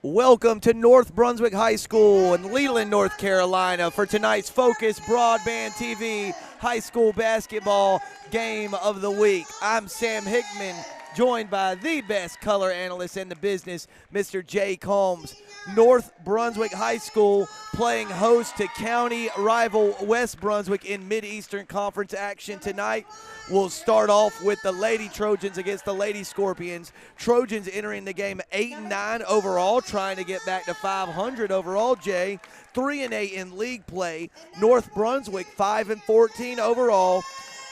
Welcome to North Brunswick High School in Leland, North Carolina for tonight's Focus Broadband TV High School Basketball Game of the Week. I'm Sam Hickman, joined by the best color analyst in the business, Mr. Jay Combs. North Brunswick High School playing host to county rival West Brunswick in Mid-Eastern Conference action tonight. We'll start off with the Lady Trojans against the Lady Scorpions. Trojans entering the game 8-9 overall, trying to get back to 500 overall, Jay. 3-8 in league play. North Brunswick 5-14 overall.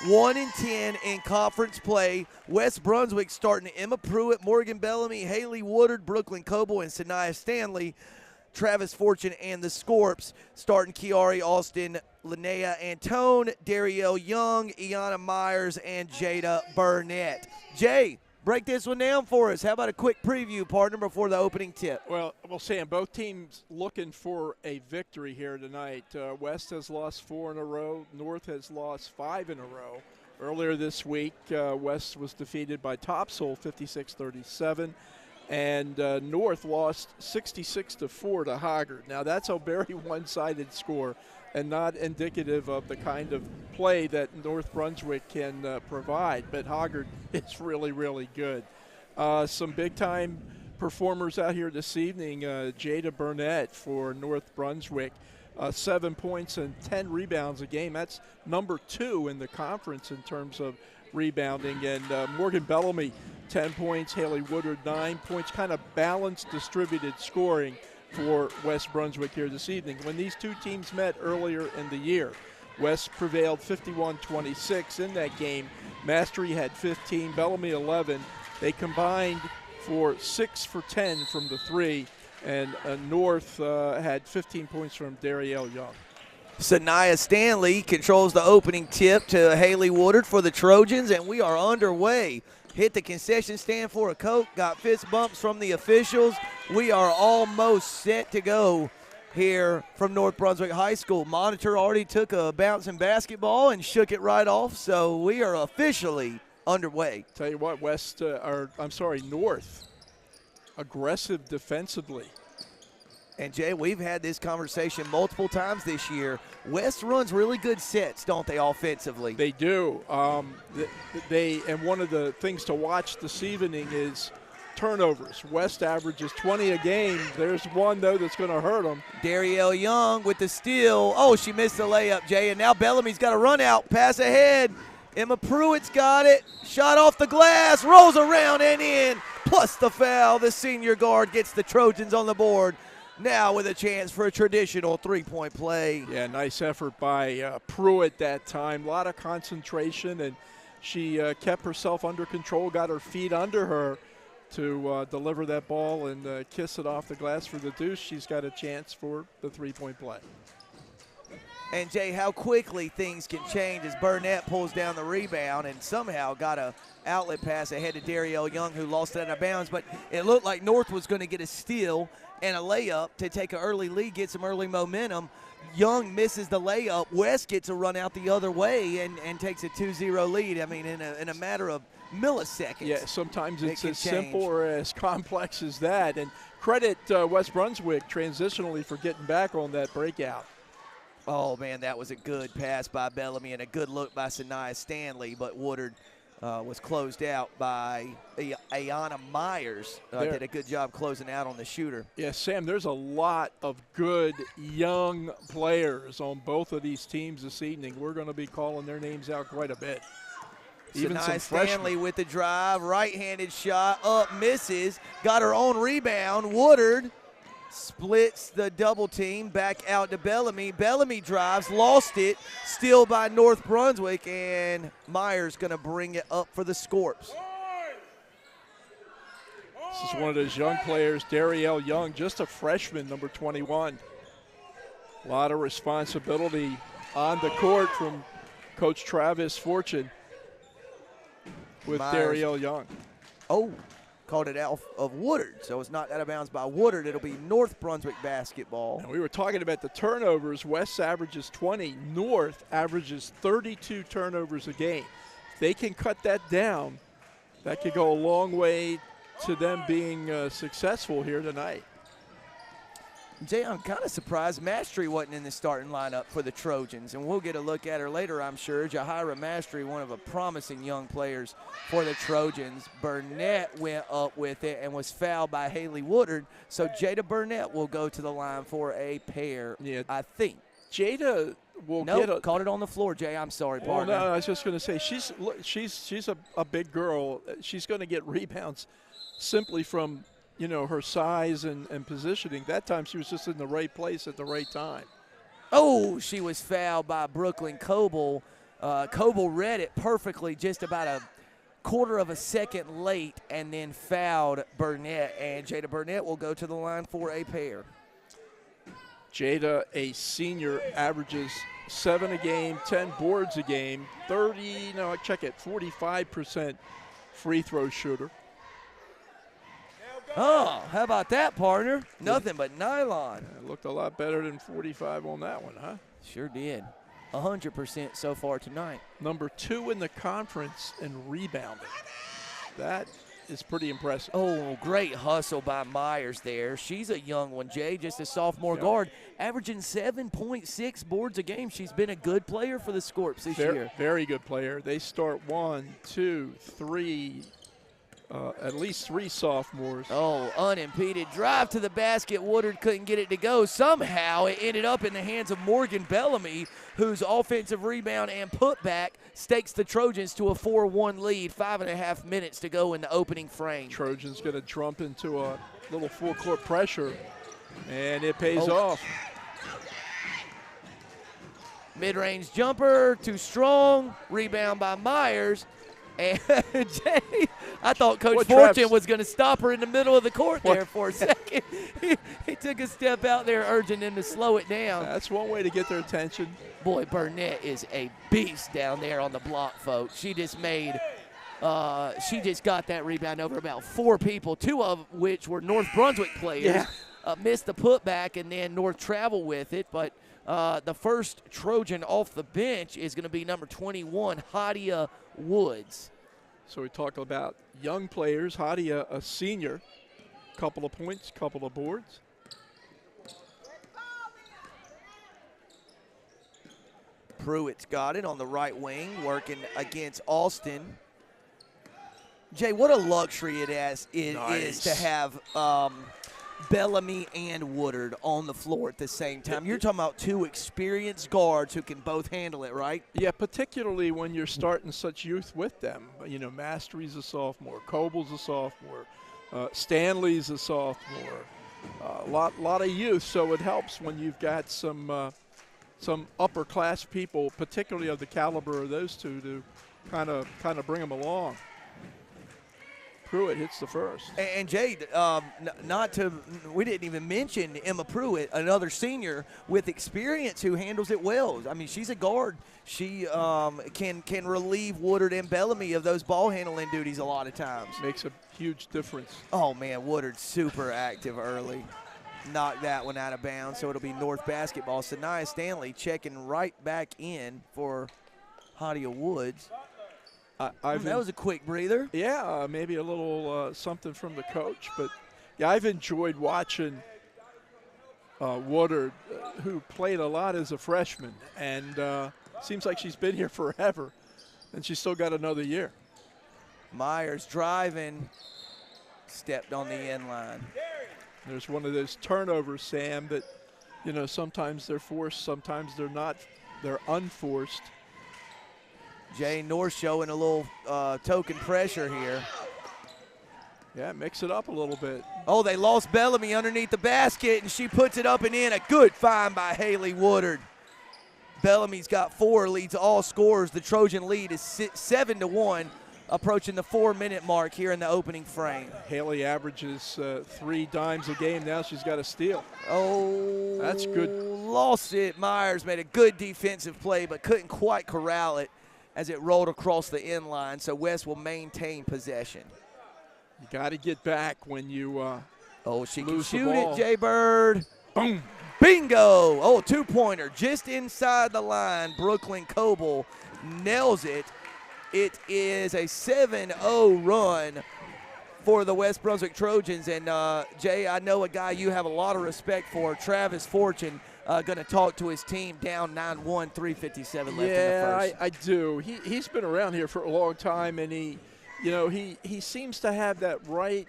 1-10 in conference play. West Brunswick starting Emma Pruitt, Morgan Bellamy, Haley Woodard, Brooklyn Coble, and Sanaya Stanley. Travis Fortune and the Scorps starting Kiari Austin, Linnea Antone, Darielle Young, Iana Myers, and Jada Burnett. Jay, break this one down for us. How about a quick preview, partner, before the opening tip? Well, Sam, both teams looking for a victory here tonight. West has lost 4 in a row. North has lost 5 in a row. Earlier this week, West was defeated by Topsail 56-37. And North lost 66-4 to Hoggard. Now, that's a very one-sided score and not indicative of the kind of play that North Brunswick can provide. But Hoggard is really, really good. Some big-time performers out here this evening. Jada Burnett for North Brunswick, 7 points and 10 rebounds a game. That's number 2 in the conference in terms of rebounding. And Morgan Bellamy, 10 points. Haley Woodard, 9 points. Kind of balanced, distributed scoring for West Brunswick here this evening. When these two teams met earlier in the year, West prevailed 51-26 in that game. Mastery had 15, Bellamy 11. They combined for 6 for 10 from the 3, and North had 15 points from Darielle Young. Sanaya Stanley controls the opening tip to Haley Woodard for the Trojans, and we are underway. Hit the concession stand for a Coke, got fist bumps from the officials. We are almost set to go here from North Brunswick High School. Monitor already took a bouncing basketball and shook it right off, so we are officially underway. Tell you what, North, aggressive defensively. And, Jay, we've had this conversation multiple times this year. West runs really good sets, don't they, offensively? They do. And one of the things to watch this evening is turnovers. West averages 20 a game. There's one, though, that's going to hurt them. Darielle Young with the steal. Oh, she missed the layup, Jay. And now Bellamy's got a run out, pass ahead. Emma Pruitt's got it. Shot off the glass, rolls around and in. Plus the foul. The senior guard gets the Trojans on the board. Now with a chance for a traditional three-point play. Yeah, nice effort by Pruitt that time. A lot of concentration, and she kept herself under control, got her feet under her to deliver that ball and kiss it off the glass for the deuce. She's got a chance for the three-point play. And, Jay, how quickly things can change as Burnett pulls down the rebound and somehow got a outlet pass ahead to Darielle Young, who lost it out of bounds. But it looked like North was going to get a steal and a layup to take an early lead, get some early momentum. Young misses the layup. West gets a run out the other way and takes a 2-0 lead. I mean, in a matter of milliseconds. Yeah, sometimes it's as simple or as complex as that. And credit West Brunswick transitionally for getting back on that breakout. Oh, man, that was a good pass by Bellamy and a good look by Sanaya Stanley, but Woodard was closed out by Iana Myers. Did a good job closing out on the shooter. Yeah, Sam, there's a lot of good young players on both of these teams this evening. We're going to be calling their names out quite a bit. Even Sanaya Stanley with the drive, right-handed shot, up, misses, got her own rebound. Woodard splits the double team back out to Bellamy. Bellamy drives, lost it, steal by North Brunswick, and Myers going to bring it up for the Scorps. This is one of those young players, Darielle Young, just a freshman, number 21. A lot of responsibility on the court from Coach Travis Fortune with Darielle Young. Oh, called it out of Woodard, so it's not out of bounds by Woodard. It'll be North Brunswick basketball. And we were talking about the turnovers. West averages 20. North averages 32 turnovers a game. If they can cut that down, that could go a long way to them being successful here tonight. Jay, I'm kind of surprised Mastery wasn't in the starting lineup for the Trojans, and we'll get a look at her later, I'm sure. Jahira Mastery, one of the promising young players for the Trojans. Burnett went up with it and was fouled by Haley Woodard, so Jada Burnett will go to the line for a pair, I think. Jada will get a – caught it on the floor, Jay. I'm sorry, partner. No, I was just going to say, she's a big girl. She's going to get rebounds simply from – you know, her size and positioning. That time she was just in the right place at the right time. Oh, she was fouled by Brooklyn Coble. Coble read it perfectly, just about a quarter of a second late, and then fouled Burnett. And Jada Burnett will go to the line for a pair. Jada, a senior, averages 7 a game, 10 boards a game, 45% free throw shooter. Oh, how about that, partner? Nothing but nylon. It looked a lot better than 45 on that one, huh? Sure did. 100% so far tonight. Number 2 in the conference in rebounding. That is pretty impressive. Oh, great hustle by Myers there. She's a young one, Jay, just a sophomore guard, averaging 7.6 boards a game. She's been a good player for the Scorps this year. Very good player. They start 1, 2, 3, at least 3 sophomores. Oh, unimpeded drive to the basket. Woodard couldn't get it to go. Somehow it ended up in the hands of Morgan Bellamy, whose offensive rebound and putback stakes the Trojans to a 4-1 lead. 5.5 minutes to go in the opening frame. Trojans going to jump into a little full court pressure, and it pays off. Mid-range jumper, too strong. Rebound by Myers. And Jay, I thought Coach Fortune was going to stop her in the middle of the court there for a second. He took a step out there, urging them to slow it down. That's one way to get their attention. Boy, Burnett is a beast down there on the block, folks. She just made she just got that rebound over about 4 people, 2 of which were North Brunswick players. Missed the putback, and then North traveled with it. But the first Trojan off the bench is going to be number 21, Hadia Woods. So we talk about young players. Hadia, a senior, couple of points, couple of boards. Pruitt's got it on the right wing, working against Austin. Jay, what a luxury it is to have Bellamy and Woodard on the floor at the same time. You're talking about 2 experienced guards who can both handle it, right? Yeah, particularly when you're starting such youth with them. You know, Mastery's a sophomore, Coble's a sophomore, Stanley's a sophomore. A lot of youth, so it helps when you've got some upper class people, particularly of the caliber of those 2, to kind of bring them along. Pruitt hits the first. And Jay, we didn't even mention Emma Pruitt, another senior with experience who handles it well. I mean, she's a guard. She can relieve Woodard and Bellamy of those ball handling duties a lot of times. Makes a huge difference. Oh, man, Woodard's super active early. Knocked that one out of bounds, so it'll be North basketball. Sanaya Stanley checking right back in for Hadia Woods. That was a quick breather. Yeah, maybe a little something from the coach. But, yeah, I've enjoyed watching Woodard, who played a lot as a freshman. And seems like she's been here forever, and she's still got another year. Myers driving, stepped on the end line. There's one of those turnovers, Sam, that, you know, sometimes they're forced, sometimes they're not. They're unforced. Jay North showing a little token pressure here. Yeah, mix it up a little bit. Oh, they lost Bellamy underneath the basket, and she puts it up and in. A good find by Haley Woodard. Bellamy's got 4, leads all scorers. The Trojan lead is 7-1. approaching the 4-minute mark here in the opening frame. Haley averages 3 dimes a game. Now she's got a steal. Oh, that's good. Lost it. Myers made a good defensive play, but couldn't quite corral it as it rolled across the end line. So West will maintain possession. You got to get back when you she can lose the shoot ball. it, Jay Bird. Boom. Bingo. Oh, 2-pointer just inside the line. Brooklyn Coble nails it. It is a 7-0 run for the West Brunswick Trojans. And, Jay, I know a guy you have a lot of respect for, Travis Fortune, going to talk to his team down 9-1, 3:57 left in the first. I do. He's been around here for a long time, and he seems to have that right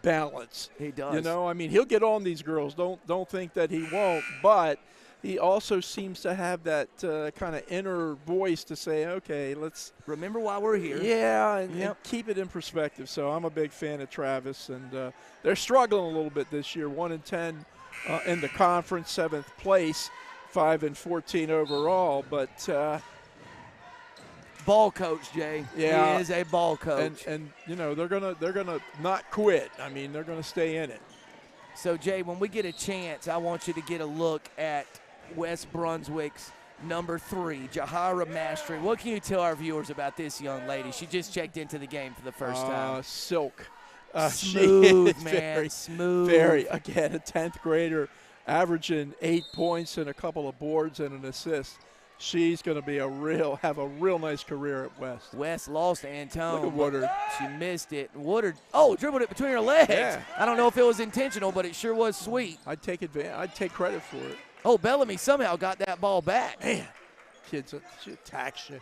balance. He does. You know, I mean, he'll get on these girls. Don't think that he won't, but he also seems to have that kind of inner voice to say, okay, let's remember why we're here. Yeah, and keep it in perspective. So I'm a big fan of Travis, and they're struggling a little bit this year. 1-10 in the conference, 7th place, 5-14 overall, but. Ball coach, Jay. Yeah, he is a ball coach, and you know they're gonna not quit. I mean, they're gonna stay in it. So Jay, when we get a chance, I want you to get a look at West Brunswick's number 3, Jahira Mastery. What can you tell our viewers about this young lady? She just checked into the game for the first time. Silk. Smooth, man. Smooth. Very. Again, a 10th grader, averaging 8 points and a couple of boards and an assist. She's going to be have a real nice career at West. West lost Antone. Look at Woodard. She missed it. Woodard, dribbled it between her legs. Yeah. I don't know if it was intentional, but it sure was sweet. I'd take advantage. I'd take credit for it. Oh, Bellamy somehow got that ball back. Man, kids, she attacks you.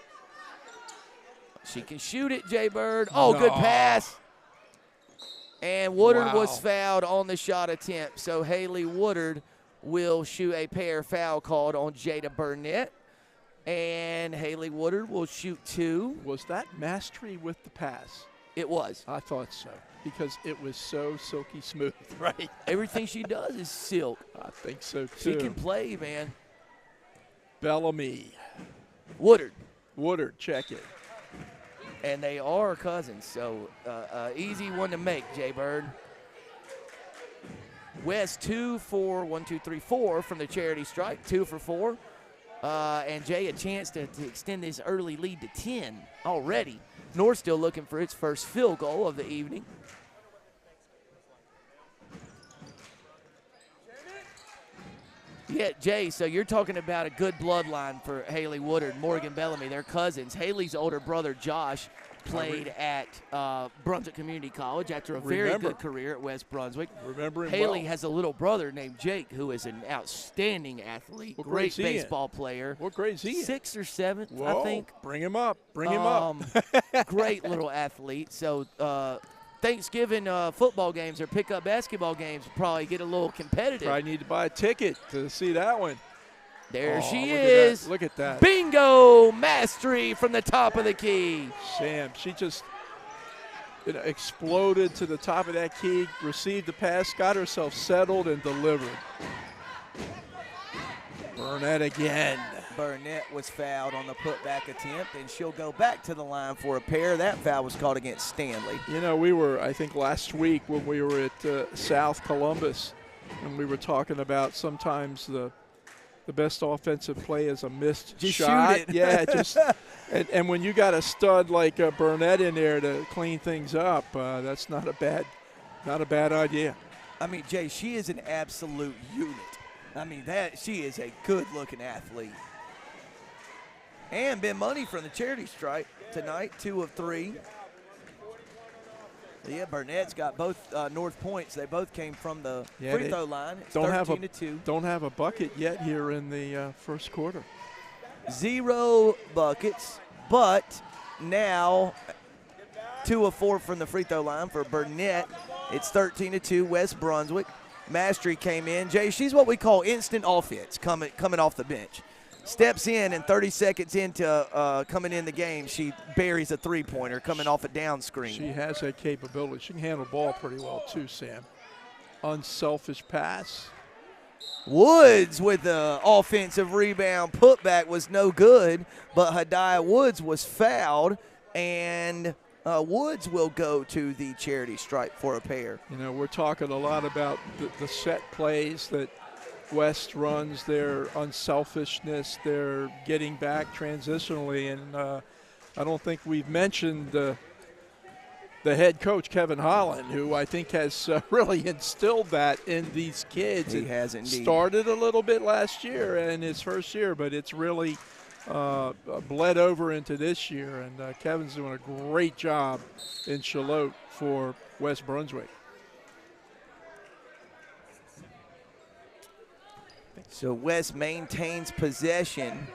She can shoot it, Jay Bird. Oh, good pass. And Woodard was fouled on the shot attempt. So Haley Woodard will shoot a pair foul called on Jada Burnett. And Haley Woodard will shoot 2. Was that Mastery with the pass? It was. I thought so, because it was so silky smooth, right? Everything she does is silk. I think so, too. She can play, man. Bellamy. Woodard, check it. And they are cousins, so easy one to make, Jay Bird. West 2 for 1, 2, 3, 4 from the charity stripe, 2 for 4. And Jay, a chance to extend this early lead to 10 already. North still looking for its first field goal of the evening. Yeah, Jay, so you're talking about a good bloodline for Haley Woodard, Morgan Bellamy. They're cousins. Haley's older brother, Josh, played at Brunswick Community College after a very good career at West Brunswick. Remember him Haley well. has a little brother named Jake, who is an outstanding athlete, great baseball player. What grade is he in? 6th or 7th, Whoa, I think. Bring him up. Bring him up. Great little athlete. So Thanksgiving football games or pickup basketball games probably get a little competitive. Probably need to buy a ticket to see that one. There she is. Look at that. Bingo! Mastery from the top of the key. Sam, she just exploded to the top of that key, received the pass, got herself settled, and delivered. Burnett again. Burnett was fouled on the putback attempt, and she'll go back to the line for a pair. That foul was called against Stanley. You know, we were, I think last week when we were at South Columbus, and we were talking about sometimes the best offensive play is a missed shot. Shoot it. Yeah, just and when you got a stud like Burnett in there to clean things up, that's not a bad idea. I mean, Jay, she is an absolute unit. I mean, she is a good-looking athlete. And Ben Money from the charity stripe tonight, 2 of 3. Yeah, Burnett's got both North points. They both came from the free throw line. It's 13-2. Don't have a bucket yet here in the first quarter. 0 buckets, but now 2 of 4 from the free throw line for Burnett. It's 13-2, West Brunswick. Mastery came in. Jay, she's what we call instant offense coming off the bench. Steps in, and 30 seconds into coming in the game, she buries a three-pointer coming off a down screen. She has that capability. She can handle the ball pretty well too, Sam. Unselfish pass. Woods with the offensive rebound. Putback was no good, but Hadiah Woods was fouled, and Woods will go to the charity stripe for a pair. You know, we're talking a lot about the set plays that West runs, their unselfishness, their getting back transitionally, and I don't think we've mentioned the head coach, Kevin Holland, who I think has really instilled that in these kids. He has indeed. Started a little bit last year in his first year, but it's really bled over into this year, and Kevin's doing a great job in Charlotte for West Brunswick. So West maintains possession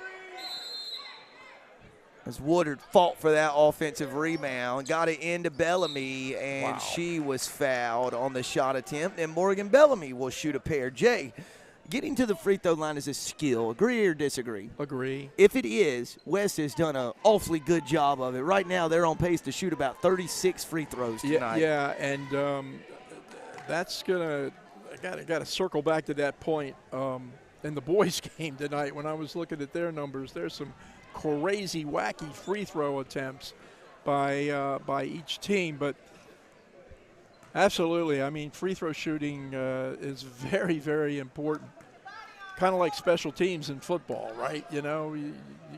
as Woodard fought for that offensive rebound, got it into Bellamy, and Wow. she was fouled on the shot attempt, and Morgan Bellamy will shoot a pair. Jay, getting to the free throw line is a skill. Agree or disagree? Agree. If it is, West has done an awfully good job of it. Right now, they're on pace to shoot about 36 free throws tonight. Yeah, and that's gonna. I got to circle back to that point in the boys' game tonight. When I was looking at their numbers, there's some crazy, wacky free throw attempts by each team, but absolutely, I mean, free throw shooting is very, very important. Kind of like special teams in football, right? You know, you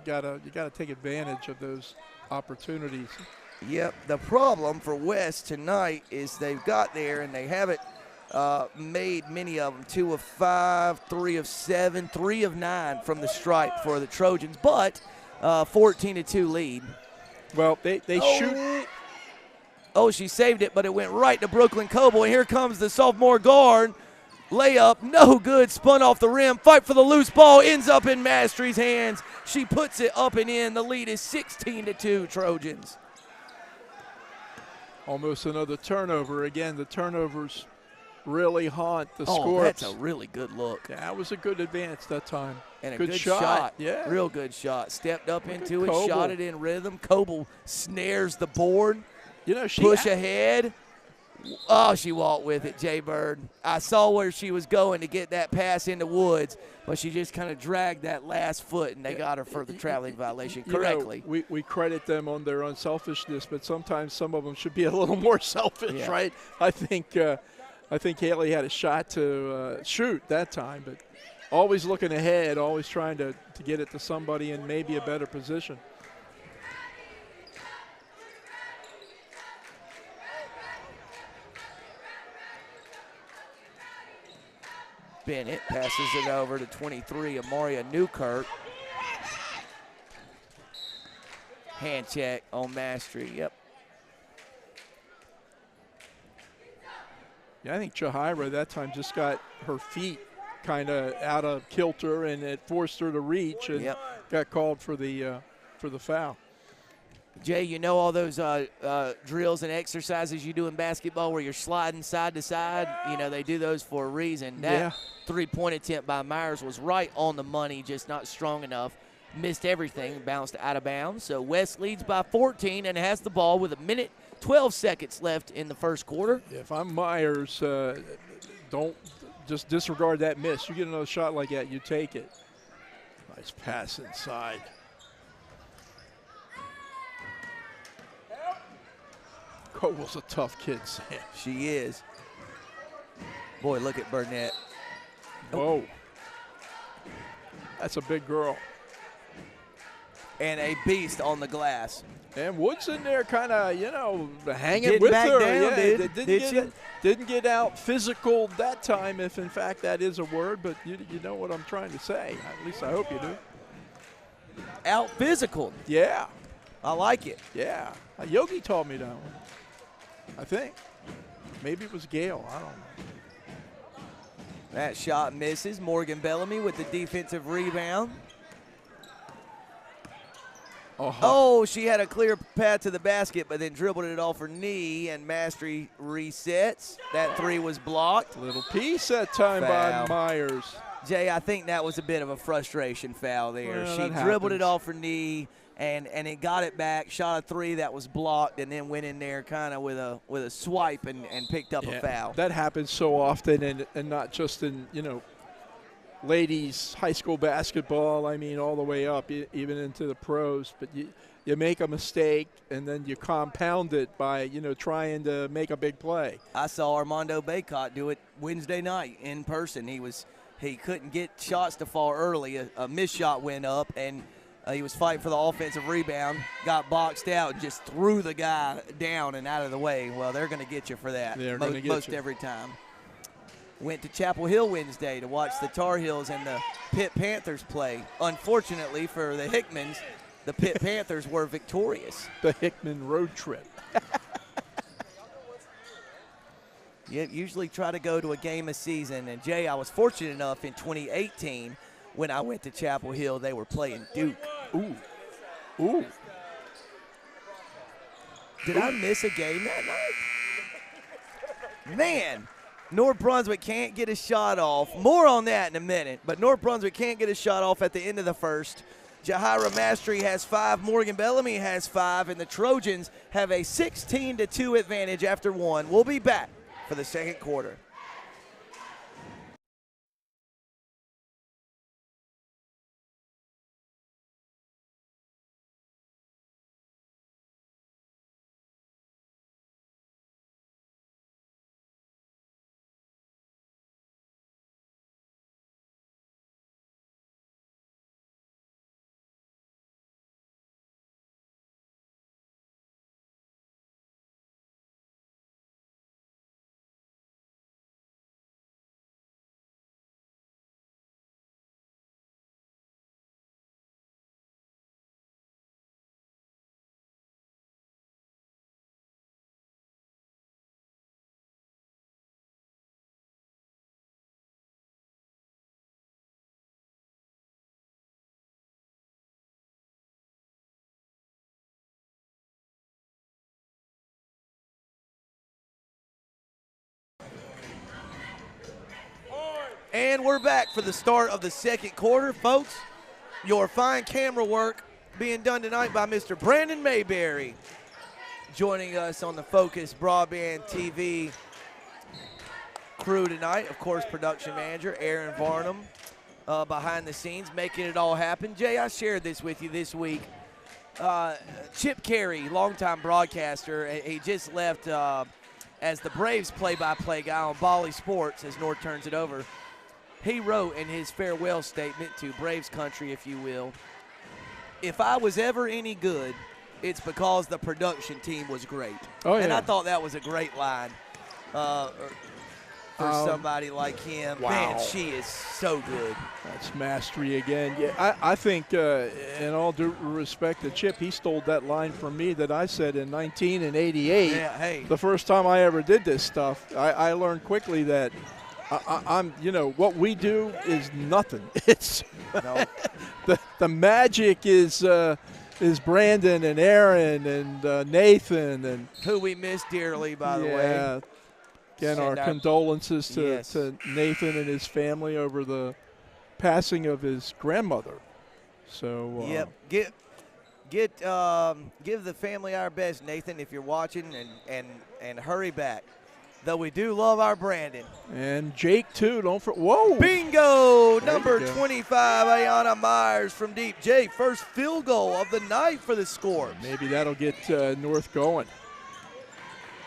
gotta take advantage of those opportunities. Yep. The problem for West tonight is they've got there and they haven't made many of them. 2 of 5, 3 of 7, 3 of 9 from the stripe for the Trojans, but 14-2 lead. Well, they shoot. Oh, she saved it, but it went right to Brooklyn Coble. And here comes the sophomore guard. Layup, no good, spun off the rim. Fight for the loose ball, ends up in Mastery's hands. She puts it up and in. The lead is 16-2 Trojans. Almost another turnover. Again, the turnovers really haunt the Oh, scores. that's a really good look. Yeah, that was a good advance that time. And a good good shot. Yeah. Real good shot. Stepped up Look at into it, Coble. shot it in rhythm. Coble snares the board. You know, she Push ahead. Oh, she walked with it, Jay Bird. I saw where she was going to get that pass into Woods, but she just kind of dragged that last foot, and they got her for the traveling violation correctly. You know, we credit them on their unselfishness, but sometimes some of them should be a little more selfish, Yeah. right? I think Haley had a shot to shoot that time, but always looking ahead, always trying to get it to somebody in maybe a better position. Bennett passes it over to 23, Amaria Newkirk. Hand check on Mastery, yep. Yeah, I think Jahira that time just got her feet kind of out of kilter, and it forced her to reach, and got called for the foul. Jay, you know all those drills and exercises you do in basketball where you're sliding side to side? You know, they do those for a reason. That three-point attempt by Myers was right on the money, just not strong enough. Missed everything, bounced out of bounds. So West leads by 14 and has the ball with 1:12 seconds left in the first quarter. If I'm Myers, don't just disregard that miss. You get another shot like that, you take it. Nice pass inside. Coble's a tough kid, Sam. She is. Boy, look at Burnett. Whoa. That's a big girl. And a beast on the glass. And Woods in there kind of, you know, hanging Getting with back her. down, Yeah, didn't get out physical that time, if in fact that is a word, but you know what I'm trying to say. At least I hope you do. Out physical. Yeah. I like it. Yeah. Yogi taught me that one, I think. Maybe it was Gail. I don't know. That shot misses. Morgan Bellamy with the defensive rebound. Oh, she had a clear path to the basket, but then dribbled it off her knee, and Mastery resets. That three was blocked. Little piece that time Foul. by Myers. Jay, I think that was a bit of a frustration foul there. Well, she that dribbled it happens. off her knee, and it got it back, shot a three that was blocked, and then went in there kind of with a swipe and picked up a foul. That happens so often, and not just in, you know, ladies high school basketball, I mean, all the way up, even into the pros. But you make a mistake, and then you compound it by, trying to make a big play. I saw Armando Baycott do it Wednesday night in person. He couldn't get shots to fall early. A missed shot went up, and he was fighting for the offensive rebound, got boxed out, and just threw the guy down and out of the way. Well, they're going to get you for that most every time. Went to Chapel Hill Wednesday to watch the Tar Heels and the Pitt Panthers play. Unfortunately for the Hickmans, the Pitt Panthers were victorious. The Hickman road trip. You usually try to go to a game a season. And, Jay, I was fortunate enough in 2018 when I went to Chapel Hill, they were playing Duke. Ooh. Did I miss a game that night? Man, North Brunswick can't get a shot off. More on that in a minute. But North Brunswick can't get a shot off at the end of the first. Jahira Mastery has 5, Morgan Bellamy has 5, and the Trojans have a 16-2 advantage after 1. We'll be back for the second quarter. And we're back for the start of the second quarter, folks. Your fine camera work being done tonight by Mr. Brandon Mayberry. Joining us on the Focus Broadband TV crew tonight, of course, production manager Aaron Varnum behind the scenes, making it all happen. Jay, I shared this with you this week. Chip Carey, longtime broadcaster, he just left as the Braves play-by-play guy on Bali Sports as North turns it over. He wrote in his farewell statement to Braves country, if you will, "If I was ever any good, it's because the production team was great." Oh, yeah. And I thought that was a great line for somebody like him. Wow. Man, she is so good. That's mastery again. Yeah, I think, in all due respect to Chip, he stole that line from me that I said in 1988. Yeah, hey. The first time I ever did this stuff. I learned quickly that I'm, what we do is nothing. It's No. the magic is Brandon and Aaron and Nathan and Who we miss dearly, by the way. yeah. Again, our Send our- condolences to, Yes. to Nathan and his family over the passing of his grandmother. So Yep. Give the family our best, Nathan, if you're watching, and hurry back. Though we do love our Brandon. and Jake too. Whoa! Bingo! There Number you go. 25, Ayana Myers from deep. Jay, first field goal of the night for the score. Maybe that'll get North going.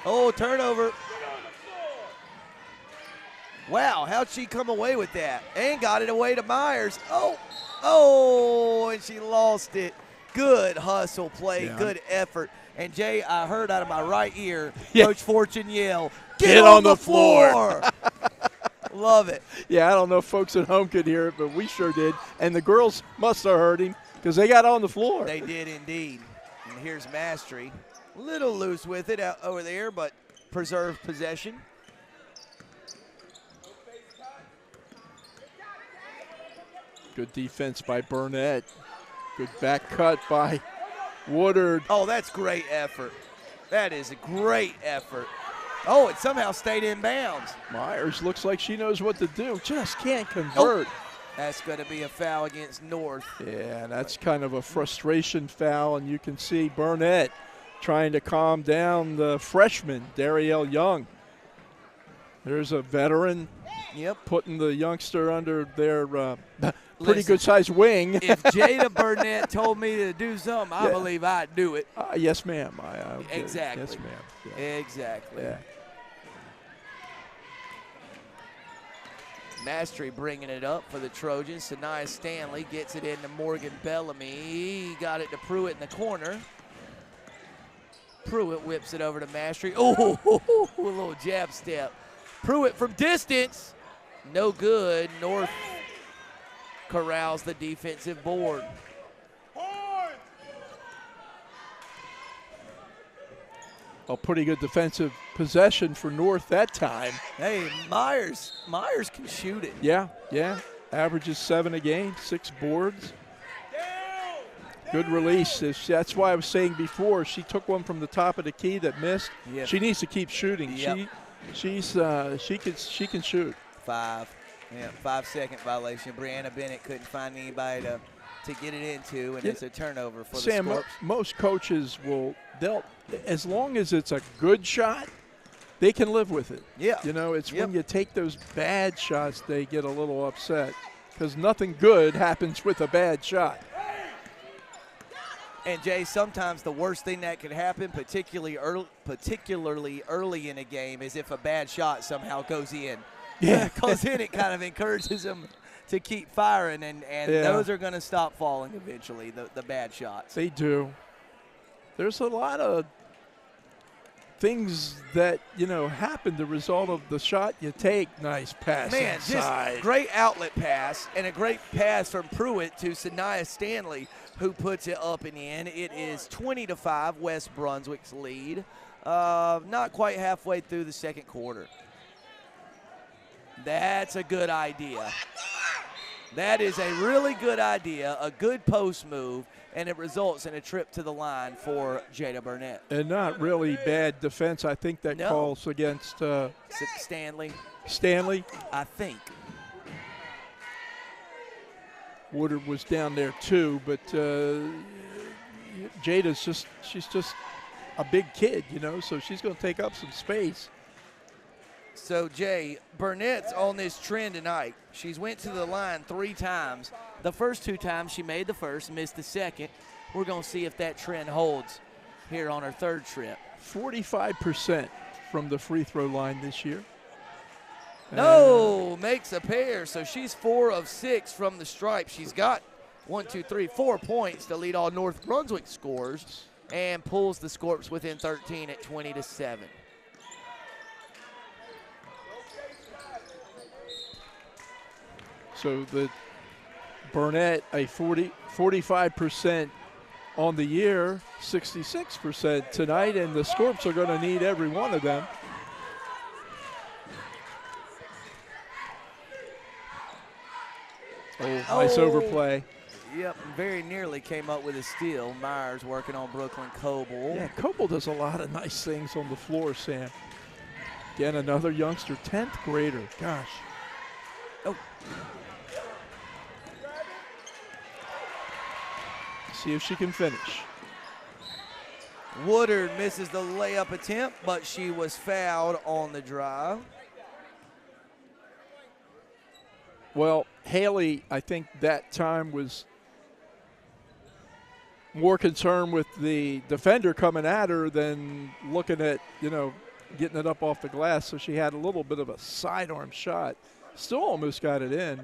Oh, turnover. Wow, how'd she come away with that? And got it away to Myers. Oh, and she lost it. Good hustle play, Yeah. good effort. And Jay, I heard out of my right ear, Yeah. Coach Fortune yell, Get on the floor." Love it. Yeah, I don't know if folks at home could hear it, but we sure did. And the girls must have heard him because they got on the floor. They did indeed. And here's Mastery. A little loose with it out over there, but preserved possession. Good defense by Burnett. Good back cut by Woodard. Oh, that's great effort. That is a great effort. Oh, it somehow stayed in bounds. Myers looks like she knows what to do. Just can't convert. That's going to be a foul against North. Yeah, that's kind of a frustration foul, and you can see Burnett trying to calm down the freshman, Darielle Young. There's a veteran Yep. Putting the youngster under their pretty Listen, good-sized wing. If Jada Burnett told me to do something, I believe I'd do it. Yes, ma'am. Exactly. Yes, ma'am. Yeah. Exactly. Yeah. Mastery bringing it up for the Trojans. Sanaya Stanley gets it into Morgan Bellamy. He got it to Pruitt in the corner. Pruitt whips it over to Mastery. Oh, a little jab step. Pruitt from distance. No good. North corrals the defensive board. A pretty good defensive possession for North that time. Hey, Myers can shoot it. Yeah. Averages 7 a game, 6 boards. Good release. That's why I was saying before, she took one from the top of the key that missed. Yep. She needs to keep shooting. Yep. She can shoot. 5-second violation. Brianna Bennett couldn't find anybody to get it into, and it's a turnover for Sam, the Scorps. most coaches they'll as long as it's a good shot, they can live with it. Yeah. It's when you take those bad shots they get a little upset because nothing good happens with a bad shot. And Jay, sometimes the worst thing that could happen, particularly early in a game, is if a bad shot somehow goes in. Yeah. Because then it kind of encourages them to keep firing, and those are going to stop falling eventually, the bad shots. They do. There's a lot of things that, happen the result of the shot you take. Nice pass inside. Just great outlet pass, and a great pass from Pruitt to Sanaya Stanley, who puts it up and in. It is 20-5, West Brunswick's lead. Not quite halfway through the second quarter. That's a good idea. That is a really good idea, a good post move, and it results in a trip to the line for Jada Burnett. And not really bad defense. I think that calls against Stanley, I think. Woodard was down there too, but Jada's she's just a big kid, so she's going to take up some space. So, Jay, Burnett's on this trend tonight. She's went to the line 3 times. The first 2 times she made the first, missed the second. We're going to see if that trend holds here on her third trip. 45% from the free throw line this year. No, makes a pair. So she's 4 of 6 from the stripe. She's got 4 points to lead all North Brunswick scores and pulls the Scorps within 13 at 20-7. So the Burnett, a 45% on the year, 66% tonight, and the Scorps are going to need every one of them. Oh, nice overplay. Yep, very nearly came up with a steal. Myers working on Brooklyn Coble. Yeah, Coble does a lot of nice things on the floor, Sam. Again, another youngster, 10th grader. Gosh. Oh. See if she can finish. Woodard misses the layup attempt, but she was fouled on the drive. Well, Haley, I think that time was more concerned with the defender coming at her than looking at, getting it up off the glass. So she had a little bit of a sidearm shot. Still almost got it in.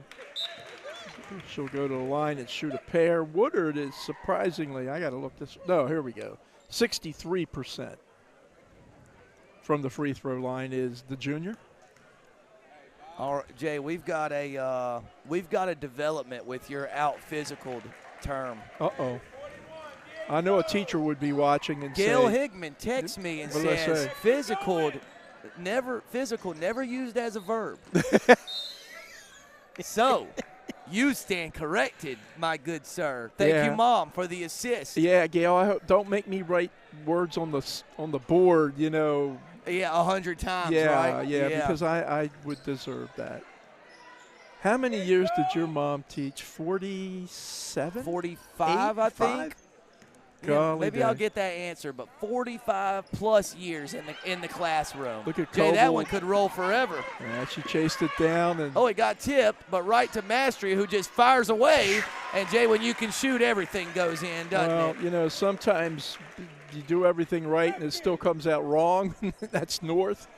She'll go to the line and shoot a pair. Woodard is surprisingly, I got to look this. No, here we go. 63% from the free throw line is the junior. All right, Jay, we've got a development with your out physical term. Uh-oh. I know a teacher would be watching and Gail say, Hickman texts me and what did I says say? physical never used as a verb. So, you stand corrected, my good sir. Thank you, Mom, for the assist. Yeah, Gail, I hope, don't make me write words on the board, Yeah, 100 times, yeah, right? Yeah, because I would deserve that. How many years did your mom teach? 47? 45, I think. Golly maybe day. I'll get that answer, but 45 plus years in the classroom. Look at Jay, that Coble. one could roll forever. Yeah, she chased it down. And Oh, it got tipped, but right to Mastery, who just fires away. And, Jay, when you can shoot, everything goes in, doesn't well, it? you know, sometimes you do everything right and it still comes out wrong. That's North.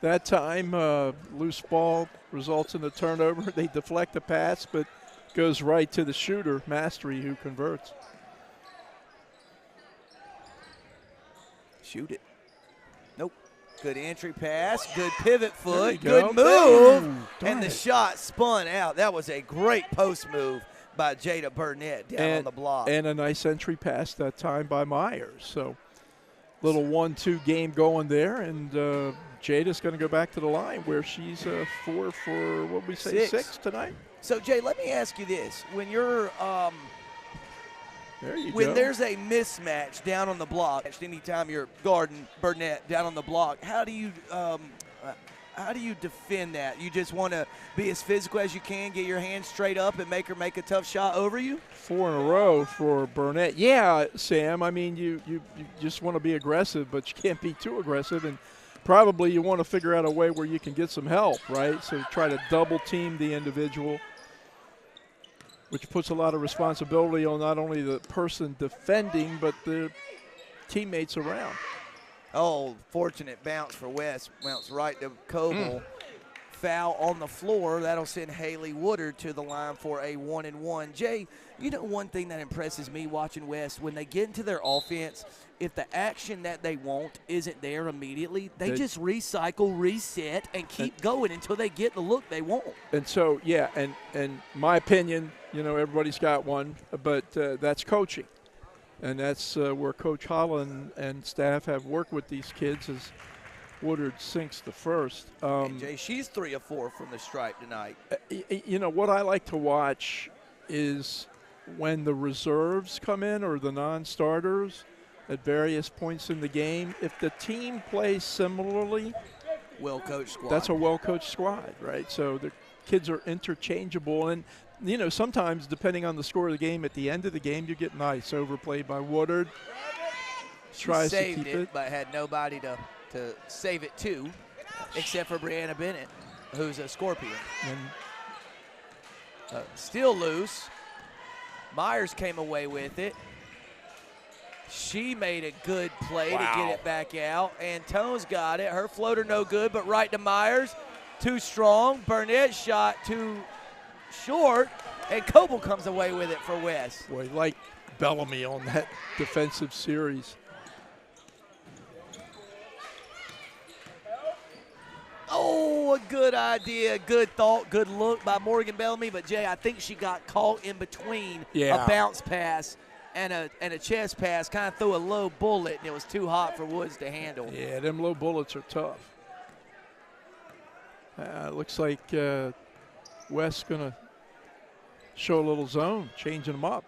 That time, loose ball results in a turnover. They deflect the pass, but goes right to the shooter, Mastery, who converts. Shoot it. Nope. Good entry pass, good pivot foot, There you good go. move, Ooh, darn and the it. shot spun out. That was a great post move by Jada Burnett down on the block. And a nice entry pass that time by Myers. So little 1-2 game going there, and Jada's going to go back to the line where she's 4 for, what we say, 6 tonight? So, Jay, let me ask you this. When you're There you when go. there's a mismatch down on the block, anytime you're guarding Burnett down on the block, how do you defend that? You just want to be as physical as you can, get your hands straight up, and make her make a tough shot over you? 4 in a row for Burnett. Yeah, Sam, I mean, you just want to be aggressive, but you can't be too aggressive, and probably you want to figure out a way where you can get some help, right? So try to double team the individual, which puts a lot of responsibility on not only the person defending, but the teammates around. Oh, fortunate bounce for West. Bounce right to Coble. Foul on the floor. That'll send Haley Woodard to the line for a 1-and-1. Jay, you know one thing that impresses me watching West, when they get into their offense, if the action that they want isn't there immediately, they just recycle, reset, and keep going until they get the look they want. And so, yeah, and my opinion, you know, everybody's got one, but that's coaching. And that's where Coach Holland and staff have worked with these kids as Woodard sinks the first. And Jay, she's 3 of 4 from the stripe tonight. You know, what I like to watch is when the reserves come in or the non-starters at various points in the game, if the team plays similarly, Well-coached squad. that's a well-coached squad, right? So the kids are interchangeable. And, you know, sometimes depending on the score of the game, at the end of the game, you get nice overplay by Woodard. She Tries to saved keep it. but had nobody to save it to, except for Brianna Bennett, who's a Scorpion. And Still loose. Myers came away with it. She made a good play to get it back out, and Tones got it. Her floater no good, but right to Myers. Too strong. Burnett shot too short, and Coble comes away with it for West. boy, like Bellamy on that defensive series. Oh, a good idea, good thought, good look by Morgan Bellamy. But, Jay, I think she got caught in between a bounce pass and a chest pass, kind of threw a low bullet, and it was too hot for Woods to handle. Yeah, them low bullets are tough. Looks like West's going to show a little zone, changing them up.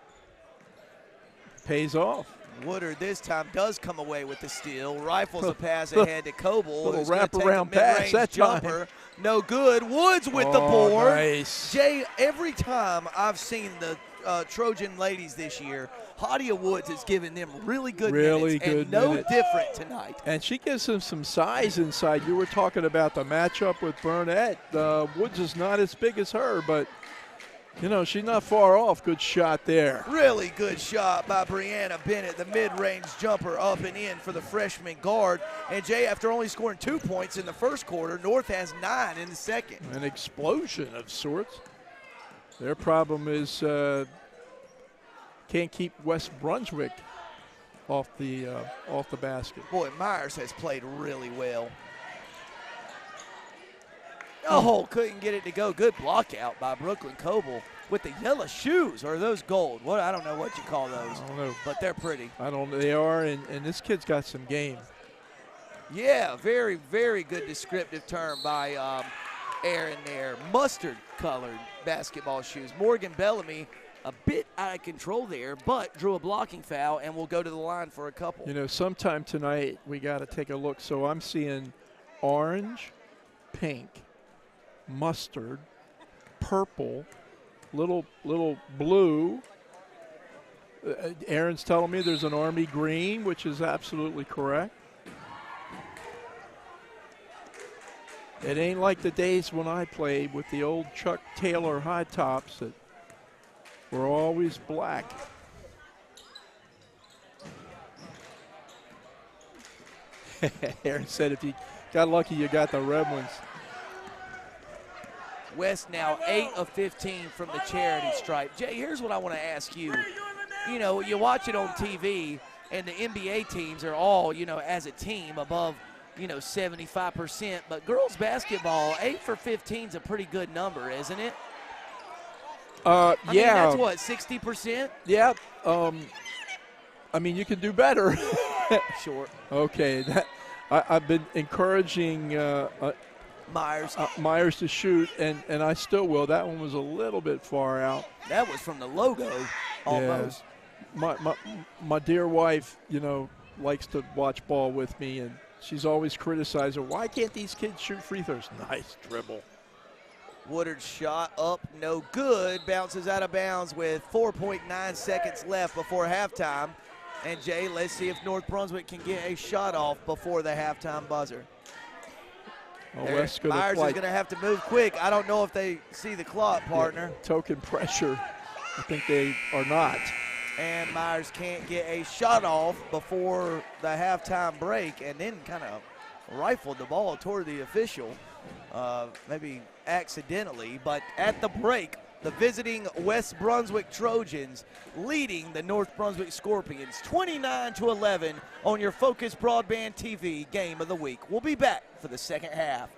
Pays off. Woodard this time does come away with the steal. Rifles a pass ahead to Coble. Little who's gonna take a wraparound pass mid-range that time. jumper. No good. Woods with the board. Nice. Jay, every time I've seen the Trojan ladies this year, Hadia Woods has given them really good minutes, and no different tonight. And she gives them some size inside. You were talking about the matchup with Burnett. Woods is not as big as her, but, you know, she's not far off. Good shot there. Really good shot by Brianna Bennett, the mid-range jumper up and in for the freshman guard. And, Jay, after only scoring 2 points in the first quarter, North has 9 in the second. An explosion of sorts. Their problem is can't keep West Brunswick off the basket. Boy, Myers has played really well. Oh, couldn't get it to go. Good block out by Brooklyn Coble with the yellow shoes. Or are those gold? What, I don't know what you call those. I don't know. But they're pretty. I don't know. They are, and this kid's got some game. Yeah, very, very good descriptive term by Aaron there. Mustard-colored basketball shoes. Morgan Bellamy a bit out of control there, but drew a blocking foul and will go to the line for a couple. You know, sometime tonight we got to take a look. So I'm seeing orange, pink, mustard, purple, little blue, Aaron's telling me there's an Army green, which is absolutely correct. It ain't like the days when I played with the old Chuck Taylor high tops that were always black. Aaron said if you got lucky, you got the red ones. West now 8 of 15 from the charity stripe. Jay, here's what I want to ask you. You know, you watch it on TV, and the NBA teams are all, you know, as a team above, you know, 75%. But girls basketball, 8 for 15 is a pretty good number, isn't it? I mean, that's what, 60%? Yeah. I mean, you can do better. Sure. Okay. I've been encouraging Myers to shoot, and I still will. That one was a little bit far out. That was from the logo, almost. Yeah. My dear wife, you know, likes to watch ball with me, and she's always criticizing, why can't these kids shoot free throws? Nice dribble. Woodard's shot up, no good. Bounces out of bounds with 4.9 seconds left before halftime. And Jay, let's see if North Brunswick can get a shot off before the halftime buzzer. Myers is going to have to move quick. I don't know if they see the clock, partner. Yeah, token pressure. I think they are not. And Myers can't get a shot off before the halftime break, and then kind of rifled the ball toward the official, maybe accidentally. But at the break, the visiting West Brunswick Trojans leading the North Brunswick Scorpions 29-11 on your Focus Broadband TV Game of the Week. We'll be back for the second half.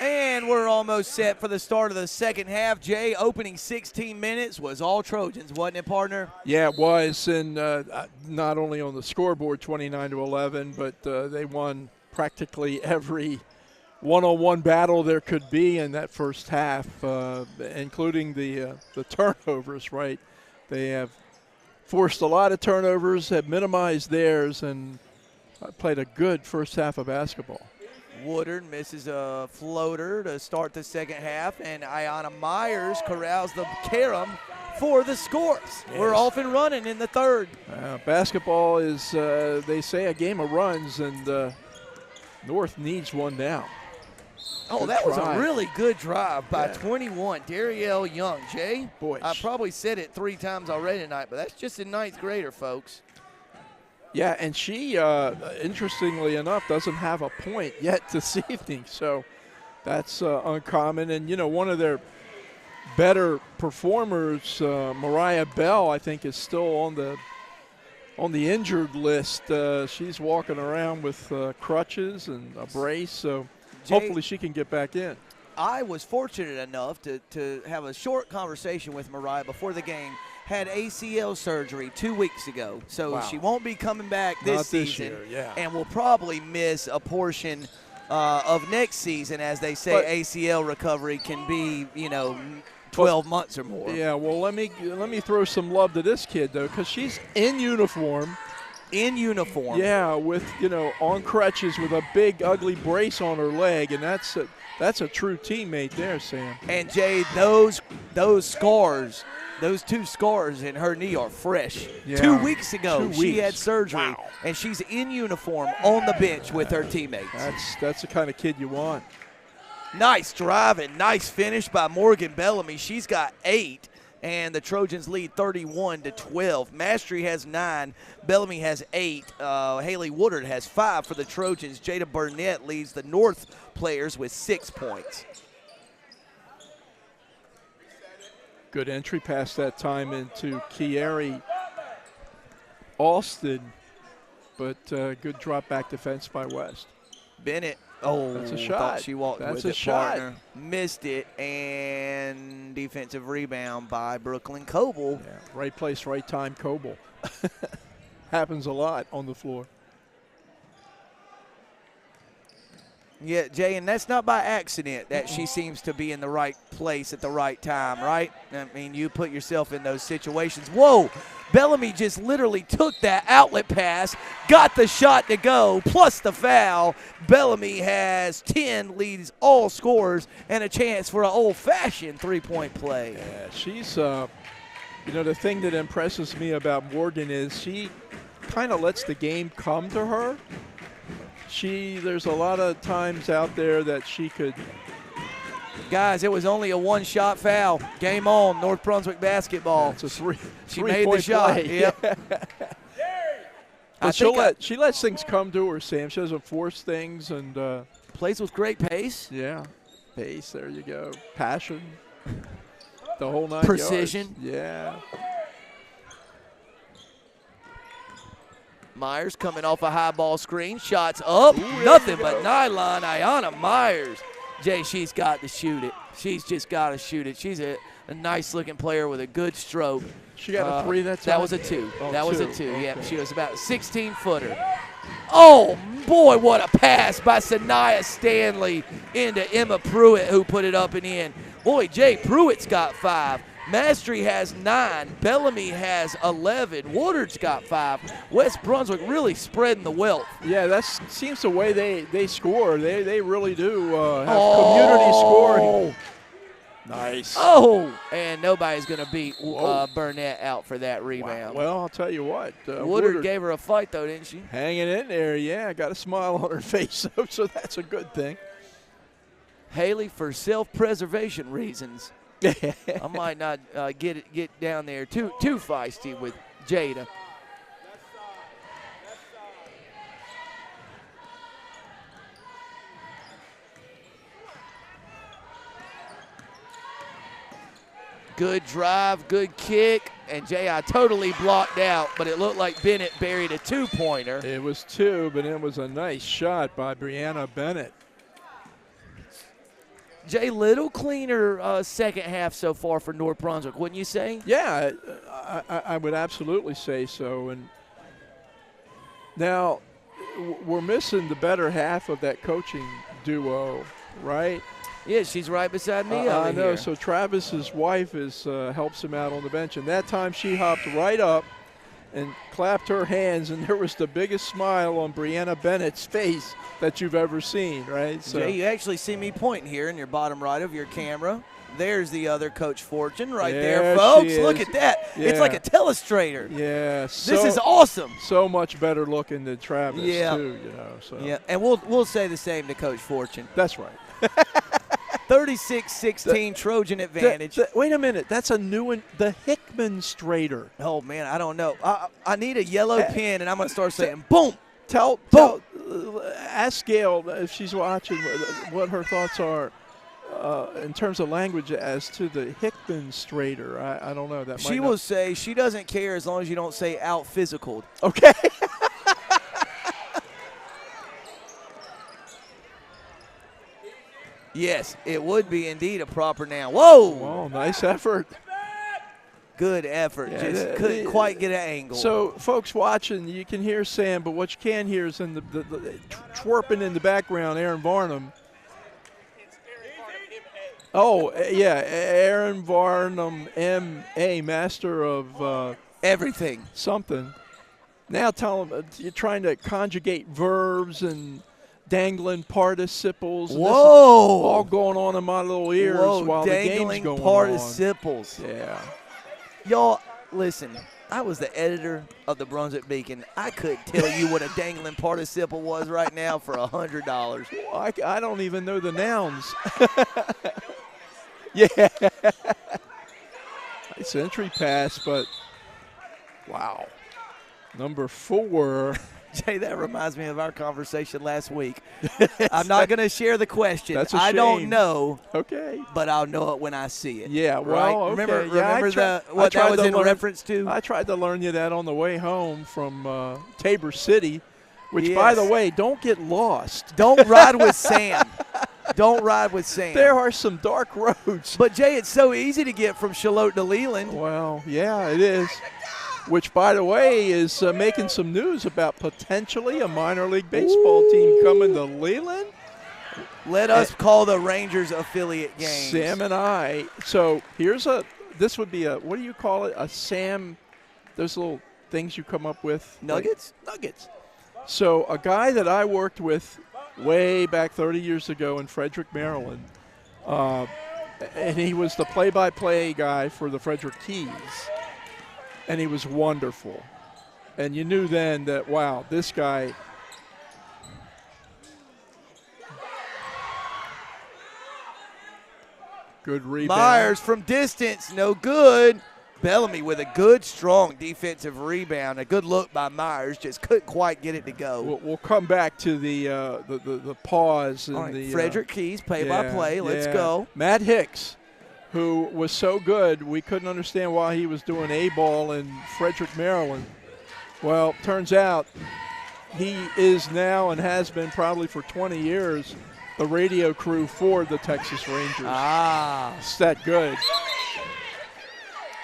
And we're almost set for the start of the second half. Jay, opening 16 minutes was all Trojans, wasn't it, partner? Yeah, it was, and not only on the scoreboard 29-11, but they won practically every one-on-one battle there could be in that first half, including the turnovers, right? They have forced a lot of turnovers, have minimized theirs, and played a good first half of basketball. Woodard misses a floater to start the second half, and Ayanna Myers corrals the carom for the scores. Yes. We're off and running in the third. Basketball is, they say, a game of runs, and North needs one now. Oh, good that drive. Was a really good drive by 21, Darielle Young. Jay, boy, I probably said it 3 times already tonight, but that's just a ninth grader, folks. Yeah, and she, interestingly enough, doesn't have a point yet this evening, so that's uncommon. And, you know, one of their better performers, Mariah Bell, I think is still on the injured list. She's walking around with crutches and a brace, so Jay, hopefully she can get back in. I was fortunate enough to have a short conversation with Mariah before the game. Had ACL surgery 2 weeks ago, so she won't be coming back this season, and will probably miss a portion of next season. As they say, but ACL recovery can be, 12 months or more. Yeah, well, let me throw some love to this kid though, because she's in uniform. In uniform. Yeah, with on crutches with a big ugly brace on her leg, and that's a true teammate there, Sam. And Jay, those scars. Those 2 scars in her knee are fresh. Yeah. 2 weeks ago, she had surgery, and she's in uniform on the bench with her teammates. That's the kind of kid you want. Nice drive and nice finish by Morgan Bellamy. She's got 8, and the Trojans lead 31-12. Mastery has 9. Bellamy has 8. Haley Woodard has 5 for the Trojans. Jada Burnett leads the North players with 6 points. Good entry pass that time into Kieri Alston, but good drop back defense by West. Bennett, that's a shot. Thought she walked that's with a it, shot. Partner. Missed it, and defensive rebound by Brooklyn Coble. Yeah, right place, right time, Coble. Happens a lot on the floor. Yeah, Jay, and that's not by accident that she seems to be in the right place at the right time, right? I mean, you put yourself in those situations. Whoa, Bellamy just literally took that outlet pass, got the shot to go, plus the foul. Bellamy has 10, leads all scorers, and a chance for an old-fashioned three-point play. Yeah, she's, the thing that impresses me about Morgan is she kind of lets the game come to her. There's a lot of times out there that she could. Guys, it was only a 1-shot foul. Game on, North Brunswick basketball. It's a three. She made the shot. Yep. But she lets things come to her, Sam. She doesn't force things and plays with great pace. Yeah, pace. There you go. Passion. The whole 9 Precision. yards. Yeah. Myers coming off a high ball screen. Shots up. Ooh, nothing but nylon. Ayanna Myers. Jay, she's got to shoot it. She's just got to shoot it. She's a nice-looking player with a good stroke. She got a 3 that time? That was a 2. Oh, that was a 2. Okay. Yeah, she was about a 16-footer. Oh, boy, what a pass by Sanaya Stanley into Emma Pruitt, who put it up and in. Boy, Jay, Pruitt's got 5. Mastery has 9. Bellamy has 11. Woodard's got 5. West Brunswick really spreading the wealth. Yeah, that seems the way they score. They really do have community scoring. Nice. Oh, and nobody's going to beat Burnett out for that rebound. Wow. Well, I'll tell you what. Woodard gave her a fight, though, didn't she? Hanging in there, yeah. Got a smile on her face, so that's a good thing. Haley, for self-preservation reasons, I might not get down there too feisty with Jada. Good drive, good kick, and Jay, I totally blocked out, but it looked like Bennett buried a 2-pointer. It was 2, but it was a nice shot by Brianna Bennett. Jay, little cleaner second half so far for North Brunswick, wouldn't you say? Yeah, I would absolutely say so. And now we're missing the better half of that coaching duo, right? Yeah, she's right beside me over I know. here. So Travis's wife helps him out on the bench, and that time she hopped right up and clapped her hands, and there was the biggest smile on Brianna Bennett's face that you've ever seen, right? So Jay, you actually see me pointing here in your bottom right of your camera. There's the other Coach Fortune right there, folks. Look at that. Yeah. It's like a telestrator. Yeah. This is awesome. So much better looking than Travis, too, So. Yeah, and we'll say the same to Coach Fortune. That's right. 36-16 Trojan advantage. Wait a minute. That's a new one. The Hickman Straighter. Oh, man, I don't know. I need a yellow pen, and I'm going to start saying, boom. Ask Gail if she's watching what her thoughts are in terms of language as to the Hickman Straighter. I don't know. She will say she doesn't care as long as you don't say out physical. Okay. Yes, it would be indeed a proper noun. Whoa! Well, nice effort. Good effort. Yeah, Just couldn't quite get an angle. So, folks watching, you can hear Sam, but what you can't hear is in the twerping in the background, Aaron Varnum. Oh, yeah, Aaron Varnum, M.A., master of everything. Something. Now tell him you're trying to conjugate verbs and dangling participles. Whoa! All going on in my little ears while the game's dangling going participles. on. Yeah. Y'all, listen, I was the editor of the Brunswick Beacon. I couldn't tell you what a dangling participle was right now for $100. Well, I don't even know the nouns. Yeah. Nice entry pass, but wow. Number 4. Jay, that reminds me of our conversation last week. I'm not going to share the question. That's a I shame. don't know. Okay. But I'll know it when I see it. Yeah, well, right? okay. Remember what that was in reference to? I tried to learn you that on the way home from Tabor City, which, by the way, don't get lost. Don't ride with Sam. Don't ride with Sam. There are some dark roads. But, Jay, it's so easy to get from Charlotte to Leland. Well, yeah, it is. Which, by the way, is making some news about potentially a minor league baseball team coming to Leland. Let us call the Rangers affiliate games. Sam and I. So this would be what do you call it? A Sam, those little things you come up with. Nuggets? Nuggets. So a guy that I worked with way back 30 years ago in Frederick, Maryland, and he was the play-by-play guy for the Frederick Keys. And he was wonderful. And you knew then that, wow, this guy. Good rebound. Myers from distance, no good. Bellamy with a good, strong defensive rebound. A good look by Myers, just couldn't quite get it to go. We'll come back to the pause. And the Frederick Keys, play-by-play. Let's go. Matt Hicks, who was so good, we couldn't understand why he was doing A-ball in Frederick, Maryland. Well, turns out he is now and has been probably for 20 years the radio crew for the Texas Rangers. It's that good.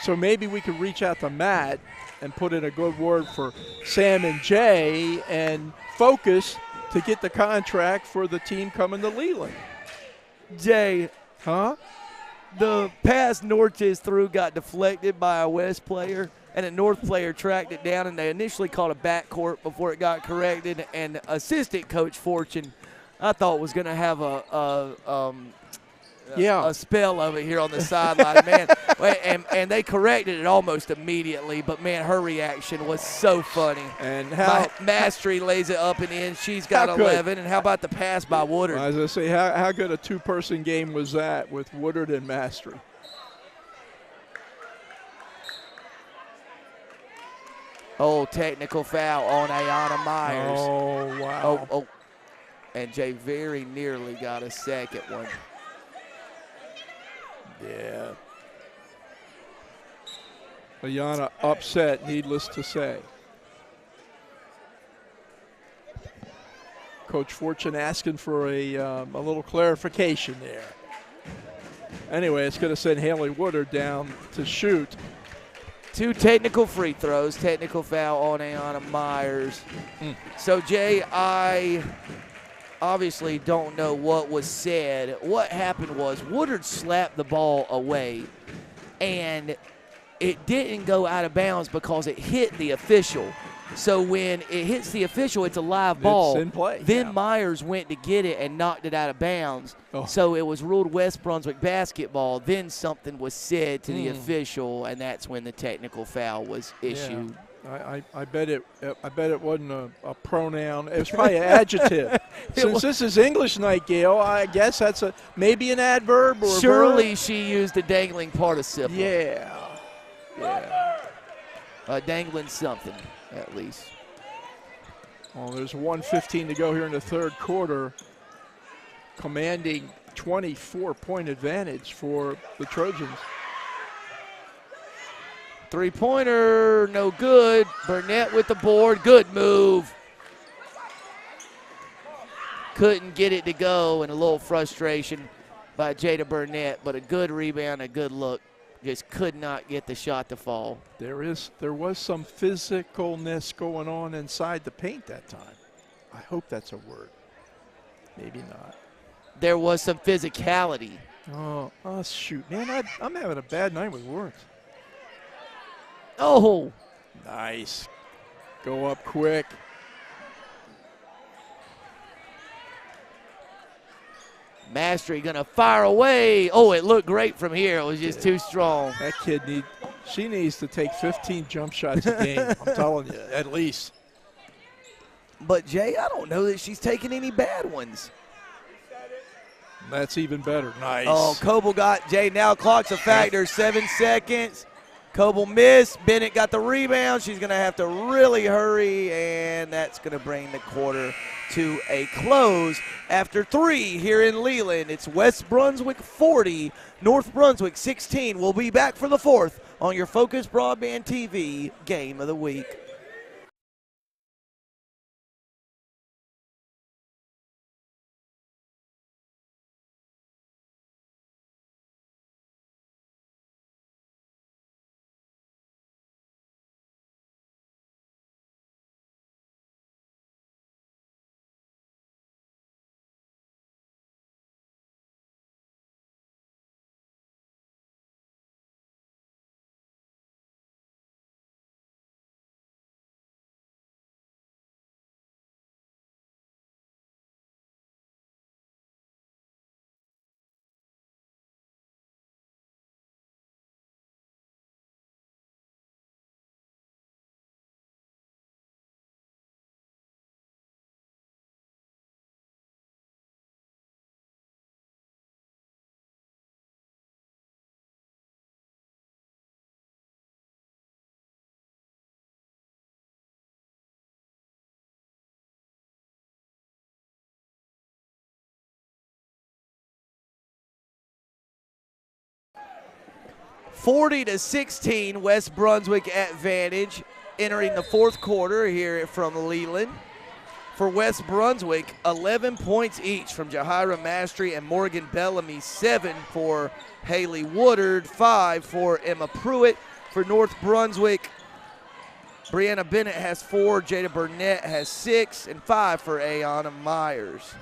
So maybe we could reach out to Matt and put in a good word for Sam and Jay and focus to get the contract for the team coming to Leland. Jay. Huh? The pass Norches threw got deflected by a West player, and a North player tracked it down, and they initially called a backcourt before it got corrected, and assistant coach Fortune, I thought, was going to have a spell of it here on the sideline, man. And they corrected it almost immediately, but, man, her reaction was so funny. And how Mastery lays it up and in. She's got 11. And how about the pass by Woodard? As I say, how good a two-person game was that with Woodard and Mastery? Oh, technical foul on Ayana Myers. Oh, wow. Oh. And Jay very nearly got a second one. Yeah. Ayana upset, needless to say. Coach Fortune asking for a little clarification there. Anyway, it's going to send Haley Woodard down to shoot. 2 technical free throws, technical foul on Ayana Myers. So, Jay, I obviously don't know what was said. What happened was Woodard slapped the ball away, and it didn't go out of bounds because it hit the official. So when it hits the official, it's a live ball. It's in play. Then Myers went to get it and knocked it out of bounds. So it was ruled West Brunswick basketball. Then something was said to the official, and that's when the technical foul was issued. Yeah. I bet it wasn't a pronoun. It was probably an adjective. Since this is English night, Gail, I guess that's maybe an adverb or surely a verb. She used a dangling participle. Yeah. Dangling something, at least. Well, there's 1:15 to go here in the third quarter. Commanding 24-point advantage for the Trojans. Three-pointer, no good. Burnett with the board, good move. Couldn't get it to go, and a little frustration by Jada Burnett, but a good rebound, a good look. Just could not get the shot to fall. There was some physicalness going on inside the paint that time. I hope that's a word. Maybe not. There was some physicality. Oh shoot, man! I'm having a bad night with words. Oh, nice. Go up quick. Mastery gonna fire away. Oh, it looked great from here. It was just too strong. That kid needs to take 15 jump shots a game. I'm telling you, at least. But Jay, I don't know that she's taking any bad ones. That's even better. Nice. Oh, Coble got Jay. Now clock's a factor. 7 seconds. Coble missed. Bennett got the rebound. She's going to have to really hurry, and that's going to bring the quarter to a close. After 3 here in Leland, it's West Brunswick 40, North Brunswick 16. We'll be back for the 4th on your Focus Broadband TV Game of the Week. (40-16), West Brunswick advantage entering the 4th quarter here from Leland. For West Brunswick, 11 points each from Jahira Mastery and Morgan Bellamy, 7 for Haley Woodard, 5 for Emma Pruitt. For North Brunswick, Brianna Bennett has 4, Jada Burnett has 6, and 5 for Ayana Myers.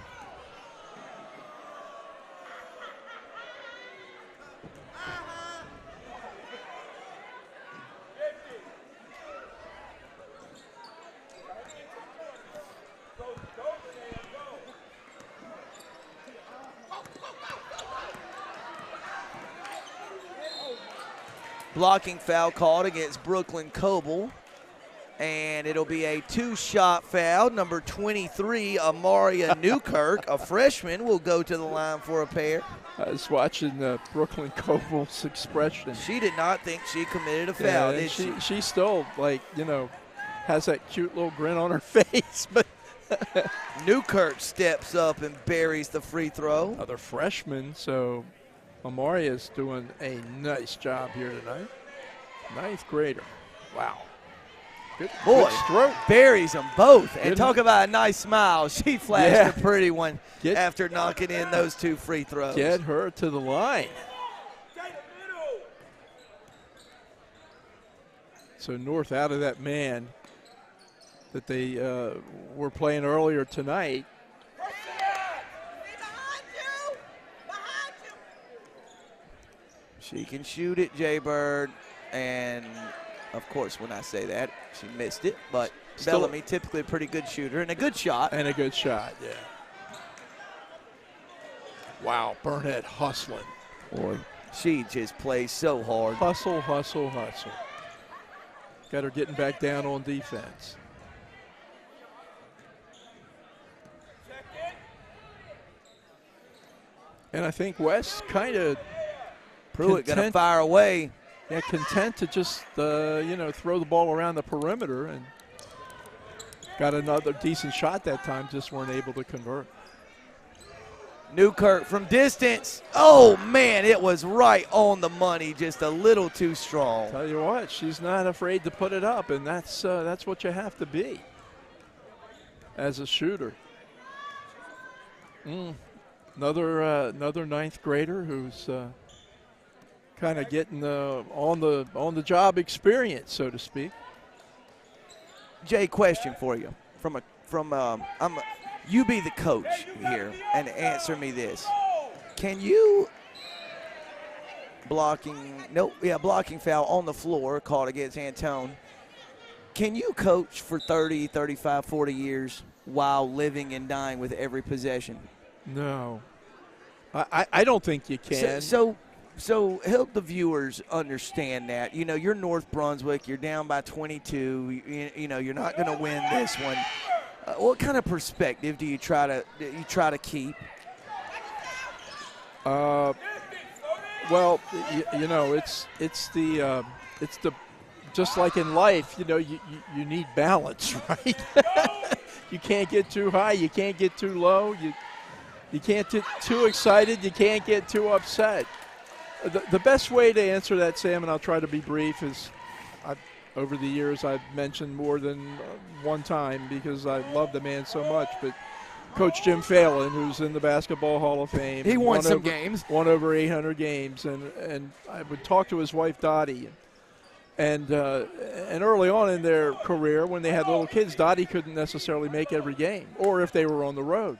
Blocking foul called against Brooklyn Coble. And it'll be a 2-shot foul. Number 23, Amaria Newkirk, a freshman, will go to the line for a pair. I was watching Brooklyn Coble's expression. She did not think she committed a foul, did she? She still, has that cute little grin on her face. But Newkirk steps up and buries the free throw. Another freshman, so Amaria's doing a nice job here tonight. 9th grader. Wow. Good stroke. Buries them both. And talk about a nice smile. She flashed a pretty one after knocking in those 2 free throws. Get her to the line. So North out of that man that they were playing earlier tonight. She can shoot it, Jay-Bird, and of course when I say that, she missed it, but Still, Bellamy typically a pretty good shooter and a good shot. And a good shot, yeah. Wow, Burnett hustling. Boy, she just plays so hard. Hustle, hustle, hustle. Got her getting back down on defense. And I think West kind of Pruitt going to fire away. Yeah, content to just, throw the ball around the perimeter, and got another decent shot that time, just weren't able to convert. Newkirk from distance. Oh, man, it was right on the money, just a little too strong. Tell you what, she's not afraid to put it up, and that's what you have to be as a shooter. Another ninth grader who's kind of getting on the job experience, so to speak. Jay, question for you you be the coach here and answer me this. Can you blocking foul on the floor called against Antone. Can you coach for 30, 35, 40 years while living and dying with every possession? No. I don't think you can. So help the viewers understand that. You know, you're North Brunswick. You're down by 22. You know, you're not going to win this one. What kind of perspective do you try to keep? Well, you know, it's the just like in life. You know, you need balance, right? You can't get too high. You can't get too low. You can't get too excited. You can't get too upset. The best way to answer that, Sam, and I'll try to be brief, is over the years I've mentioned more than one time because I love the man so much, but Coach Jim Phelan, who's in the Basketball Hall of Fame. He won some games. Won over 800 games, and I would talk to his wife Dottie. And early on in their career, when they had little kids, Dottie couldn't necessarily make every game, or if they were on the road.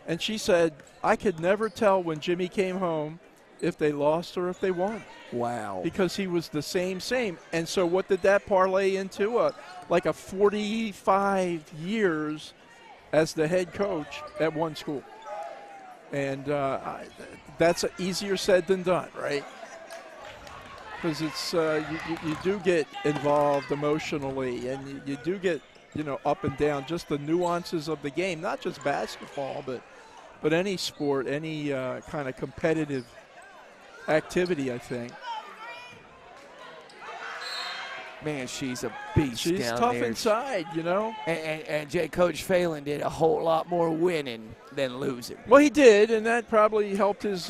And she said, I could never tell when Jimmy came home if they lost or if they won. Wow. Because he was the same. And so what did that parlay into? Like a 45 years as the head coach at one school. And that's easier said than done, right? Because it's you do get involved emotionally, and you do get, up and down, just the nuances of the game, not just basketball, but any sport, any kind of competitive activity, I think. Man, she's a beast. She's down tough there. inside, And Jay, Coach Phelan did a whole lot more winning than losing. Well, he did, and that probably helped his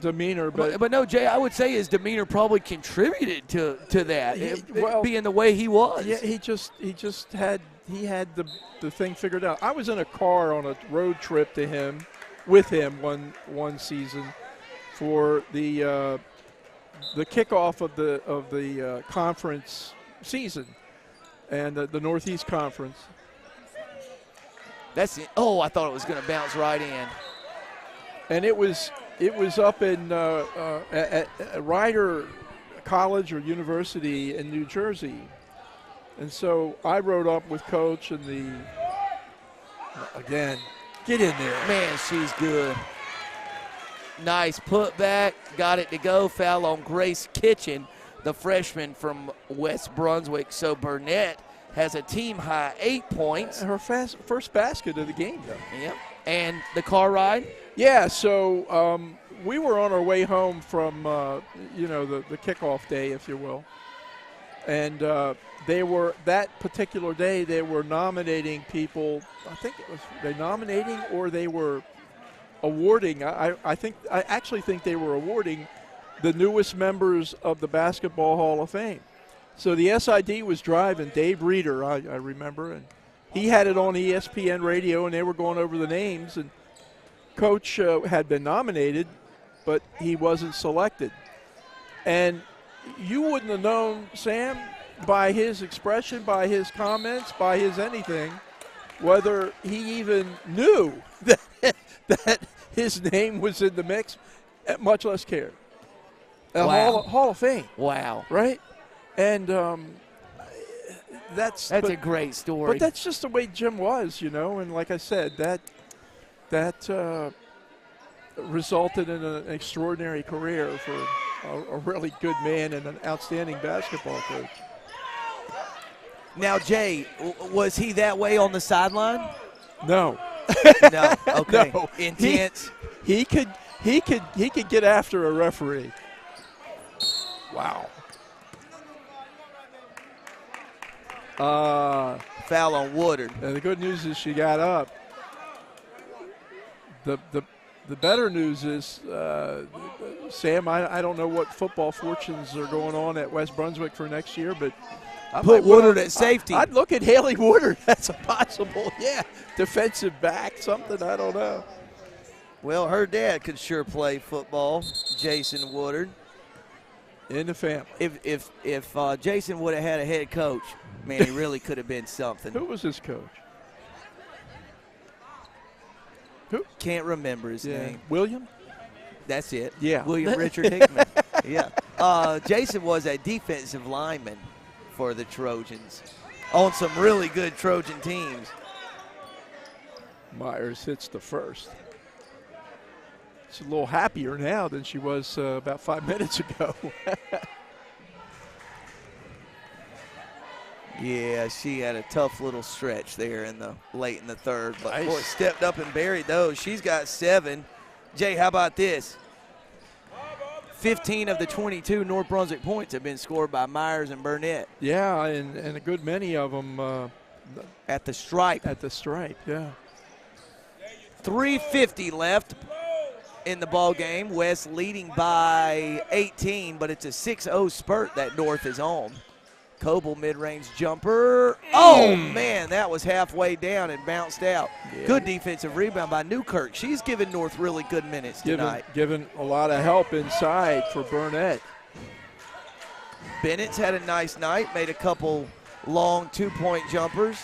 demeanor. But no, Jay, I would say his demeanor probably contributed to that, being the way he was. Yeah, he had the thing figured out. I was in a car on a road trip with him one season for the kickoff of the conference season, and the Northeast Conference. That's it. Oh, I thought it was going to bounce right in. And it was up in at Rider College or University in New Jersey, and so I rode up with Coach and again, get in there. Man, she's good. Nice putback, got it to go. Foul on Grace Kitchen, the freshman from West Brunswick. So Burnett has a team-high 8 points. Her first basket of the game, though. Yep. And the car ride? Yeah, so we were on our way home from, the kickoff day, if you will. And that particular day, they were nominating people. I think it was they nominating or they were awarding. I actually think they were awarding the newest members of the Basketball Hall of Fame. So the SID was driving, Dave Reeder, I remember, and he had it on ESPN radio, and they were going over the names, and Coach had been nominated, but he wasn't selected. And you wouldn't have known, Sam, by his expression, by his comments, by his anything, whether he even knew that his name was in the mix, much less cared. Wow. Hall of Fame. Wow. Right? And that's a great story. But that's just the way Jim was, And like I said, that resulted in an extraordinary career for a really good man and an outstanding basketball coach. Now, Jay, was he that way on the sideline? No. No. Okay. No. Intense. He could get after a referee. Wow. Foul on Woodard. And the good news is she got up. The better news is, Sam, I don't know what football fortunes are going on at West Brunswick for next year, but put Woodard at safety. I'd look at Haley Woodard. That's a possible, defensive back, something, I don't know. Well, her dad could sure play football, Jason Woodard. In the family. If Jason would have had a head coach, man, he really could have been something. Who was his coach? Who? Can't remember his name. William? That's it. Yeah. William Richard Hickman. Yeah. Jason was a defensive lineman for the Trojans on some really good Trojan teams. Myers hits the first. She's a little happier now than she was about 5 minutes ago. Yeah, she had a tough little stretch there late in the third. But, nice. Boy, stepped up and buried those. She's got 7. Jay, how about this? 15 of the 22 North Brunswick points have been scored by Myers and Burnett. Yeah, and a good many of them at the stripe. At the stripe, yeah. 3:50 left in the ball game. West leading by 18, but it's a 6-0 spurt that North is on. Coble mid-range jumper. Oh, man, that was halfway down and bounced out. Yeah. Good defensive rebound by Newkirk. She's given North really good minutes tonight. Given a lot of help inside for Burnett. Bennett's had a nice night, made a couple long two-point jumpers.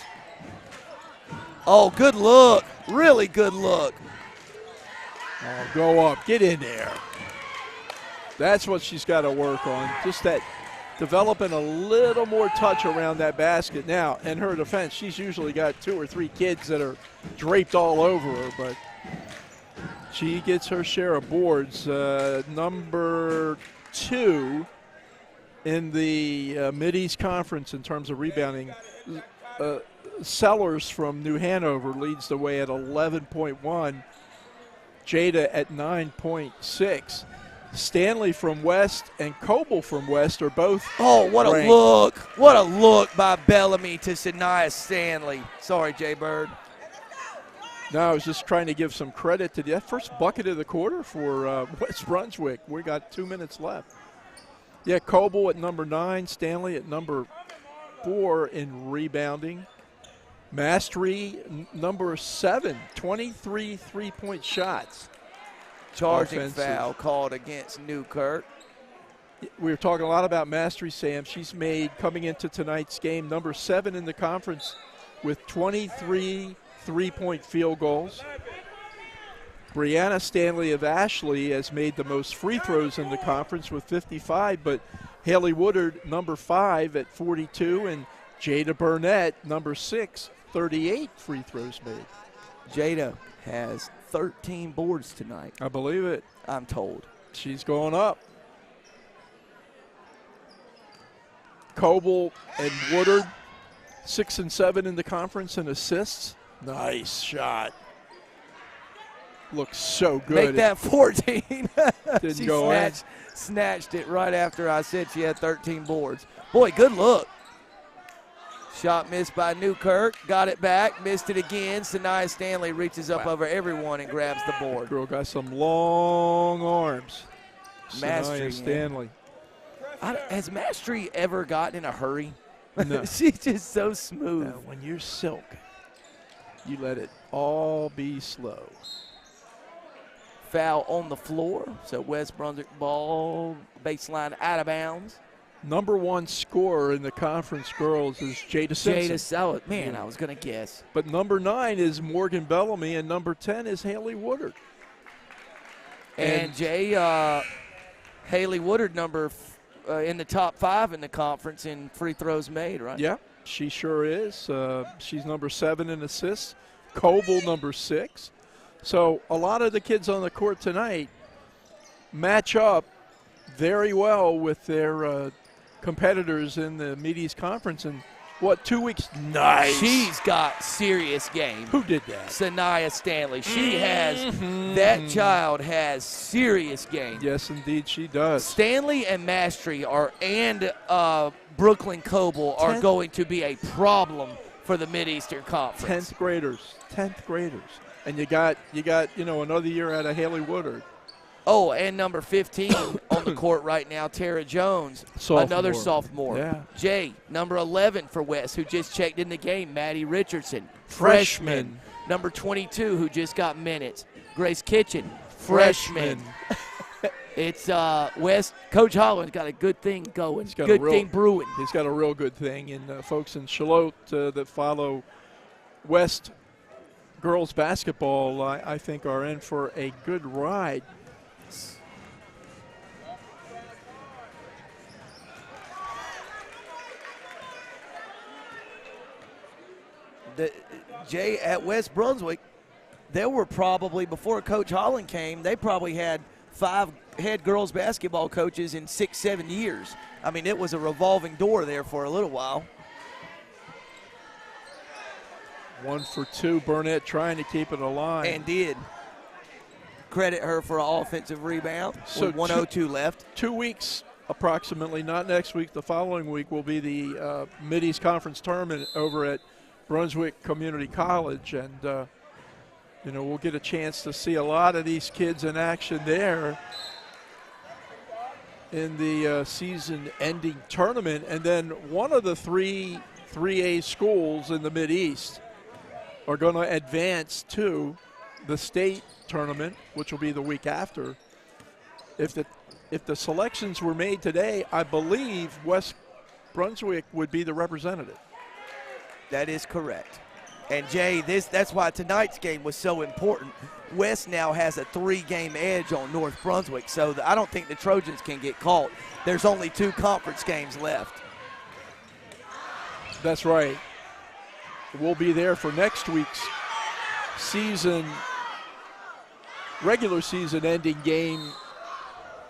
Oh, good look. Really good look. Oh, go up. Get in there. That's what she's got to work on. Just that developing a little more touch around that basket. Now, in her defense, she's usually got 2 or 3 kids that are draped all over her, but she gets her share of boards. Number 2 in the Mid-East Conference in terms of rebounding. Sellers from New Hanover leads the way at 11.1. Jada at 9.6. Stanley from West and Coble from West are both what ranked. A look. What a look by Bellamy to Shania Stanley. Sorry, Jay Bird. No, I was just trying to give some credit to that first bucket of the quarter for West Brunswick. We got 2 minutes left. Yeah, Coble at number 9, Stanley at number 4 in rebounding. Mastery, number 7, 23 three-point shots. Charging offensive. Foul called against Newkirk. We were talking a lot about Mastery, Sam. She's made, coming into tonight's game, number 7 in the conference with 23 three-point field goals. Brianna Stanley of Ashley has made the most free throws in the conference with 55, but Haley Woodard, number 5 at 42, and Jada Burnett, number 6, 38 free throws made. Jada has 13 boards tonight. I believe it. I'm told. She's going up. Coble and Woodard, 6 and 7 in the conference in assists. Nice shot. Looks so good. Make that 14. Didn't she go snatched it right after I said she had 13 boards. Boy, good look. Shot missed by Newkirk. Got it back. Missed it again. Sanaya Stanley reaches up over everyone and grabs the board. Girl got some long arms. Mastery. Stanley. Has Mastery ever gotten in a hurry? No. She's just so smooth. No, when you're silk, you let it all be slow. Foul on the floor. So West Brunswick ball, baseline out of bounds. Number one scorer in the conference girls is Jada Simpson. Jada Sellett. Man, I was going to guess. But number 9 is Morgan Bellamy, and number 10 is Haley Woodard. And Jay, Haley Woodard, in the top 5 in the conference in free throws made, right? Yeah, she sure is. She's number 7 in assists. Coble, number 6. So a lot of the kids on the court tonight match up very well with their competitors in the Mid-East Conference. And what, 2 weeks? Nice. She's got serious game. Who did that? Sanaya Stanley. She has, that child has serious game. Yes, indeed she does. Stanley and Mastery and Brooklyn Coble are going to be a problem for the Mid-Eastern Conference. 10th graders. And you got another year out of Haley Woodard. Oh, and number 15 on the court right now, Tara Jones, another sophomore. Yeah. Jay, number 11 for West, who just checked in the game, Maddie Richardson, freshman. Number 22, who just got minutes, Grace Kitchen, freshman. It's West. Coach Holland's got a good thing going, thing brewing. He's got a real good thing, and folks in Charlotte that follow West girls basketball, I think, are in for a good ride. Jay, at West Brunswick, there were probably, before Coach Holland came, they probably had 5 head girls basketball coaches in 6-7 years. I mean, it was a revolving door there for a little while. 1 for 2, Burnett trying to keep it alive. And did. Credit her for an offensive rebound with 1:02 left. 2 weeks approximately, not next week, the following week will be the Mid-East Conference tournament over at Brunswick Community College, and we'll get a chance to see a lot of these kids in action there in the season-ending tournament. And then one of the 3A schools in the Mid-East are going to advance to the state tournament, which will be the week after. If the selections were made today, I believe West Brunswick would be the representative. That is correct. And, Jay, that's why tonight's game was so important. West now has a 3-game edge on North Brunswick, so I don't think the Trojans can get caught. There's only 2 conference games left. That's right. We'll be there for next week's regular season ending game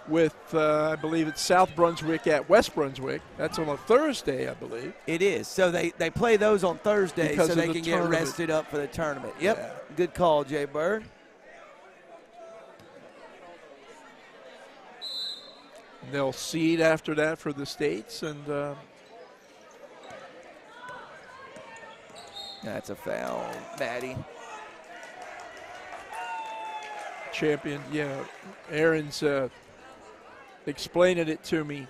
with, I believe it's South Brunswick at West Brunswick. That's on a Thursday, I believe. It is. So they play those on Thursday because so they can get rested up for the tournament. Yep. Yeah. Good call, Jay Bird. They'll seed after that for the states, and that's a foul, Maddie. Champion, Aaron's explaining it to me.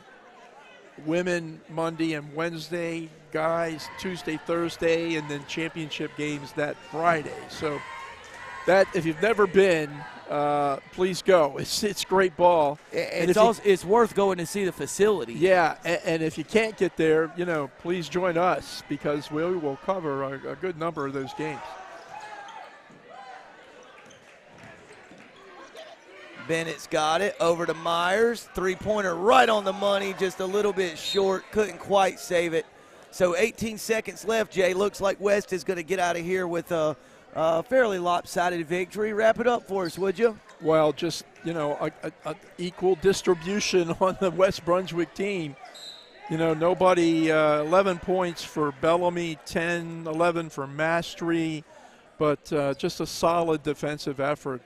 Women Monday and Wednesday, guys Tuesday, Thursday, and then championship games that Friday. So that, if you've never been, please go. It's great ball. It's worth going to see the facility. Yeah, and if you can't get there, please join us, because we will cover a good number of those games. Bennett's got it over to Myers. 3-pointer right on the money, just a little bit short. Couldn't quite save it. So 18 seconds left, Jay. Looks like West is going to get out of here with a fairly lopsided victory. Wrap it up for us, would you? Well, just, a equal distribution on the West Brunswick team. Nobody, 11 points for Bellamy, 10, 11 for Mastery. But just a solid defensive effort.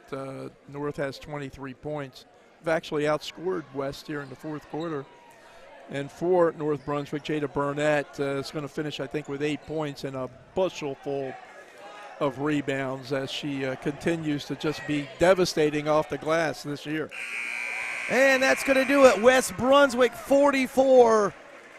North has 23 points. They've actually outscored West here in the fourth quarter. And for North Brunswick, Jada Burnett is going to finish, I think, with 8 points and a bushel full of rebounds as she continues to just be devastating off the glass this year. And that's going to do it. West Brunswick 44,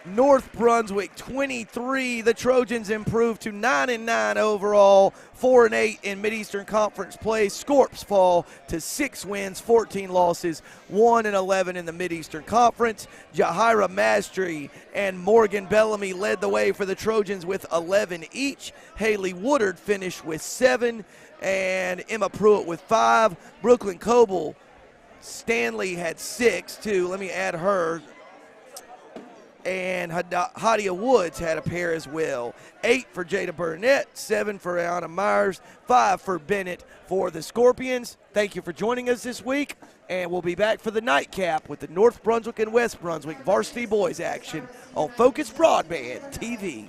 North Brunswick 23. The Trojans improved to 9-9 overall, 4-8 in Mid-Eastern Conference play. Scorps fall to 6 wins, 14 losses, 1-11 in the Mid-Eastern Conference. Jahira Mastry and Morgan Bellamy led the way for the Trojans with 11 each. Haley Woodard finished with 7, and Emma Pruitt with 5. Brooklyn Coble Stanley had 6 too. Let me add her. And Hadia Woods had a pair as well. 8 for Jada Burnett, 7 for Anna Myers, 5 for Bennett for the Scorpions. Thank you for joining us this week, and we'll be back for the nightcap with the North Brunswick and West Brunswick varsity boys action on Focus Broadband TV.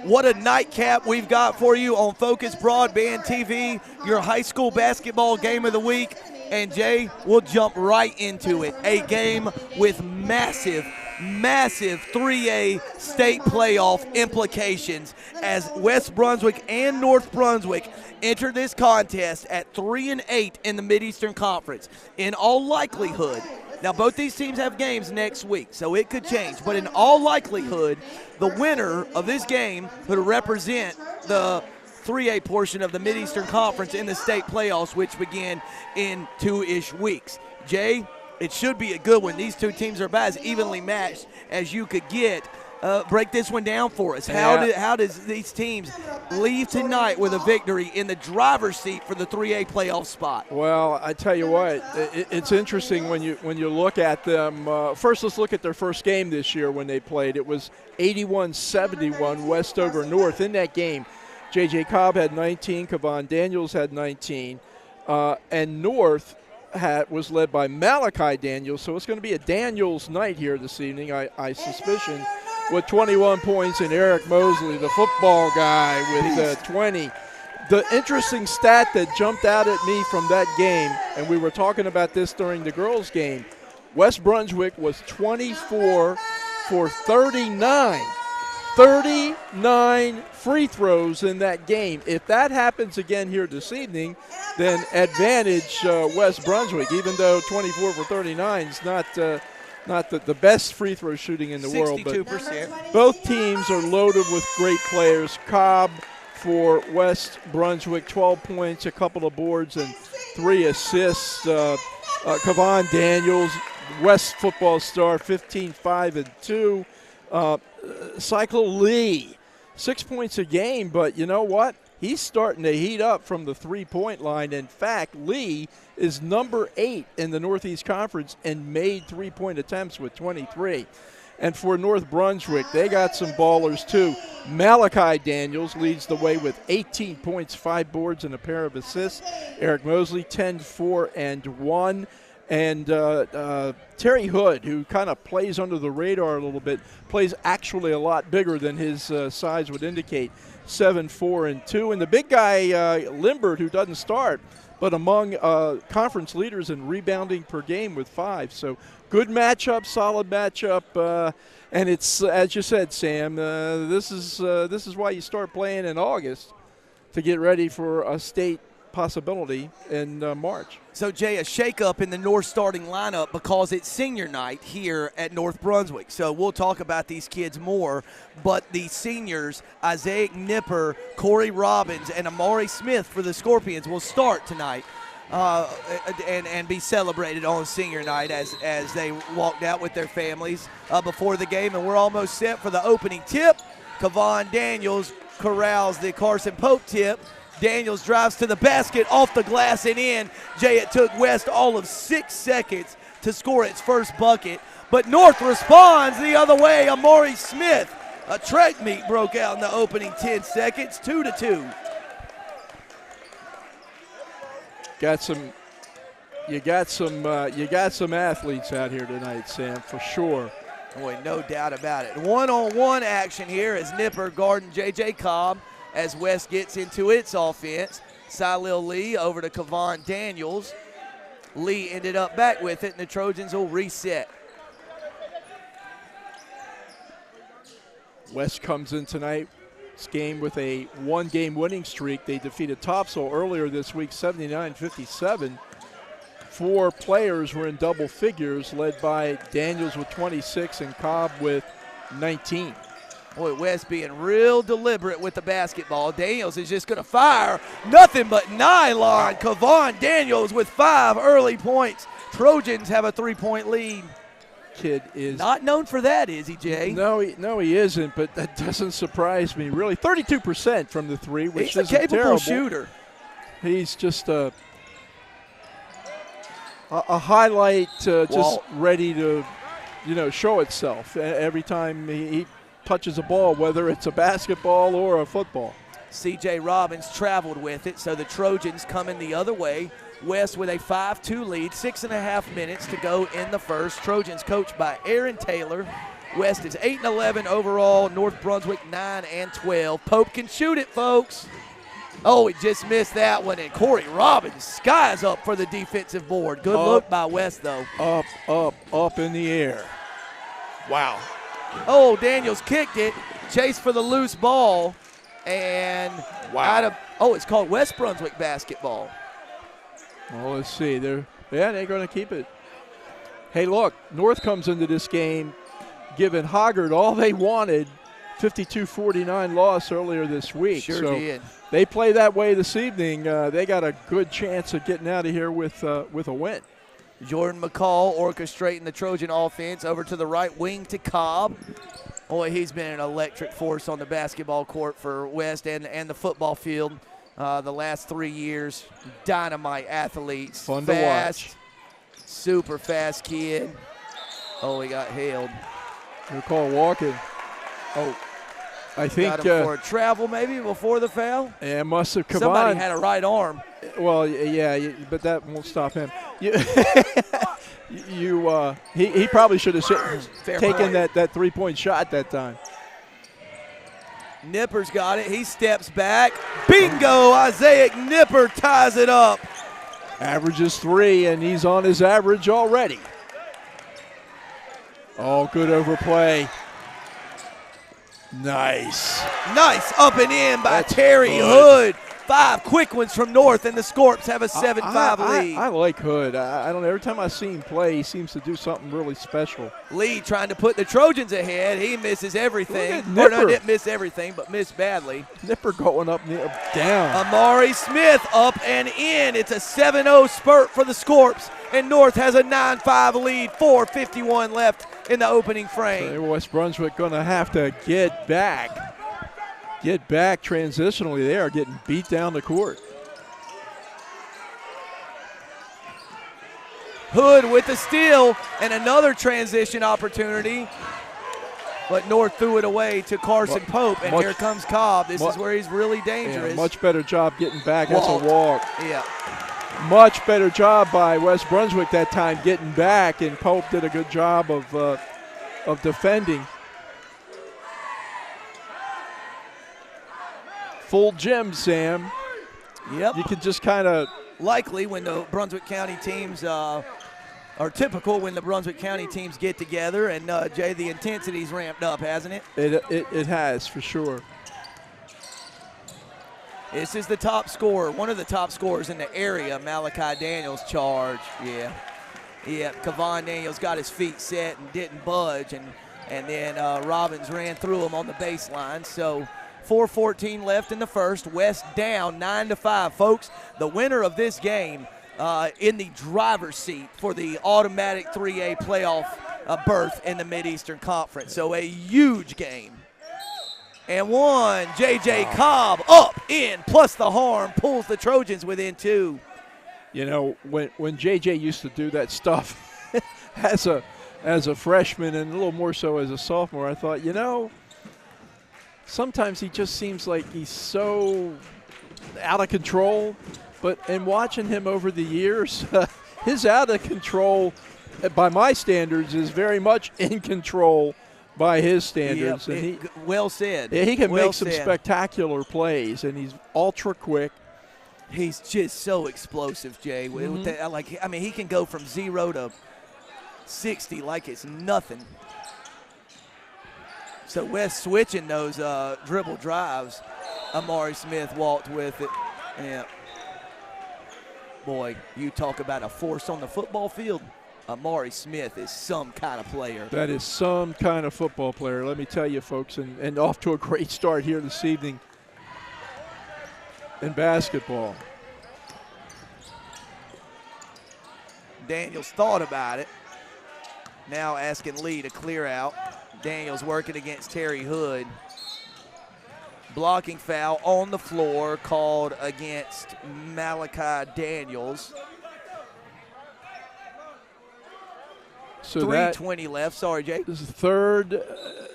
What a nightcap we've got for you on Focus Broadband TV, your high school basketball game of the week. And Jay, we'll jump right into it. A game with massive 3A state playoff implications as West Brunswick and North Brunswick enter this contest at 3-8 in the Mid-Eastern Conference. In all likelihood, now both these teams have games next week, so it could change, but in all likelihood, the winner of this game would represent the 3A portion of the Mid-Eastern Conference in the state playoffs, which begin in 2-ish weeks. Jay, it should be a good one. These two teams are about as evenly matched as you could get. Break this one down for us. How does these teams leave tonight with a victory in the driver's seat for the 3A playoff spot? Well, I tell you what, it's interesting when you look at them. First, let's look at their first game this year when they played. It was 81-71 West over North. In that game, J.J. Cobb had 19, Kevon Daniels had 19, and North was led by Malachi Daniels. So it's going to be a Daniels night here this evening, I suspicion, with 21 points, and Eric Mosley, the football guy, with 20. The interesting stat that jumped out at me from that game, and we were talking about this during the girls' game, West Brunswick was 24 for 39. 39 free throws in that game. If that happens again here this evening, then advantage West Brunswick, even though 24 for 39 is not the best free throw shooting in the world. 62%. But both teams are loaded with great players. Cobb for West Brunswick, 12 points, a couple of boards, and 3 assists. Kevon Daniels, West football star, 15, 5, and 2. Cycle Lee, 6 points a game, but you know what? He's starting to heat up from the three-point line. In fact, Lee is number 8 in the Northeast Conference and made three-point attempts with 23. And for North Brunswick, they got some ballers too. Malachi Daniels leads the way with 18 points, 5 boards, and a pair of assists. Eric Mosley, 10, 4, and 1. And Terry Hood, who kind of plays under the radar a little bit, plays actually a lot bigger than his size would indicate, 7, 4, and 2. And the big guy, Limbert, who doesn't start, but among conference leaders in rebounding per game with 5. So good matchup, solid matchup. And it's, as you said, Sam, this is why you start playing in August to get ready for a state possibility in March. So, Jay, a shakeup in the North starting lineup because it's senior night here at North Brunswick. So we'll talk about these kids more, but the seniors, Isaiah Nipper, Corey Robbins, and Amari Smith for the Scorpions will start tonight and be celebrated on senior night as they walked out with their families before the game. And we're almost set for the opening tip. Kevon Daniels corrals the Carson Pope tip. Daniels drives to the basket, off the glass and in. Jay, it took West all of 6 seconds to score its first bucket, but North responds the other way. Amari Smith, a track meet broke out in the opening 10 seconds, 2-2. You got some athletes out here tonight, Sam, for sure. Boy, no doubt about it. One-on-one action here as Nipper guarding J.J. Cobb as West gets into its offense. Silil Lee over to Kevon Daniels. Lee ended up back with it, and the Trojans will reset. West comes in tonight's game with a one-game winning streak. They defeated Topsail earlier this week, 79-57. 4 players were in double figures, led by Daniels with 26 and Cobb with 19. Boy, West being real deliberate with the basketball. Daniels is just going to fire. Nothing but nylon. Kevon Daniels with 5 early points. Trojans have a 3-point lead. Kid is not known for that, is he, Jay? No, he isn't, but that doesn't surprise me, really. 32% from the 3, which isn't terrible. He's a capable shooter. He's just a highlight just ready to, show itself every time he touches a ball, whether it's a basketball or a football. C.J. Robbins traveled with it, so the Trojans coming the other way. West with a 5-2 lead, 6.5 minutes to go in the first. Trojans coached by Aaron Taylor West is 8-11 overall. North Brunswick 9-12. Pope can shoot it, folks. Oh, he just missed that one, and Corey Robbins skies up for the defensive board. Good look by West, though. Up in the air. Wow. Oh, Daniels kicked it, chased for the loose ball, and it's called West Brunswick basketball. Well, let's see. They're going to keep it. Hey, look, North comes into this game giving Hoggard all they wanted. 52-49 loss earlier this week. Sure so did. They play that way this evening. They got a good chance of getting out of here with a win. Jordan McCall orchestrating the Trojan offense over to the right wing to Cobb. Boy, he's been an electric force on the basketball court for West and the football field the last 3 years. Dynamite athletes. Fun fast, to watch. Super fast kid. Oh, he got held. They're called walking. Oh, I think got him for a travel maybe before the foul. Yeah, must have come Somebody on. had a right arm. Well, yeah, but that won't stop him. He probably should have taken that 3-point shot that time. Nipper's got it. He steps back. Bingo! Isaiah Nipper ties it up. Averages 3, and he's on his average already. Oh, good overplay. Nice up and in by Terry Hood. 5 quick ones from North, and the Scorps have a 7-5 lead. I like Hood. I don't know. Every time I see him play, he seems to do something really special. Lee trying to put the Trojans ahead. He misses everything. Nipper. Didn't miss everything, but missed badly. Nipper going up, down. Amari Smith up and in. It's a 7-0 spurt for the Scorps, and North has a 9-5 lead. 4:51 left in the opening frame. So West Brunswick going to have to get back transitionally. They are getting beat down the court. Hood with the steal and another transition opportunity, but North threw it away to Carson Pope, and here comes Cobb. This is where he's really dangerous. Yeah, much better job getting back. That's a walk. Yeah. Much better job by West Brunswick that time getting back, and Pope did a good job of defending. Full gym, Sam. Yep. You could just kind of likely when the Brunswick County teams are typical when the Brunswick County teams get together, and Jay, the intensity's ramped up, hasn't it? It has for sure. This is the top scorer, one of the top scorers in the area, Malachi Daniels charge. Yeah, Kavon Daniels got his feet set and didn't budge, and then Robbins ran through him on the baseline. So 4:14 left in the first. West down 9-5. Folks, the winner of this game in the driver's seat for the automatic 3A playoff berth in the Mid-Eastern Conference. So a huge game. And one, J.J. Cobb up, in, plus the harm, pulls the Trojans within 2. You know, when J.J. used to do that stuff as a freshman and a little more so as a sophomore, I thought, sometimes he just seems like he's so out of control. But in watching him over the years, his out of control, by my standards, is very much in control by his standards. Yep, and well said. He can make some spectacular plays, and he's ultra quick. He's just so explosive, Jay. Mm-hmm. He can go from 0 to 60 like it's nothing. So West switching those dribble drives. Amari Smith walked with it. Yeah. Boy, you talk about a force on the football field. Amari Smith is some kind of player. That is some kind of football player, let me tell you, folks. And off to a great start here this evening in basketball. Daniels thought about it. Now asking Lee to clear out. Daniels working against Terry Hood. Blocking foul on the floor called against Malachi Daniels. So 3:20 left. Sorry, Jay. This is the third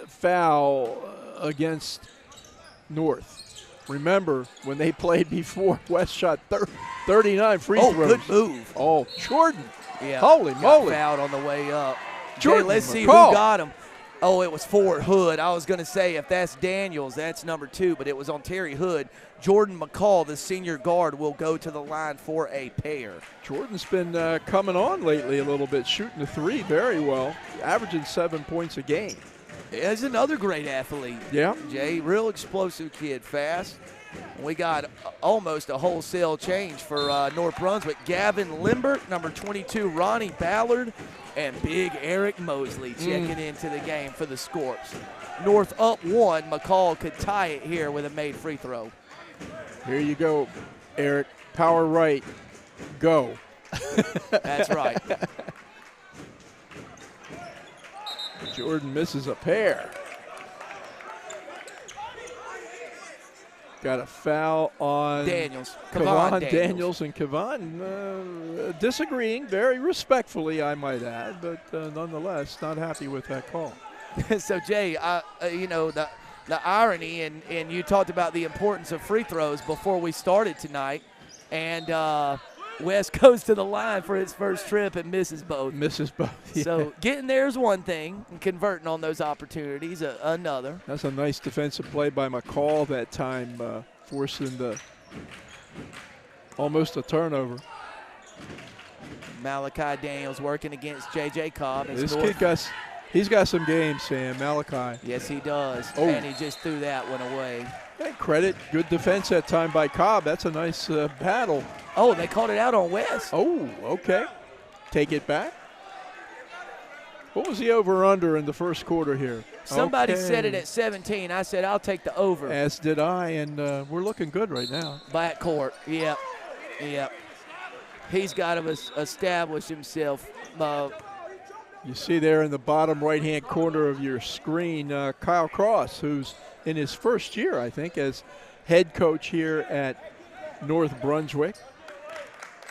foul against North. Remember, when they played before, West shot 39 free throws. Oh, good move. Oh, Jordan. Yeah. Holy moly. Fouled on the way up. Jordan, Jay, let's see who McCall. got him. Oh, it was Ford Hood. I was going to say if that's Daniels, that's number 2, but it was on Terry Hood. Jordan McCall, the senior guard, will go to the line for a pair. Jordan's been coming on lately a little bit, shooting the 3 very well, averaging 7 points a game. He's another great athlete. Yeah. Jay, real explosive kid, fast. We got almost a wholesale change for North Brunswick. Gavin Limbert, number 22, Ronnie Ballard, and big Eric Mosley checking into the game for the Scorps. North up 1. McCall could tie it here with a made free throw. Here you go, Eric. Power right. Go. That's right. Jordan misses a pair. Got a foul on Daniels. Kevon Daniels. And Kevon disagreeing very respectfully, I might add, but nonetheless not happy with that call. So, Jay, you know, the irony, and you talked about the importance of free throws before we started tonight, and West goes to the line for his first trip and misses both. Yeah. So getting there is one thing, and converting on those opportunities another. That's a nice defensive play by McCall that time, forcing almost a turnover. Malachi Daniels working against J.J. Cobb. This kid he's got some games, Sam. Malachi. Yes, he does. Oh. And he just threw that one away. Hey, credit. Good defense that time by Cobb. That's a nice battle. Oh, they called it out on West. Oh, okay. Take it back. What was the over-under in the first quarter here? Somebody said it at 17. I said I'll take the over. As did I, and we're looking good right now. Backcourt, yep. He's got to establish himself. You see there in the bottom right-hand corner of your screen, Kyle Cross, who's in his first year, I think, as head coach here at North Brunswick.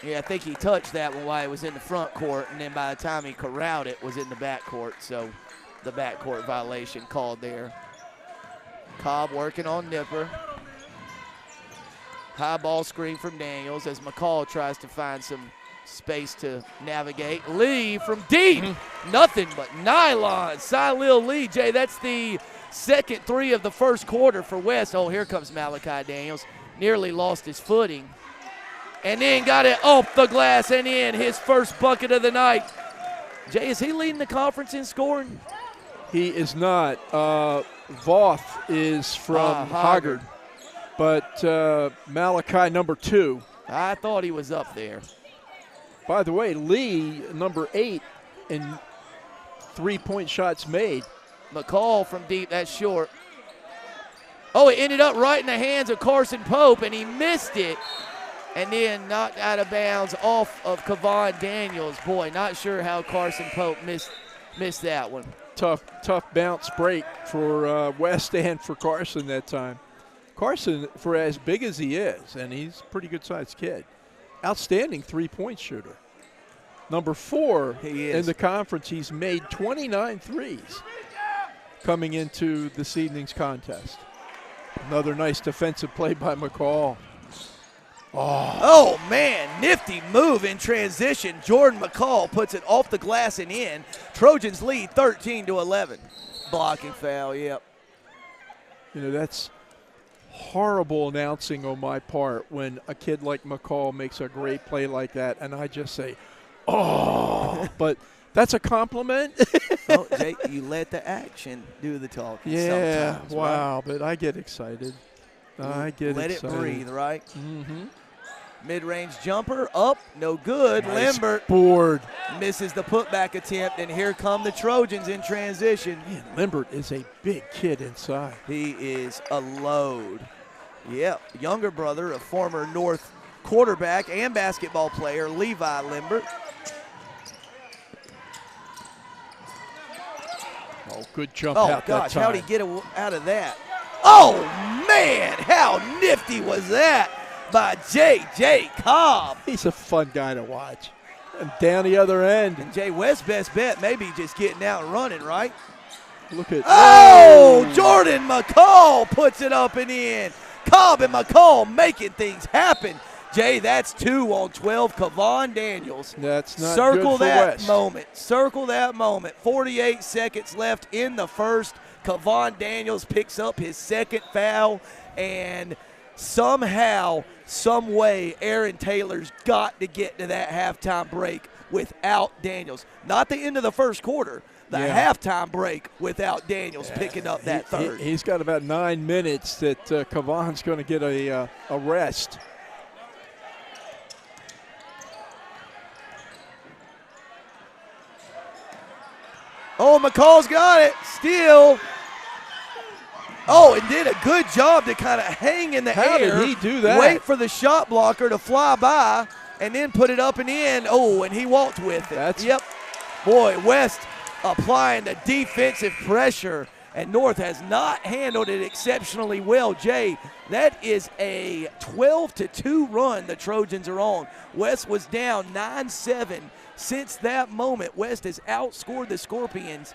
Yeah, I think he touched that one while he was in the front court, and then by the time he corralled it, was in the back court. So the backcourt violation called there. Cobb working on Nipper. High ball screen from Daniels as McCall tries to find some space to navigate. Lee from deep. Nothing but nylon. Silil Lee, Jay, that's the second 3 of the first quarter for West. Oh, here comes Malachi Daniels. Nearly lost his footing. And then got it off the glass and in, his first bucket of the night. Jay, is he leading the conference in scoring? He is not. Voth is from Hoggard. But Malachi, number 2. I thought he was up there. By the way, Lee, number 8 in 3-point shots made. McCall from deep, that's short. Oh, it ended up right in the hands of Carson Pope, and he missed it. And then knocked out of bounds off of Kevon Daniels. Boy, not sure how Carson Pope missed that one. Tough bounce break for West and for Carson that time. Carson, for as big as he is, and he's a pretty good-sized kid, outstanding 3-point shooter. Number 4 in the conference. He's made 29 threes coming into this evening's contest. Another nice defensive play by McCall. Oh, man, nifty move in transition. Jordan McCall puts it off the glass and in. Trojans lead 13-11. Blocking foul, yep. You know, that's horrible announcing on my part when a kid like McCall makes a great play like that, and I just say, oh, but that's a compliment. Oh, Jake, you let the action do the talking. Yeah, sometimes, wow, right? but I get excited. Let it breathe, right? Mm-hmm. Mid-range jumper up, no good. Nice Limbert board. Misses the putback attempt, and here come the Trojans in transition. Man, Limbert is a big kid inside. He is a load. Yep, younger brother of former North quarterback and basketball player Levi Limbert. Oh, good jump out that time. Oh, gosh, how'd he get out of that? Oh, man, how nifty was that by J.J. Cobb. He's a fun guy to watch. And down the other end. And Jay West's best bet maybe just getting out and running, right? Look at Jordan McCall puts it up and in. Cobb and McCall making things happen. Jay, that's 2 on 12. Kavon Daniels. That's not Circle good for that West. moment. Circle that moment. 48 seconds left in the first. Kavon Daniels picks up his second foul, and somehow, some way, Aaron Taylor's got to get to that halftime break without Daniels. Not the end of the first quarter. The halftime break without Daniels picking up that third. He's got about 9 minutes that Kavon's going to get a rest. Oh, McCall's got it. Steal. Oh, and did a good job to kind of hang in the air. How did he do that? Wait for the shot blocker to fly by and then put it up and in. Oh, and he walked with it. Yep. Boy, West applying the defensive pressure, and North has not handled it exceptionally well. Jay, that is a 12-2 run the Trojans are on. West was down 9-7. Since that moment, West has outscored the Scorpions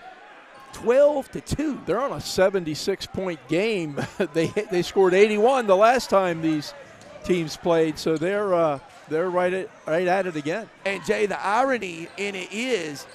12-2. They're on a 76-point game. They scored 81 the last time these teams played, so they're right at it again. And Jay, the irony in it is,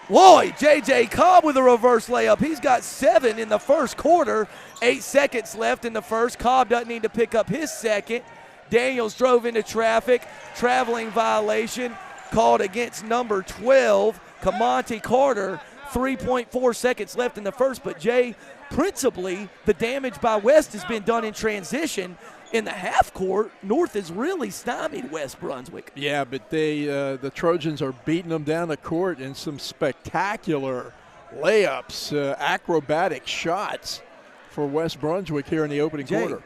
boy, J.J. Cobb with a reverse layup. He's got 7 in the first quarter. 8 seconds left in the first. Cobb doesn't need to pick up his second. Daniels drove into traffic. Traveling violation called against number 12, Kamonte Carter. 3.4 seconds left in the first. But, Jay, principally, the damage by West has been done in transition. In the half court, North has really stymied West Brunswick. Yeah, but the Trojans are beating them down the court in some spectacular layups, acrobatic shots for West Brunswick here in the opening quarter.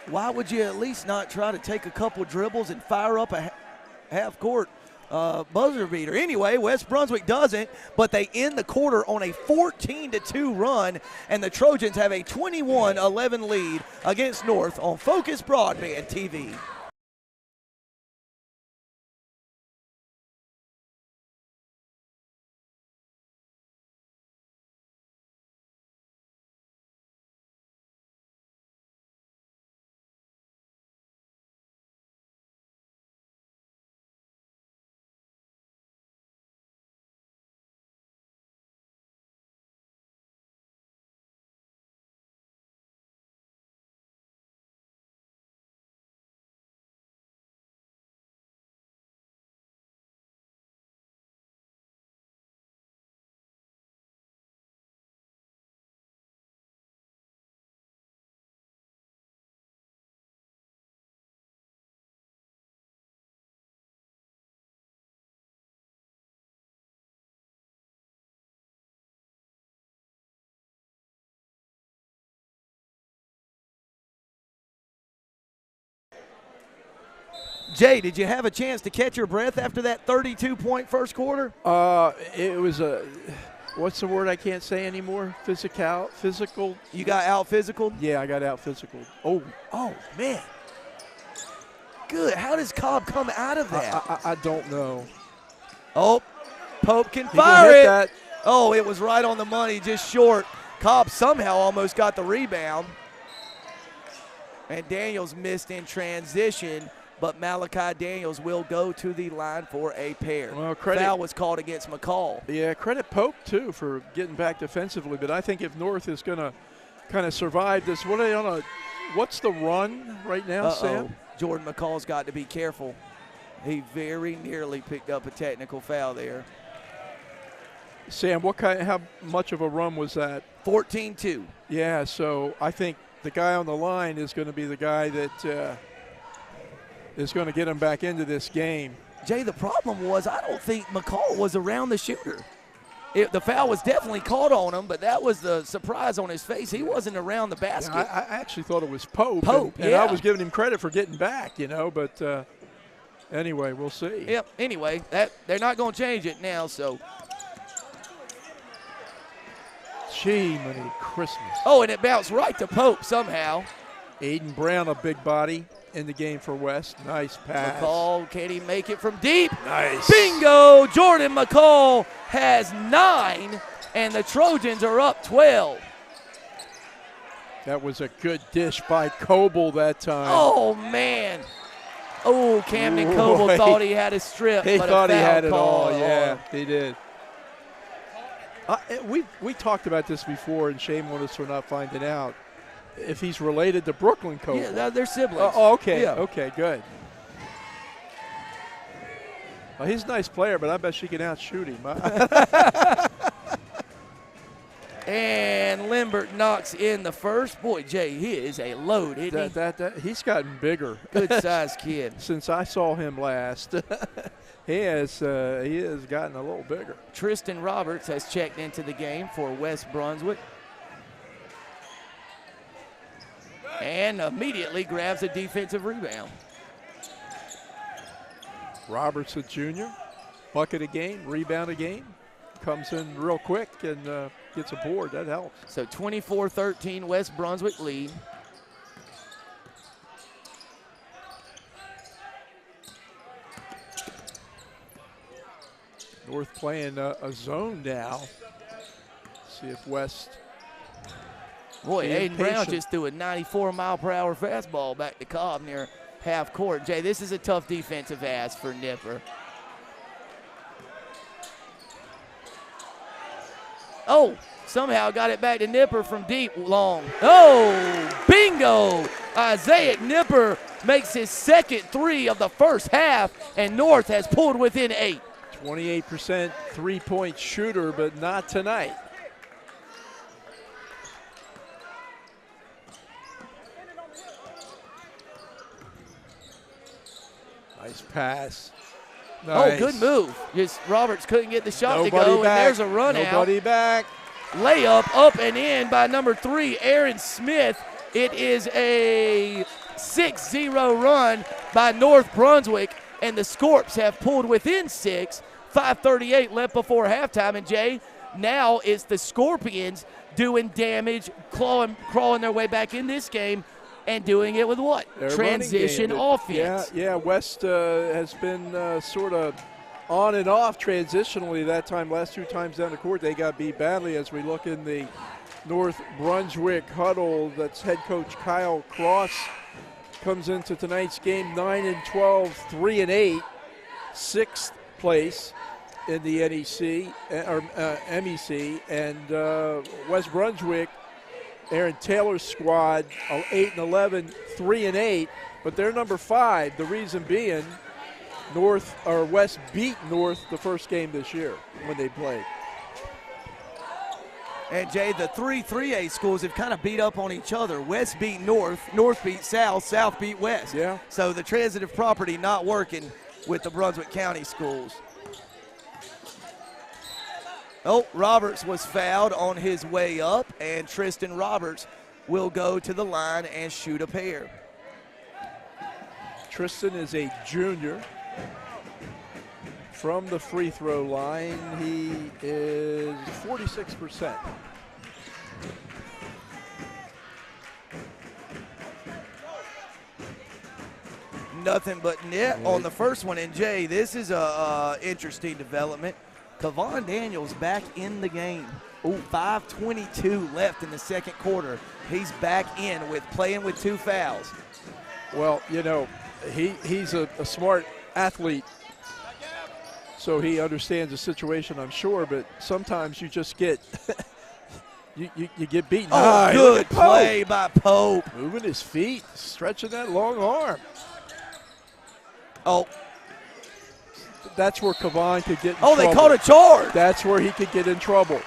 Why would you at least not try to take a couple dribbles and fire up a half-court buzzer beater? Anyway, West Brunswick doesn't, but they end the quarter on a 14-2 run, and the Trojans have a 21-11 lead against North on Focus Broadband TV. Jay, did you have a chance to catch your breath after that 32-point first quarter? It was what's the word I can't say anymore? Physical. You got out-physical? Yeah, I got out-physical. Oh, man. Good. How does Cobb come out of that? I don't know. Oh, Pope can fire it. That. Oh, it was right on the money, just short. Cobb somehow almost got the rebound. And Daniels missed in transition, but Malachi Daniels will go to the line for a pair. Well, foul was called against McCall. Yeah, credit Pope, too, for getting back defensively. But I think if North is going to kind of survive this, what's the run right now, Sam? Jordan McCall's got to be careful. He very nearly picked up a technical foul there. Sam, how much of a run was that? 14-2. Yeah, so I think the guy on the line is going to be the guy that is going to get him back into this game. Jay, the problem was I don't think McCall was around the shooter. The foul was definitely called on him, but that was the surprise on his face. He wasn't around the basket. Yeah, I actually thought it was Pope. And I was giving him credit for getting back, but anyway, we'll see. Yep, anyway, they're not going to change it now, so. Gee, many Christmas. Oh, and it bounced right to Pope somehow. Aiden Brown, a big body in the game for West. Nice pass. McCall, can he make it from deep? Nice. Bingo! Jordan McCall has 9, and the Trojans are up 12. That was a good dish by Coble that time. Oh, man. Oh, Camden Coble thought he had a strip. He but thought a he foul had it call. all. Yeah, he did. We talked about this before, and shame on us for not finding out if he's related to Brooklyn Coble. Yeah, they're siblings. Oh, okay. Yeah. Okay, good. Well, he's a nice player, but I bet she can outshoot him. And Lambert knocks in the first. Boy, Jay, he is a load, isn't he? He's gotten bigger. Good-sized kid. Since I saw him last. He has gotten a little bigger. Tristan Roberts has checked into the game for West Brunswick. And immediately grabs a defensive rebound. Roberts, a junior, bucket a game, rebound a game, comes in real quick and gets a board. That helps. So 24-13 West Brunswick lead. North playing a zone now. See if West. Boy, Aiden Brown just threw a 94-mile-per-hour fastball back to Cobb near half court. Jay, this is a tough defensive ask for Nipper. Oh, somehow got it back to Nipper from deep long. Oh, bingo! Isaiah Nipper makes his second three of the first half, and North has pulled within 8. 28% three-point shooter, but not tonight. Nice pass. Nice. Oh, good move. Just Roberts couldn't get the shot to go, and there's a run out. Nobody back. Layup up and in by number 3, Aaron Smith. It is a 6-0 run by North Brunswick, and the Scorps have pulled within 6. 5:38 left before halftime, and Jay, now it's the Scorpions doing damage, crawling their way back in this game, and doing it with what? Transition offense. Yeah, West has been sort of on and off transitionally that time. Last 2 times down the court, they got beat badly. As we look in the North Brunswick huddle, that's head coach Kyle Cross comes into tonight's game 9-12, 3-8, 6th place in the NEC or MEC, and West Brunswick, Aaron Taylor's squad, 8-11, 3-8, but they're number 5. The reason being, West beat North the first game this year when they played. And Jay, the 3-3A schools have kind of beat up on each other. West beat North, North beat South, South beat West. Yeah. So the transitive property not working with the Brunswick County schools. Oh, Roberts was fouled on his way up, and Tristan Roberts will go to the line and shoot a pair. Tristan is a junior. From the free throw line, he is 46%. Nothing but net on the first one. And Jay, this is a interesting development. Kevon Daniels back in the game. 5:22 left in the second quarter. He's back in with playing with 2 fouls. Well, you know, he's a smart athlete, so he understands the situation, I'm sure, but sometimes you just get you get beaten. Oh, good play by Pope. Moving his feet, stretching that long arm. Oh. That's where Kevon could get in trouble. They called a charge. That's where he could get in trouble.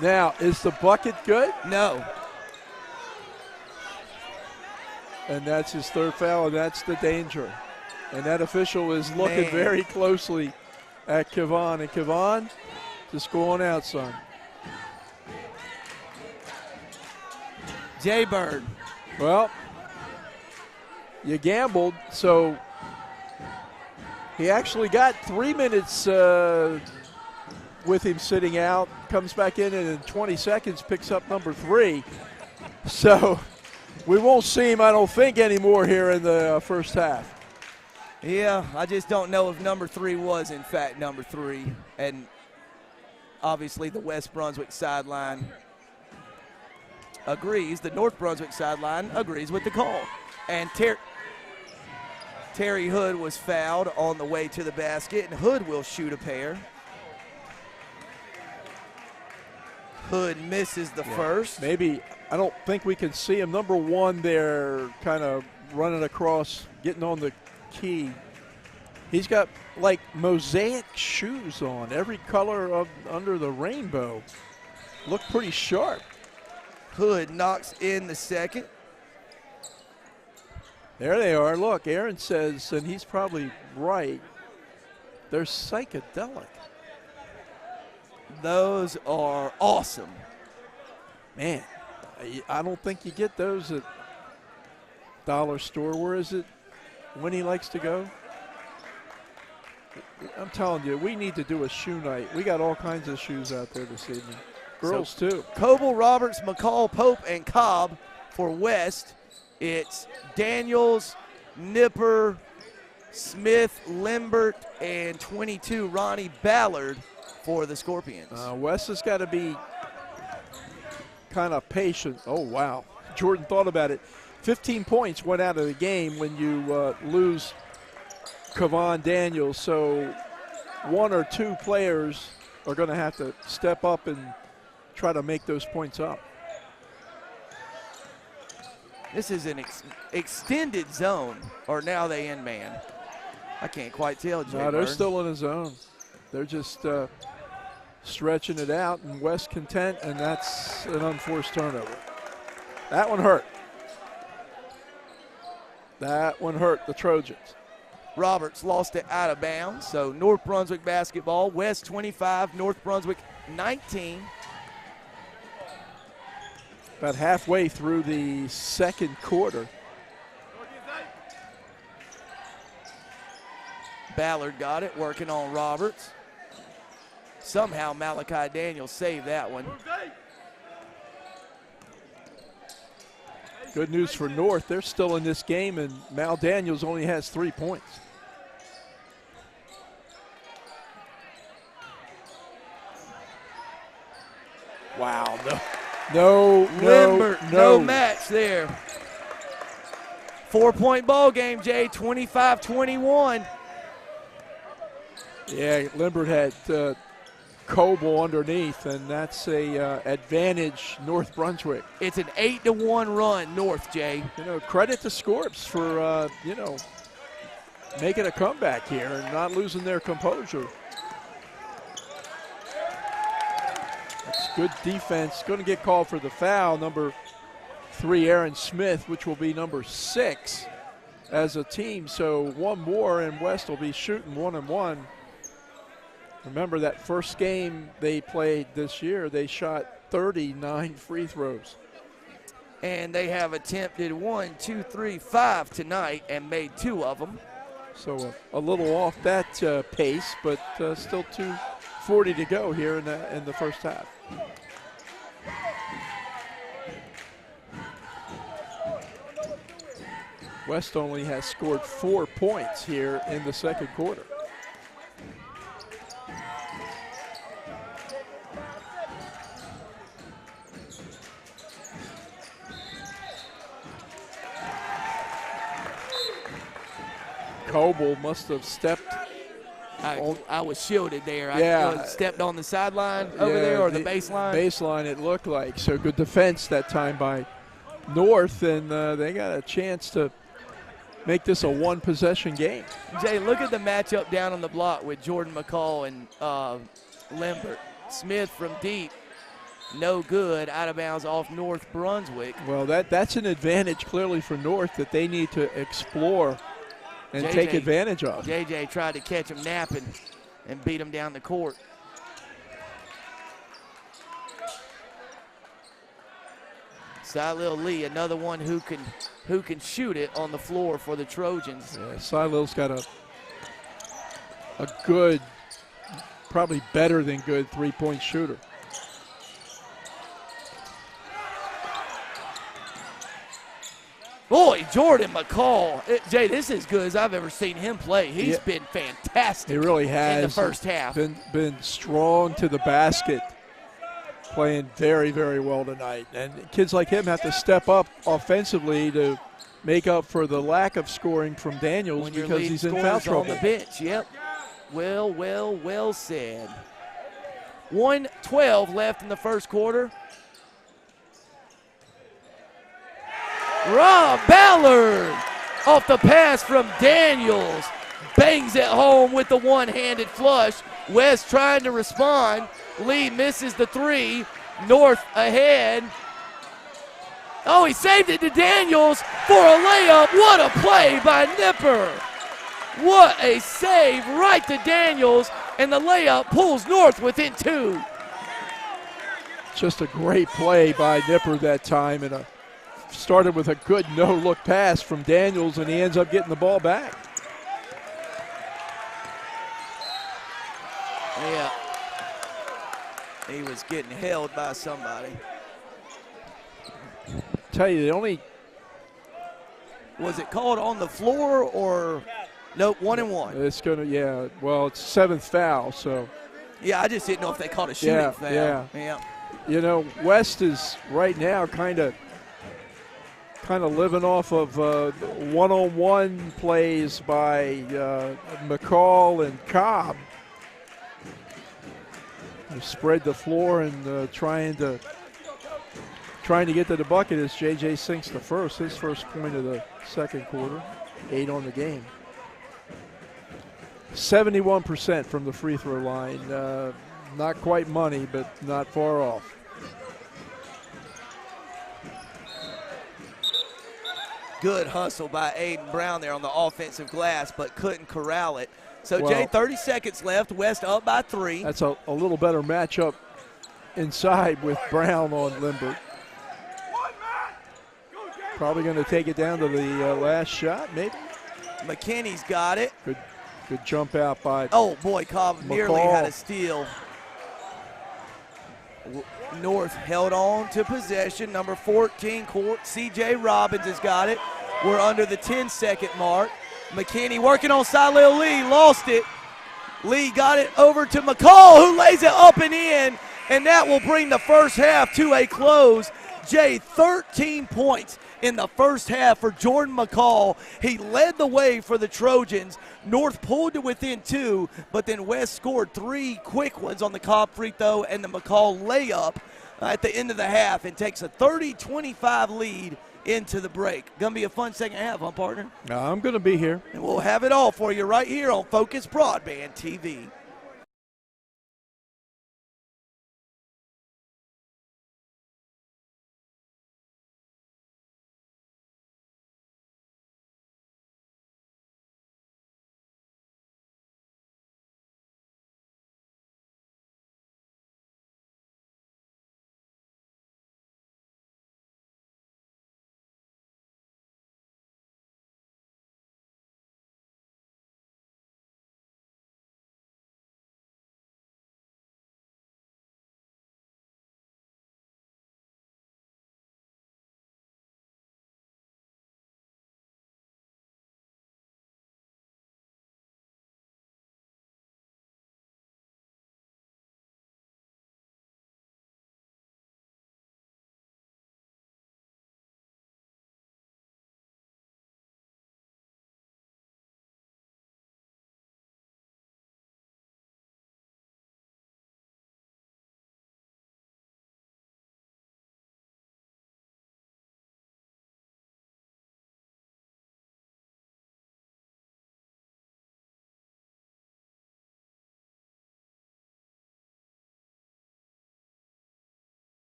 Now, is the bucket good? No. And that's his 3rd foul, and that's the danger. And that official is looking very closely at Kevon. And Kevon, just go on out, son. Jay Bird. Well, you gambled, so he actually got 3 minutes with him sitting out, comes back in, and in 20 seconds picks up number 3. So we won't see him, I don't think, anymore here in the first half. Yeah, I just don't know if number 3 was, in fact, number 3. And obviously the West Brunswick sideline agrees. The North Brunswick sideline agrees with the call. And Terry Hood was fouled on the way to the basket, and Hood will shoot a pair. Hood misses the first. Maybe, I don't think we can see him. Number one there, kind of running across, getting on the key. He's got like mosaic shoes on, every color of under the rainbow. Look pretty sharp. Hood knocks in the second. There they are. Look, Aaron says, and he's probably right, they're psychedelic. Those are awesome. Man, I don't think you get those at Dollar Store. Where is it? Winnie likes to go. I'm telling you, we need to do a shoe night. We got all kinds of shoes out there this evening. Girls too. Coble, Roberts, McCall, Pope, and Cobb for West. It's Daniels, Nipper, Smith, Limbert, and 22 Ronnie Ballard for the Scorpions. West has got to be kind of patient. Oh, wow. Jordan thought about it. 15 points went out of the game when you lose Kevon Daniels. So one or two players are going to have to step up and try to make those points up. This is an extended zone, or now they in man. I can't quite tell, Jay. No, they're still in a zone. They're just stretching it out, and West content, and that's an unforced turnover. That one hurt. That one hurt the Trojans. Roberts lost it out of bounds, so North Brunswick basketball. West 25, North Brunswick 19. About halfway through the second quarter. Ballard got it, working on Roberts. Somehow Malachi Daniels saved that one. Good news for North. They're still in this game, and Mal Daniels only has 3 points. Wow, no Limbert, no match there. 4-point ball game, Jay, 25-21. Yeah, Limbert had Coble underneath, and that's a advantage North Brunswick. It's an 8-1 run North, Jay. You know, credit to Scorps for making a comeback here and not losing their composure. That's good defense. Going to get called for the foul. Number 3, Aaron Smith, which will be number 6 as a team. So one more, and West will be shooting 1-1. Remember that first game they played this year, they shot 39 free throws. And they have attempted 5 tonight and made 2 of them. So a little off that pace, but still 2:40 to go here in the first half. West only has scored 4 points here in the second quarter. Coble must have stepped. I was shielded there. Yeah. I stepped on the sideline over there, or the baseline. Baseline, it looked like. So good defense that time by North, and they got a chance to make this a one-possession game. Jay, look at the matchup down on the block with Jordan McCall and Limbert. Smith from deep, no good, out of bounds off North Brunswick. Well, that's an advantage clearly for North that they need to explore and take advantage of. JJ tried to catch him napping and beat him down the court. Silil Lee, another one who can shoot it on the floor for the Trojans. Yeah, Silil's got a good, probably better than good three-point shooter. Boy, Jordan McCall. Jay, this is as good as I've ever seen him play. He's been fantastic. He really has. In the first half. Been strong to the basket. playing very, very well tonight. And kids like him have to step up offensively to make up for the lack of scoring from Daniels because he's in foul trouble. On the bench, yep. Well said. 1:12 left in the first quarter. Rob Ballard off the pass from Daniels. Bangs it home with the one-handed flush. West trying to respond. Lee misses the three. North ahead. Oh, he saved it to Daniels for a layup. What a play by Nipper. What a save right to Daniels, and the layup pulls North within 2. Just a great play by Nipper that time, and started with a good no-look pass from Daniels, and he ends up getting the ball back. Yeah. He was getting held by somebody. Tell you, the only... Was it called on the floor or... Nope, 1 and 1. It's going to, yeah, well, it's 7th foul, so. Yeah, I just didn't know if they called a shooting foul. Yeah. You know, West is right now kind of living off of one-on-one plays by McCall and Cobb. They spread the floor and trying to get to the bucket as JJ sinks the first, his first point of the second quarter, 8 on the game. 71% from the free throw line. Not quite money, but not far off. Good hustle by Aiden Brown there on the offensive glass, but couldn't corral it. So, well, Jay, 30 seconds left. West up by 3. That's a little better matchup inside with Brown on Lindbergh. Probably going to take it down to the last shot, maybe. McKinney's got it. Good jump out by Oh, boy, Cobb McCall. nearly had a steal. North held on to possession. Number 14, C.J. Robbins has got it. We're under the 10-second mark. McKinney working on Sileo Lee, lost it. Lee got it over to McCall, who lays it up and in, and that will bring the first half to a close. Jay, 13 points in the first half for Jordan McCall. He led the way for the Trojans. North pulled to within 2, but then West scored 3 quick ones on the Cobb free throw and the McCall layup at the end of the half and takes a 30-25 lead into the break. Going to be a fun second half, huh, partner? I'm going to be here. And we'll have it all for you right here on Focus Broadband TV.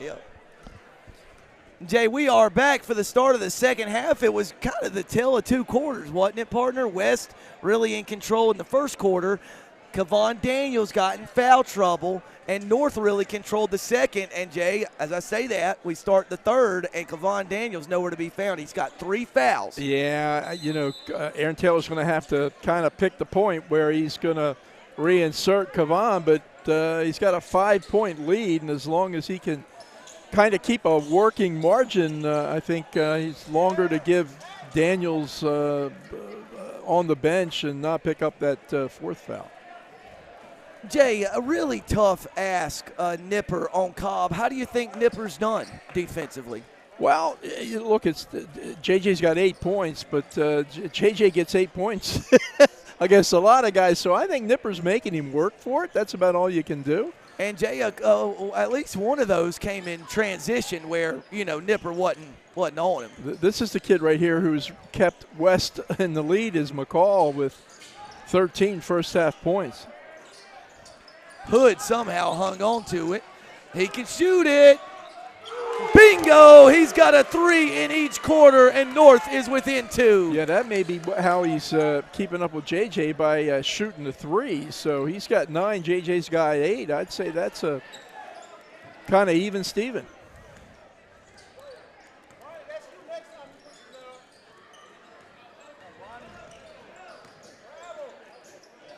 Yep. Jay, we are back for the start of the second half. It was kind of the tale of two quarters, wasn't it, partner? West really in control in the first quarter. Kevon Daniels got in foul trouble, and North really controlled the second. And, Jay, as I say that, we start the third, and Kevon Daniels nowhere to be found. He's got 3 fouls. Yeah, Aaron Taylor's going to have to kind of pick the point where he's going to reinsert Kevon, but he's got a 5-point lead, and as long as he can kind of keep a working margin, I think he's longer to give Daniels on the bench and not pick up that 4th foul. Jay, a really tough ask, Nipper on Cobb. How do you think Nipper's done defensively? Well, look, it's JJ's got 8 points, but JJ gets 8 points against a lot of guys, so I think Nipper's making him work for it. That's about all you can do. And, Jay, at least one of those came in transition where, Nipper wasn't on him. This is the kid right here who's kept West in the lead is McCall with 13 first-half points. Hood somehow hung on to it. He can shoot it. Bingo! He's got a 3 in each quarter, and North is within 2. Yeah, that may be how he's keeping up with JJ by shooting the 3. So he's got 9, JJ's got 8. I'd say that's a kind of even Steven.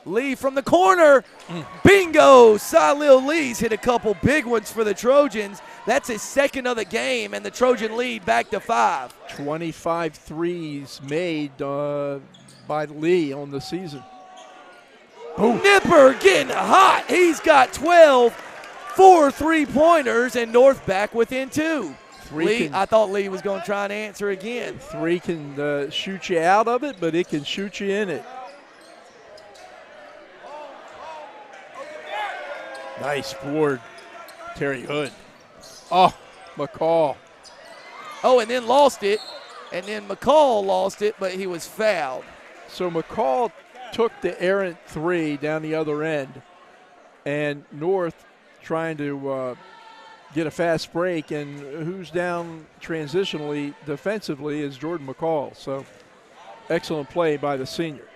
Lee from the corner. Bingo! Salil Lee's hit a couple big ones for the Trojans. That's his 2nd of the game, and the Trojan lead back to 5. 25 threes made by Lee on the season. Ooh. Nipper getting hot. He's got 12, 4 3-pointers, and North back within 2. I thought Lee was going to try and answer again. 3 can shoot you out of it, but it can shoot you in it. Nice board, Terry Hood. Oh, McCall. Oh, and then lost it. And then McCall lost it, but he was fouled. So McCall took the errant 3 down the other end, and North trying to get a fast break, and who's down transitionally defensively is Jordan McCall. So excellent play by the senior.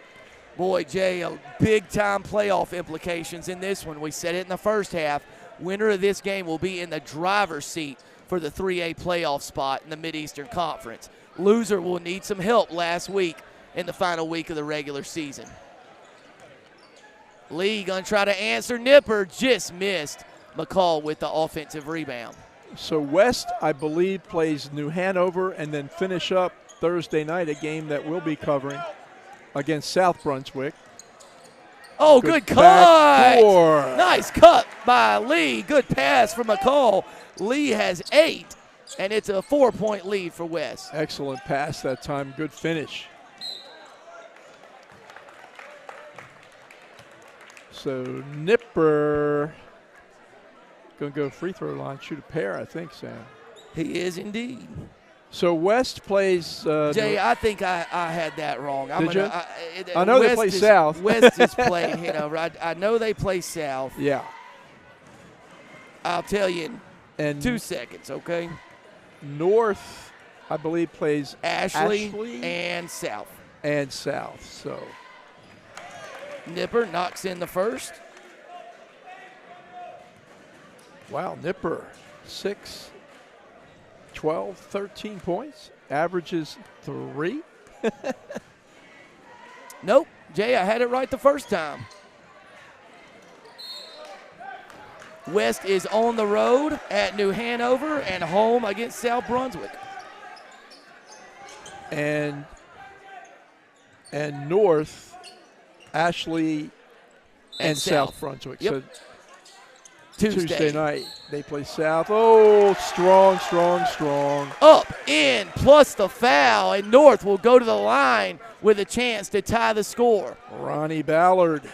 Boy, Jay, big-time playoff implications in this one. We said it in the first half. Winner of this game will be in the driver's seat for the 3A playoff spot in the Mid-Eastern Conference. Loser will need some help last week in the final week of the regular season. Lee going to try to answer. Nipper just missed. McCall with the offensive rebound. So West, I believe, plays New Hanover and then finish up Thursday night, a game that we'll be covering against South Brunswick. Oh, good cut. Nice cut by Lee. Good pass from McCall. Lee has 8, and it's a 4-point lead for West. Excellent pass that time. Good finish. So Nipper going to go free throw line, shoot a pair, I think, Sam. He is indeed. So West plays. Jay, I think I had that wrong. I know West they play South. West is playing Hanover. I know they play South. Yeah. I'll tell you in 2 seconds, okay? North, I believe, plays Ashley and South. And South, so. Nipper knocks in the first. Wow, Nipper, 6, 12, 13 points, averages 3. Nope, Jay, I had it right the first time. West is on the road at New Hanover and home against South Brunswick. And North, Ashley, and South Brunswick. Yep. So Tuesday night, they play South. Oh, strong, strong, strong. Up, in, plus the foul, and North will go to the line with a chance to tie the score. Ronnie Ballard.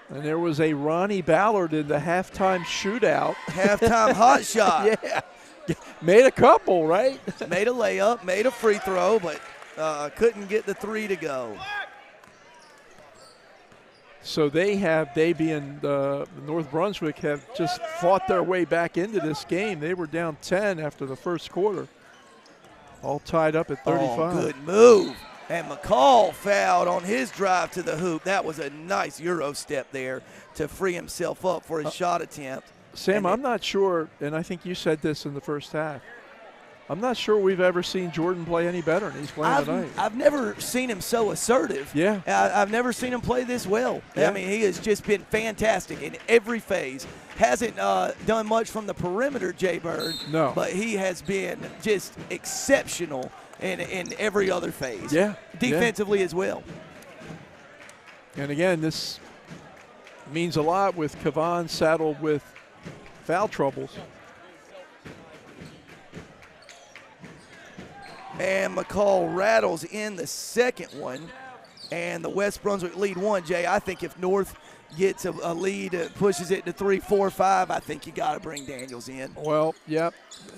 And there was a Ronnie Ballard in the halftime shootout. Halftime hot shot. Yeah. Made a couple, right? Made a layup, made a free throw, but couldn't get the 3 to go. So they being North Brunswick, have just fought their way back into this game. They were down 10 after the first quarter. All tied up at 35. Oh, good move. And McCall fouled on his drive to the hoop. That was a nice Euro step there to free himself up for his shot attempt. Sam, I'm not sure, and I think you said this in the first half, I'm not sure we've ever seen Jordan play any better, and he's playing tonight. I've never seen him so assertive. Yeah. I've never seen him play this well. Yeah. I mean, he has just been fantastic in every phase. Hasn't done much from the perimeter, Jay Bird. No. But he has been just exceptional in every other phase. Yeah. Defensively as well. And again, this means a lot with Kavan saddled with foul troubles. And McCall rattles in the second one, and the West Brunswick lead one. Jay, I think if North gets a lead, pushes it to 3, 4, 5, I think you got to bring Daniels in. Well, yep.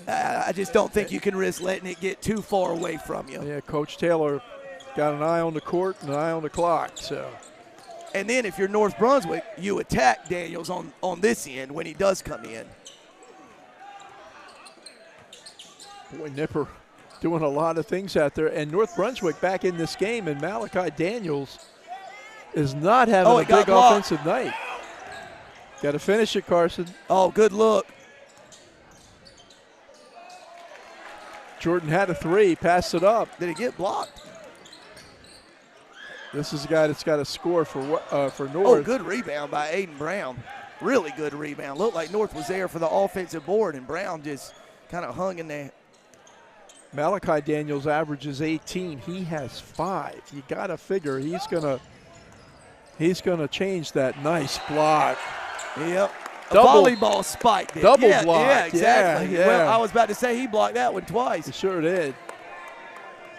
I just don't think you can risk letting it get too far away from you. Yeah, Coach Taylor got an eye on the court and an eye on the clock. So. And then if you're North Brunswick, you attack Daniels on this end when he does come in. Boy, Nipper doing a lot of things out there. And North Brunswick back in this game, and Malachi Daniels is not having a big offensive night. Got to finish it, Carson. Oh, good look. Jordan had a three, passed it up. Did it get blocked? This is a guy that's got to score for North. Oh, good rebound by Aiden Brown. Really good rebound. Looked like North was there for the offensive board, and Brown just kind of hung in there. Malachi Daniels averages 18. He has 5. You got to figure he's gonna change that. Nice block. Yep. Double, a volleyball spike. Double block. Yeah, exactly. Yeah. Well, I was about to say he blocked that one twice. He sure did.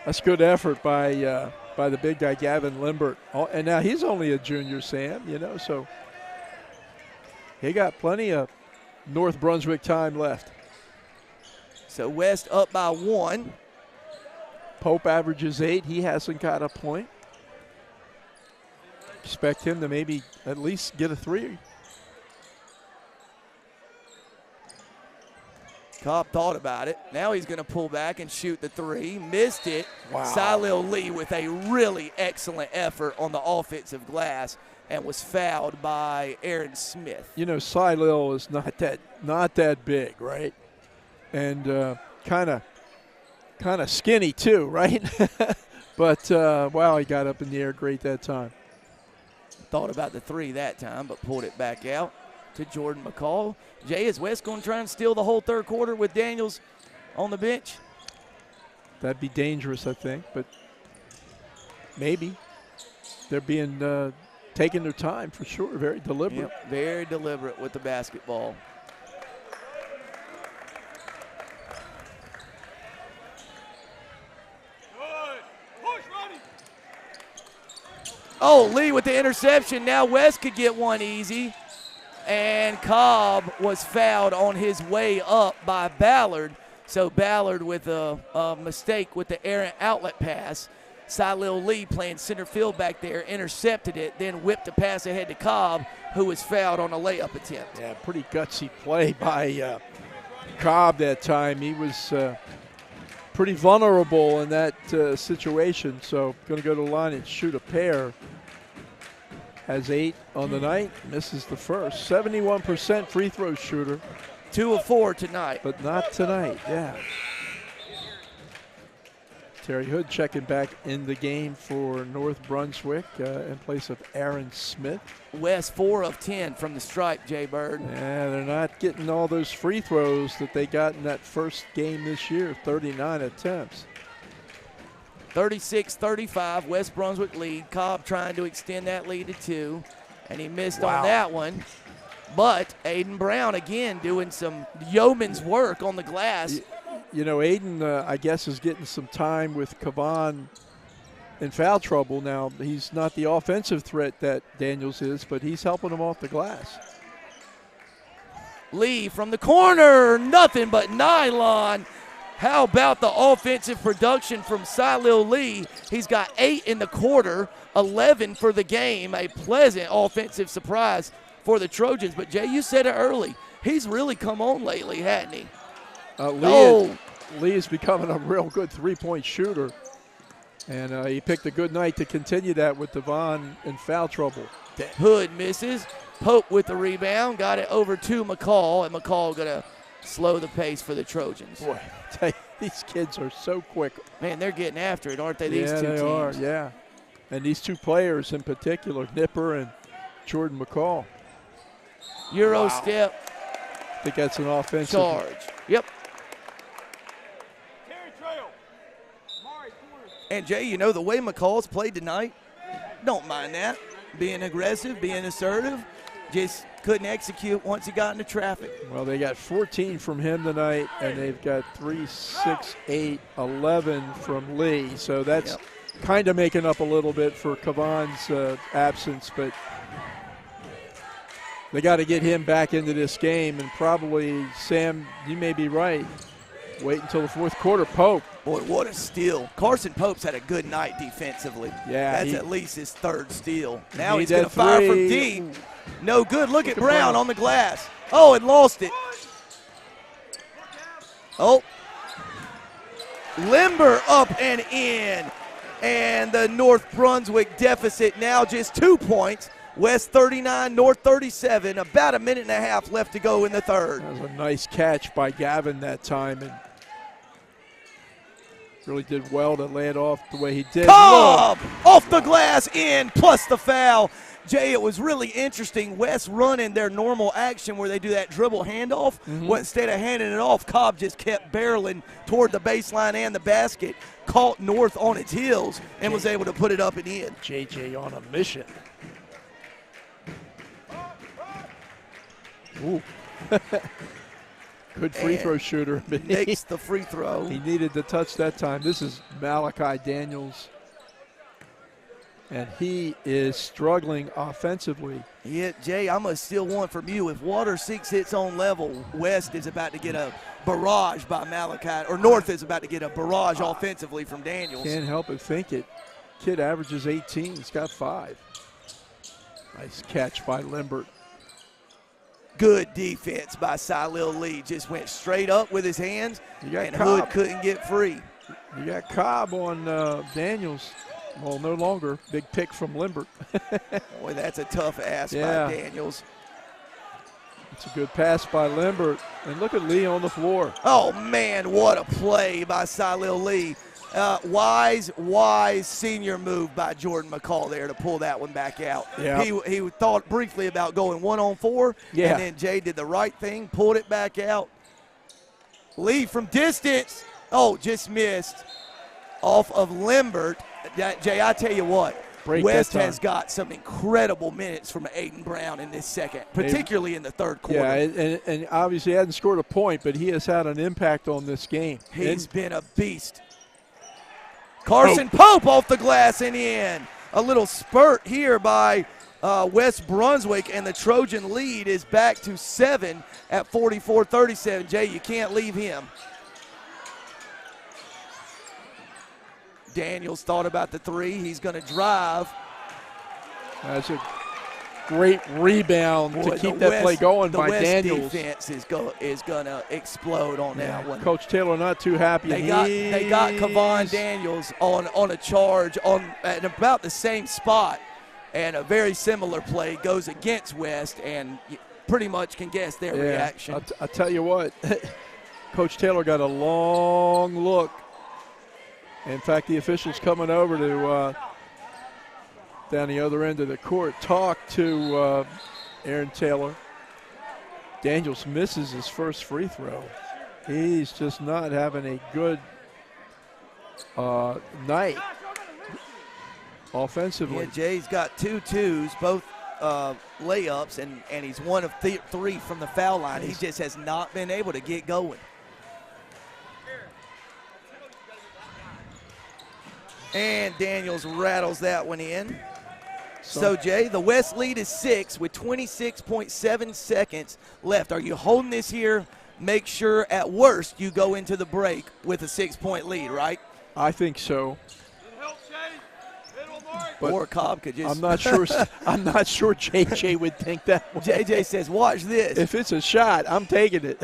That's good effort by the big guy, Gavin Limbert. And now he's only a junior, Sam, so he got plenty of North Brunswick time left. So West up by 1. Pope averages 8. He hasn't got a point. Expect him to maybe at least get a 3. Cobb thought about it. Now he's going to pull back and shoot the 3. Missed it. Wow. Silil Lee with a really excellent effort on the offensive glass and was fouled by Aaron Smith. Silil is not that big, right? And kind of skinny too, right? But wow, he got up in the air great that time. Thought about the 3 that time, but pulled it back out to Jordan McCall. Jay, is West going to try and steal the whole third quarter with Daniels on the bench? That'd be dangerous, I think, but maybe. They're being taking their time for sure, very deliberate. Yep, very deliberate with the basketball. Oh, Lee with the interception. Now West could get one easy. And Cobb was fouled on his way up by Ballard. So Ballard with a mistake with the errant outlet pass. Silil Lee playing center field back there, intercepted it, then whipped the pass ahead to Cobb, who was fouled on a layup attempt. Yeah, pretty gutsy play by Cobb that time. He was pretty vulnerable in that situation, so going to go to the line and shoot a pair. Has 8 on the night, misses the first. 71% free throw shooter. 2 of 4 tonight. But not tonight, yeah. Terry Hood checking back in the game for North Brunswick in place of Aaron Smith. West 4 of 10 from the stripe, Jay Bird. Yeah, they're not getting all those free throws that they got in that first game this year, 39 attempts. 36-35, West Brunswick lead. Cobb trying to extend that lead to 2, and he missed Wow. on that one. But Aiden Brown, again, doing some yeoman's work on the glass. Aiden, I guess, is getting some time with Kavan in foul trouble. Now, he's not the offensive threat that Daniels is, but he's helping him off the glass. Lee from the corner, nothing but nylon. How about the offensive production from Silil Lee? He's got 8 in the quarter, 11 for the game. A pleasant offensive surprise for the Trojans. But, Jay, you said it early. He's really come on lately, hasn't he? Lee is becoming a real good three-point shooter. And he picked a good night to continue that with Devon in foul trouble. Hood misses. Pope with the rebound. Got it over to McCall. And McCall going to slow the pace for the Trojans. Boy, I tell you, these kids are so quick. Man, they're getting after it, aren't they, these two teams? Yeah, they are, yeah. And these two players in particular, Nipper and Jordan McCall. Euro step. I think that's an offensive charge. Yep. And, Jay, you know, the way McCall's played tonight, don't mind that. Being aggressive, being assertive, just couldn't execute once he got into traffic. Well, they got 14 from him tonight, and they've got 3, 6, 8, 11 from Lee. So that's kind of making up a little bit for Kavan's absence, but they got to get him back into this game, and probably, Sam, you may be right. Wait until the fourth quarter. Pope. Boy, what a steal. Carson Pope's had a good night defensively. Yeah. That's at least his third steal. Now he's going to fire from deep. No good. Look at Brown on the glass. Oh, and lost it. Oh. Limber up and in. And the North Brunswick deficit now just 2 points. West 39, North 37. About a minute and a half left to go in the third. That was a nice catch by Gavin that time, and really did well to lay it off the way he did. Cobb off the glass in, plus the foul. Jay, it was really interesting. West running their normal action where they do that dribble handoff. Well, instead of handing it off, Cobb just kept barreling toward the baseline and the basket, caught North on its heels, and was able to put it up and in. JJ on a mission. Ooh. Good free throw shooter. Makes the free throw. He needed the touch that time. This is Malachi Daniels. And he is struggling offensively. Yeah, Jay, I'm going to steal one from you. If Water seeks its own level, West is about to get a barrage by Malachi, or North is about to get a barrage offensively from Daniels. Can't help but think it. Kid averages 18. He's got 5. Nice catch by Limbert. Good defense by Silil Lee. Just went straight up with his hands, and Hood couldn't get free. You got Cobb on Daniels. Well, no longer. Big pick from Limbert. Boy, that's a tough ass by Daniels. It's a good pass by Limbert. And look at Lee on the floor. Oh, man, what a play by Silil Lee. Wise senior move by Jordan McCall there to pull that one back out. Yeah. He thought briefly about going 1-on-4, and then Jay did the right thing, pulled it back out. Lee from distance. Oh, just missed off of Limbert. Jay, I tell you what, West has got some incredible minutes from Aiden Brown in this second, particularly in the third quarter. Yeah, and obviously he hasn't scored a point, but he has had an impact on this game. He's been a beast. Carson Pope off the glass and in. A little spurt here by West Brunswick, and the Trojan lead is back to 7 at 44-37. Jay, you can't leave him. Daniels thought about the three. He's going to drive. That's a great rebound to keep that play going by Daniels. The West defense is going to explode on that one. Coach Taylor not too happy. They got Kavan Daniels on a charge at about the same spot, and a very similar play goes against West, and you pretty much can guess their reaction. I'll tell you what, Coach Taylor got a long look. In fact, the officials coming over to down the other end of the court talk to Aaron Taylor. Daniels misses his first free throw. He's just not having a good night offensively. Yeah, Jay's got 2 twos, both layups, and he's 1 of 3 from the foul line. He just has not been able to get going. And Daniels rattles that one in. So, Jay, the West lead is 6 with 26.7 seconds left. Are you holding this here make sure at worst you go into the break with a 6-point lead, right? I think so. But or Cobb could just. I'm not sure. I'm not sure JJ would think that way. JJ says, "Watch this." If it's a shot, I'm taking it.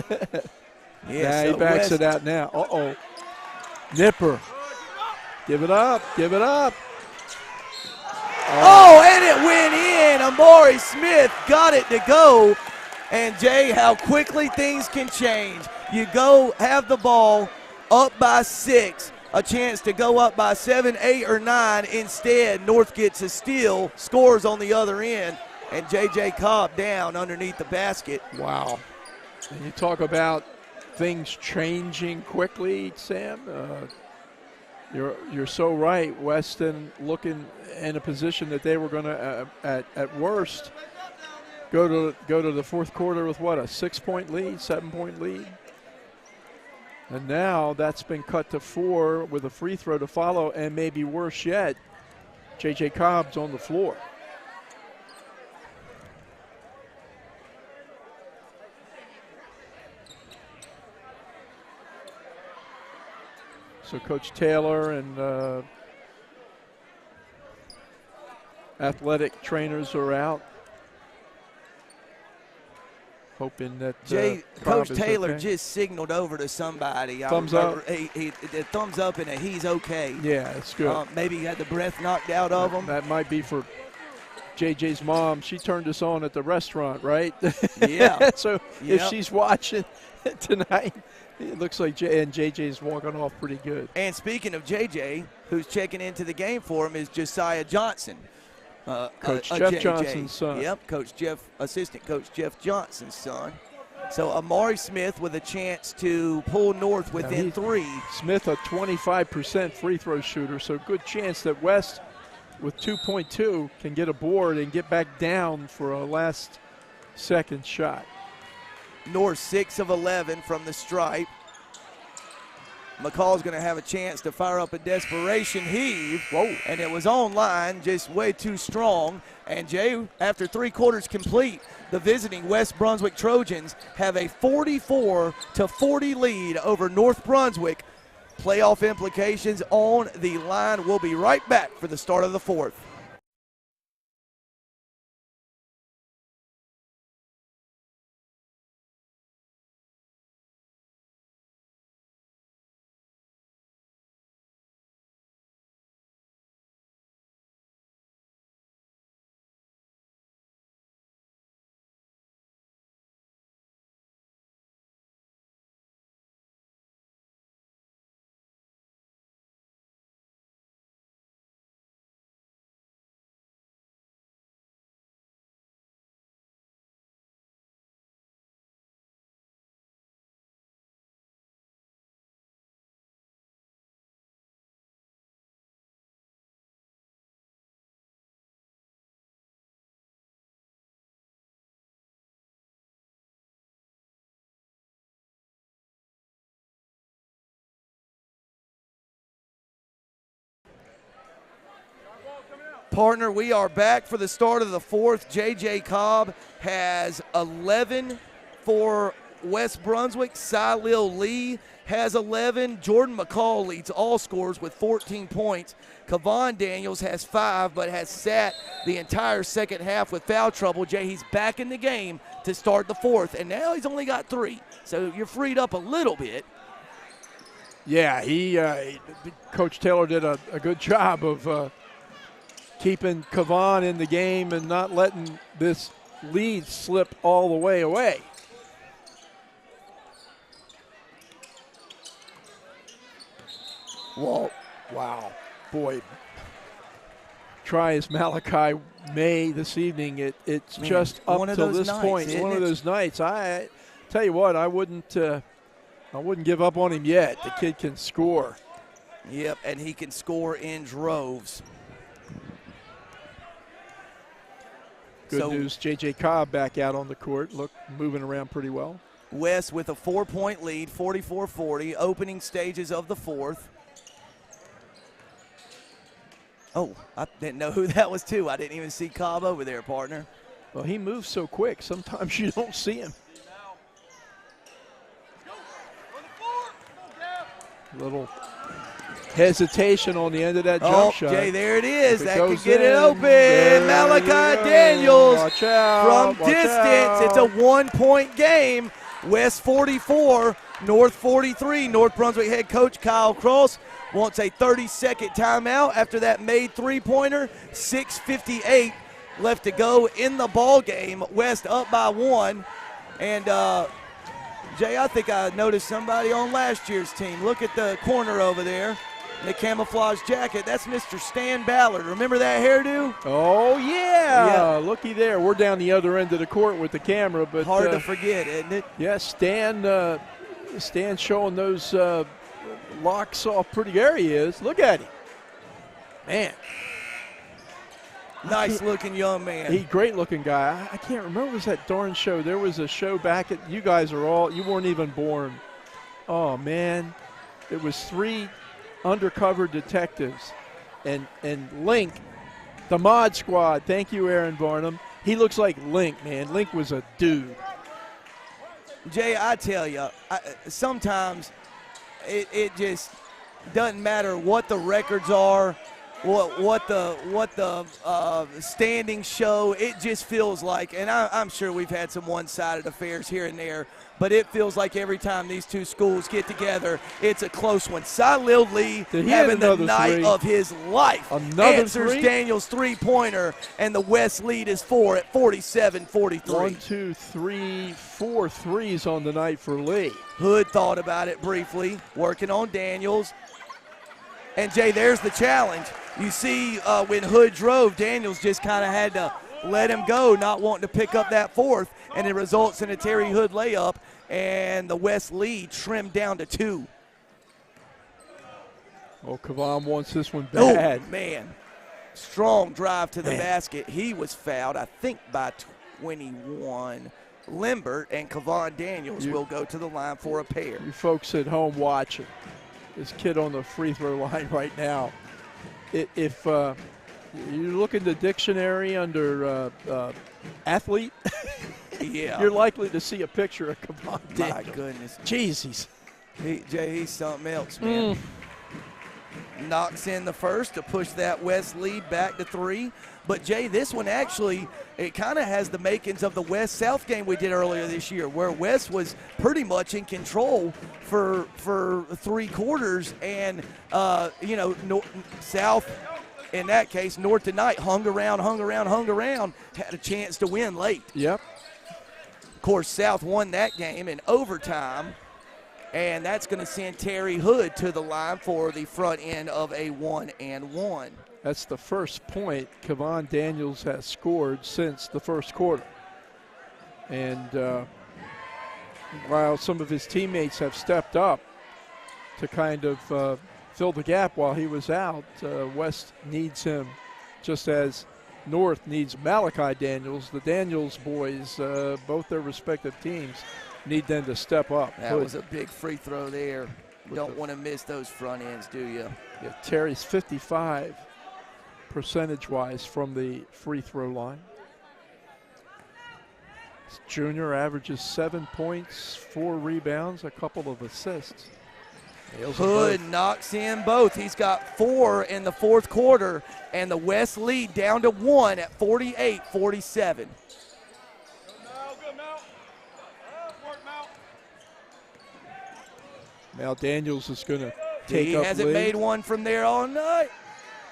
Yeah, he backs it out now. Nipper. Give it up. Give it up. Oh, and it went in. Amari Smith got it to go. And Jay, how quickly things can change. You go have the ball up by 6, a chance to go up by 7, 8, or 9. Instead, North gets a steal, scores on the other end, and J.J. Cobb down underneath the basket. Wow. And you talk about things changing quickly, Sam. You're so right. Weston looking in a position that they were going to, at worst, go to the fourth quarter with what, a 6-point lead, 7-point lead? And now that's been cut to 4 with a free throw to follow, and maybe worse yet, J.J. Cobb's on the floor. So Coach Taylor and athletic trainers are out, hoping that Coach Taylor okay. just signaled over to somebody. Thumbs up. He thumbs up and he's okay. Yeah, that's good. Maybe he had the breath knocked out of him. That might be for JJ's mom. She turned us on at the restaurant, right? Yeah. So if she's watching tonight, it looks like JJ's walking off pretty good. And speaking of JJ, who's checking into the game for him is Josiah Johnson. Coach Jeff Johnson's son. Yep, Assistant Coach Jeff Johnson's son. So Amari Smith with a chance to pull North within 3. Smith a 25% free throw shooter, so good chance that West with 2.2 can get a board and get back down for a last second shot. North 6 of 11 from the stripe. McCall's going to have a chance to fire up a desperation heave. Whoa. And it was online, just way too strong. And Jay, after 3 quarters complete, the visiting West Brunswick Trojans have a 44-40 lead over North Brunswick. Playoff implications on the line. We'll be right back for the start of the 4th. Partner, we are back for the start of the 4th. J.J. Cobb has 11 for West Brunswick. Sylil Lee has 11. Jordan McCall leads all scorers with 14 points. Kavon Daniels has 5, but has sat the entire second half with foul trouble. Jay, he's back in the game to start the 4th, and now he's only got 3. So you're freed up a little bit. Yeah, Coach Taylor did a good job of keeping Kavon in the game and not letting this lead slip all the way away. Whoa, wow, boy. Try as Malachi may this evening, it's just up to this point. One of those nights. I tell you what, I wouldn't give up on him yet. The kid can score. Yep, and he can score in droves. Good news, J.J. Cobb back out on the court. Look, moving around pretty well. West with a 4-point lead, 44-40, opening stages of the 4th. Oh, I didn't know who that was, too. I didn't even see Cobb over there, partner. Well, he moves so quick. Sometimes you don't see him. Little hesitation on the end of that jump shot. Jay, there it is. That could could get it open. Malachi Daniels from distance. It's a 1-point game. West 44, North 43. North Brunswick head coach Kyle Cross wants a 30-second timeout after that made three-pointer. 6:58 left to go in the ball game. West up by 1. And Jay, I think I noticed somebody on last year's team. Look at the corner over there. The camouflage jacket, that's Mr. Stan Ballard. Remember that hairdo? Oh, yeah. Looky there. We're down the other end of the court with the camera. But hard to forget, isn't it? Yeah, Stan showing those locks off pretty. There he is. Look at him. Man. Nice-looking young man. Great-looking guy. I can't remember what was that darn show. There was a show back at – you guys are all – you weren't even born. Oh, man. It was 3 undercover detectives, and Link, the Mod Squad. Thank you, Aaron Barnum. He looks like Link, man. Link was a dude. Jay, I tell you, sometimes it just doesn't matter what the records are, what the standings show. It just feels like, and I'm sure we've had some one-sided affairs here and there, but it feels like every time these two schools get together, it's a close one. Salil Lee having the night of his life. Answers Daniels' three-pointer, and the West lead is 4 at 47-43. 1, 2, 3, 4 threes on the night for Lee. Hood thought about it briefly, working on Daniels. And, Jay, there's the challenge. You see when Hood drove, Daniels just kind of had to let him go, not wanting to pick up that fourth, and it results in a Terry Hood layup, and the West lead trimmed down to 2. Oh, Kavan wants this one bad. Oh, man. Strong drive to the basket. He was fouled, I think, by 21. Limbert and Kavan Daniels will go to the line for a pair. You folks at home watching. This kid on the free throw line right now. If you look in the dictionary under athlete, you're likely to see a picture of Kavan Daniels. My goodness. Jesus. Jay, he's something else, man. Knocks in the first to push that West lead back to 3. But, Jay, this one actually, it kind of has the makings of the West-South game we did earlier this year, where West was pretty much in control for 3 quarters. And, South, in that case, North tonight, hung around, had a chance to win late. Yep. Of course, South won that game in overtime. And that's going to send Terry Hood to the line for the front end of a 1-and-1. That's the first point Kavan Daniels has scored since the first quarter. And while some of his teammates have stepped up to kind of fill the gap while he was out, West needs him just as North needs Malachi Daniels. The Daniels boys, both their respective teams, need them to step up. That was a big free throw there. Don't want to miss those front ends, do you? Yeah, Terry's 55 percentage-wise from the free throw line. This junior averages 7 points, 4 rebounds, a couple of assists. Hood knocks in both. He's got 4 in the fourth quarter, and the West lead down to 1 at 48-47. Now Daniels is going to take up He hasn't lead. made one from there all night.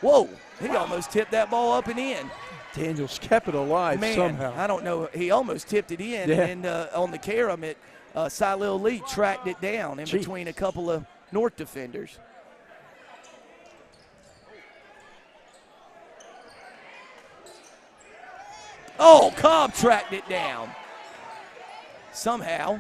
Whoa, he almost tipped that ball up and in. Daniels kept it alive somehow. I don't know. He almost tipped it in, and on the carom, Salil Lee tracked it down in between a couple of North defenders. Oh, Cobb tracked it down somehow.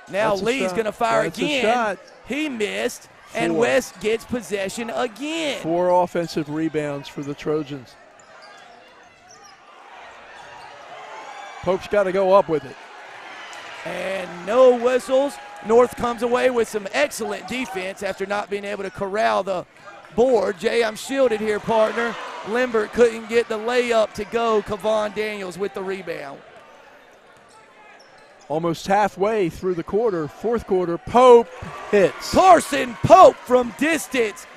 Now Lee's going to fire again. He missed, and West gets possession again. 4 offensive rebounds for the Trojans. Pope's got to go up with it. And no whistles. North comes away with some excellent defense after not being able to corral the board. Jay, I'm shielded here, partner. Limbert couldn't get the layup to go. Kavan Daniels with the rebound. Almost halfway through the quarter, fourth quarter, Pope hits. Carson Pope from distance.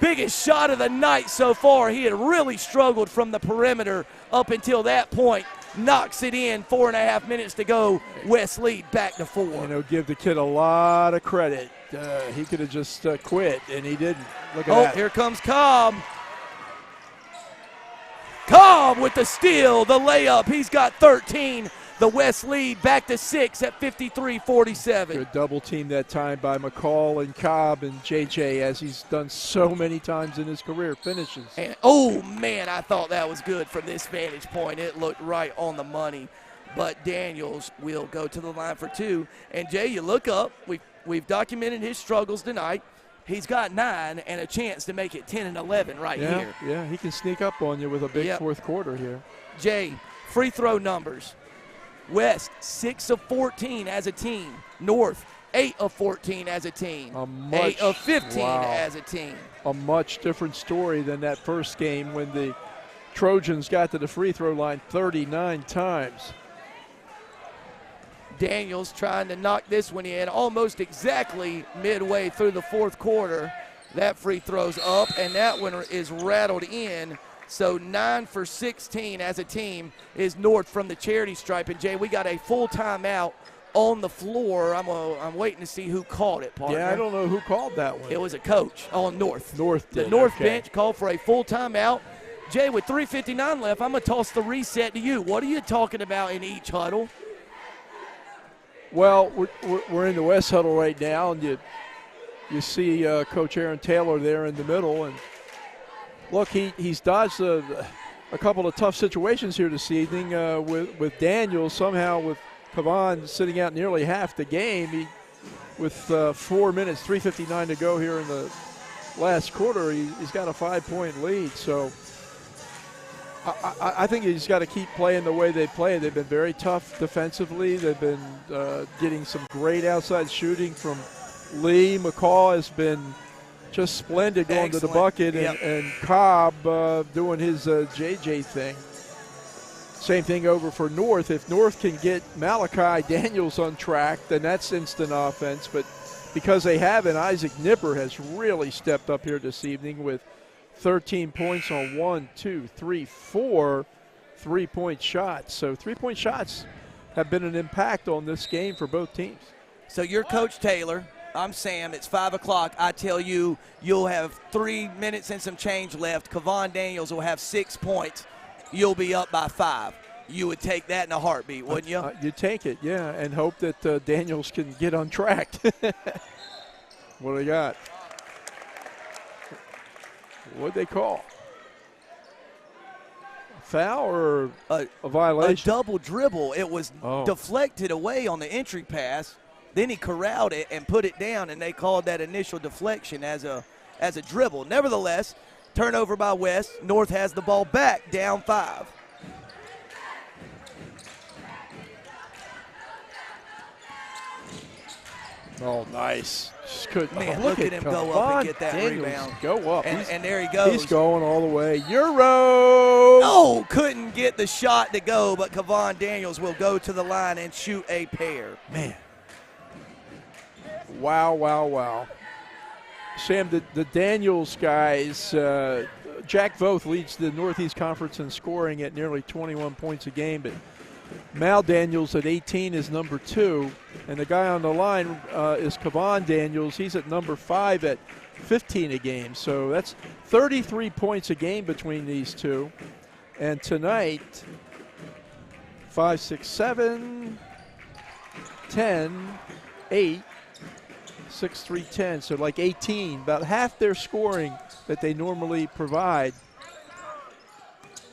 Biggest shot of the night so far. He had really struggled from the perimeter up until that point. Knocks it in, 4.5 minutes to go. West lead back to 4. You know, give the kid a lot of credit. He could have just quit, and he didn't. Look at that. Here comes Cobb. Cobb with the steal, the layup. He's got 13. The West lead back to 6 at 53-47. Good double team that time by McCall and Cobb and JJ, as he's done so many times in his career. Finishes. And, oh, man, I thought that was good from this vantage point. It looked right on the money. But Daniels will go to the line for 2. And, Jay, you look up. We've documented his struggles tonight. He's got 9 and a chance to make it 10 and 11 here. Yeah, he can sneak up on you with a big fourth quarter here. Jay, free throw numbers. West, 6 of 14 as a team. North, 8 of 14 as a team. 8 of 15 as a team. A much different story than that first game when the Trojans got to the free throw line 39 times. Daniels trying to knock this one in almost exactly midway through the fourth quarter. That free throw's up, and that one is rattled in. So 9 for 16 as a team is North from the charity stripe. And, Jay, we got a full timeout on the floor. I'm waiting to see who called it, partner. Yeah, I don't know who called that one. It was a coach on North. North did. The North bench called for a full timeout. Jay, with 3:59 left, I'm going to toss the reset to you. What are you talking about in each huddle? Well, we're in the West huddle right now, and you see Coach Aaron Taylor there in the middle. And look, he's dodged a couple of tough situations here this evening with Daniels. Somehow with Kavan sitting out nearly half the game, with 4 minutes, 3:59 to go here in the last quarter, he's got a 5-point lead. So I think he's got to keep playing the way they play. They've been very tough defensively. They've been getting some great outside shooting from Lee. McCall has been just splendid going to the bucket, and Cobb doing his JJ thing. Same thing over for North. If North can get Malachi Daniels on track, then that's instant offense. But because they haven't, Isaac Nipper has really stepped up here this evening with 13 points on 4 3-point shots. So 3-point shots have been an impact on this game for both teams. So you're Coach Taylor. I'm Sam. It's 5 o'clock. I tell you, you'll have 3 minutes and some change left. Kavan Daniels will have 6 points. You'll be up by 5. You would take that in a heartbeat, wouldn't you? You'd take it, yeah, and hope that Daniels can get on track. What do they got? What'd they call? A foul or a violation? A double dribble. It was deflected away on the entry pass. Then he corralled it and put it down, and they called that initial deflection as a dribble. Nevertheless, turnover by West. North has the ball back, down 5. Oh, nice. Just couldn't. Man, look at him go up and get that rebound. Go up. And there he goes. He's going all the way. Euro! Oh, couldn't get the shot to go, but Kavan Daniels will go to the line and shoot a pair. Man. Wow. Sam, the Daniels guys, Jack Voth leads the Northeast Conference in scoring at nearly 21 points a game, but Mal Daniels at 18 is number 2, and the guy on the line is Kavan Daniels. He's at number 5 at 15 a game, so that's 33 points a game between these two. And tonight, 5, 6, 7, 10, 8, 6, 3, 10, so like 18, about half their scoring that they normally provide.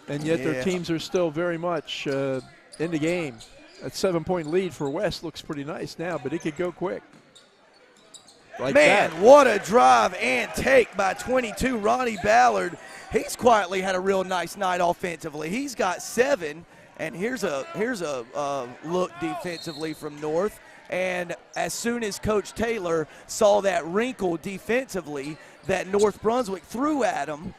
And yet their teams are still very much in the game. That 7-point lead for West looks pretty nice now, but it could go quick. Like Man, that. What a drive and take by 22, Ronnie Ballard. He's quietly had a real nice night offensively. He's got 7, and here's a look defensively from North. And as soon as Coach Taylor saw that wrinkle defensively that North Brunswick threw at him,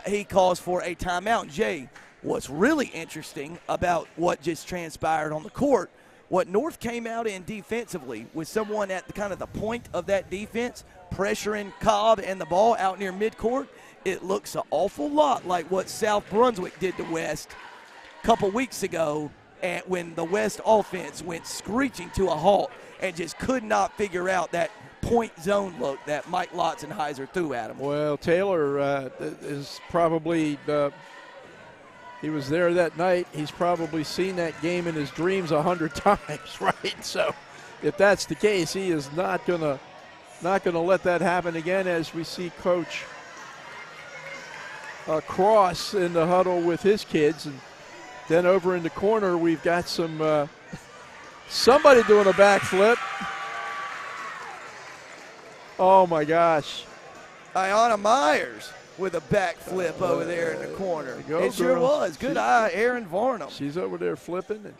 he calls for a timeout. Jay, what's really interesting about what just transpired on the court what North came out in defensively with someone at kind of the point of that defense, pressuring Cobb and the ball out near midcourt, it looks an awful lot like what South Brunswick did to West a couple weeks ago, and when the West offense went screeching to a halt and just could not figure out that point zone look that Mike Lotzenheiser threw at him. Well, Taylor is probably he was there that night. He's probably seen that game in his dreams 100 times, right? So if that's the case, he is not gonna let that happen again, as we see Coach Cross in the huddle with his kids. And then over in the corner, we've got some somebody doing a backflip. Oh my gosh. Ayanna Myers with a backflip over there in the corner. Go, it sure girl. was. Good eye, Aaron Varnum. She's over there flipping. And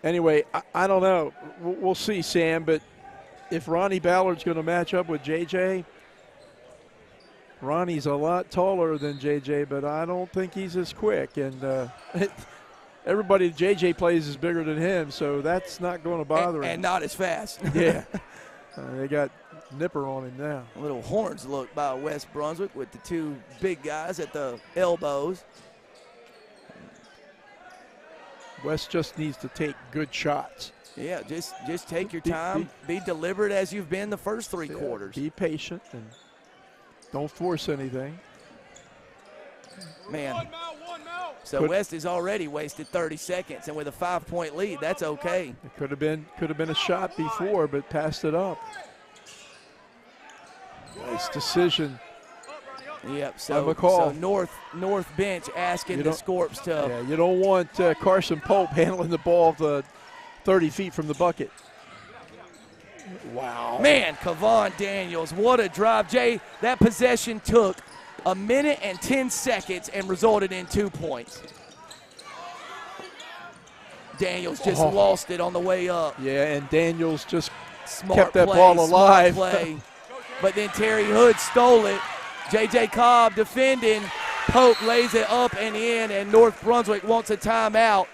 anyway, I don't know. We'll see, Sam. But if Ronnie Ballard's going to match up with JJ, Ronnie's a lot taller than JJ, but I don't think he's as quick. And everybody JJ plays is bigger than him, so that's not going to bother him. And not as fast. Yeah. They got Nipper on him now. A little horns look by West Brunswick with the two big guys at the elbows. West just needs to take good shots. Yeah, just take your time. Be deliberate as you've been the first three quarters. Be patient and don't force anything. Man. So West has already wasted 30 seconds, and with a 5-point lead, that's okay. It could have been a shot before, but passed it up. Nice decision. Yep. So North bench asking the Scorps to. Yeah, you don't want Carson Pope handling the ball 30 feet from the bucket. Wow. Man, Kavon Daniels, what a drive. Jay, that possession took 1 minute and 10 seconds and resulted in 2 points. Daniels just lost it on the way up. Yeah, and Daniels just kept that ball alive. Play. But then Terry Hood stole it. J.J. Cobb defending. Pope lays it up and in, and North Brunswick wants a timeout.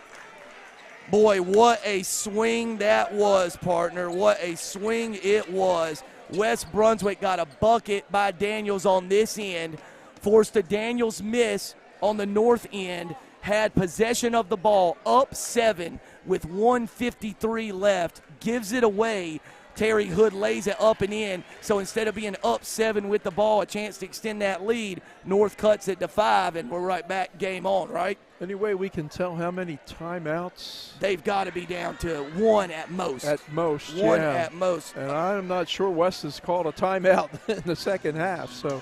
Boy, what a swing that was, partner. What a swing it was. West Brunswick got a bucket by Daniels on this end, forced a Daniels miss on the north end, had possession of the ball, up 7 with 1:53 left, gives it away. Terry Hood lays it up and in, so instead of being up 7 with the ball, a chance to extend that lead, North cuts it to 5, and we're right back, game on, right? Any way we can tell how many timeouts? They've got to be down to 1 at most. At most, One yeah. at most. And I'm not sure West has called a timeout in the second half. So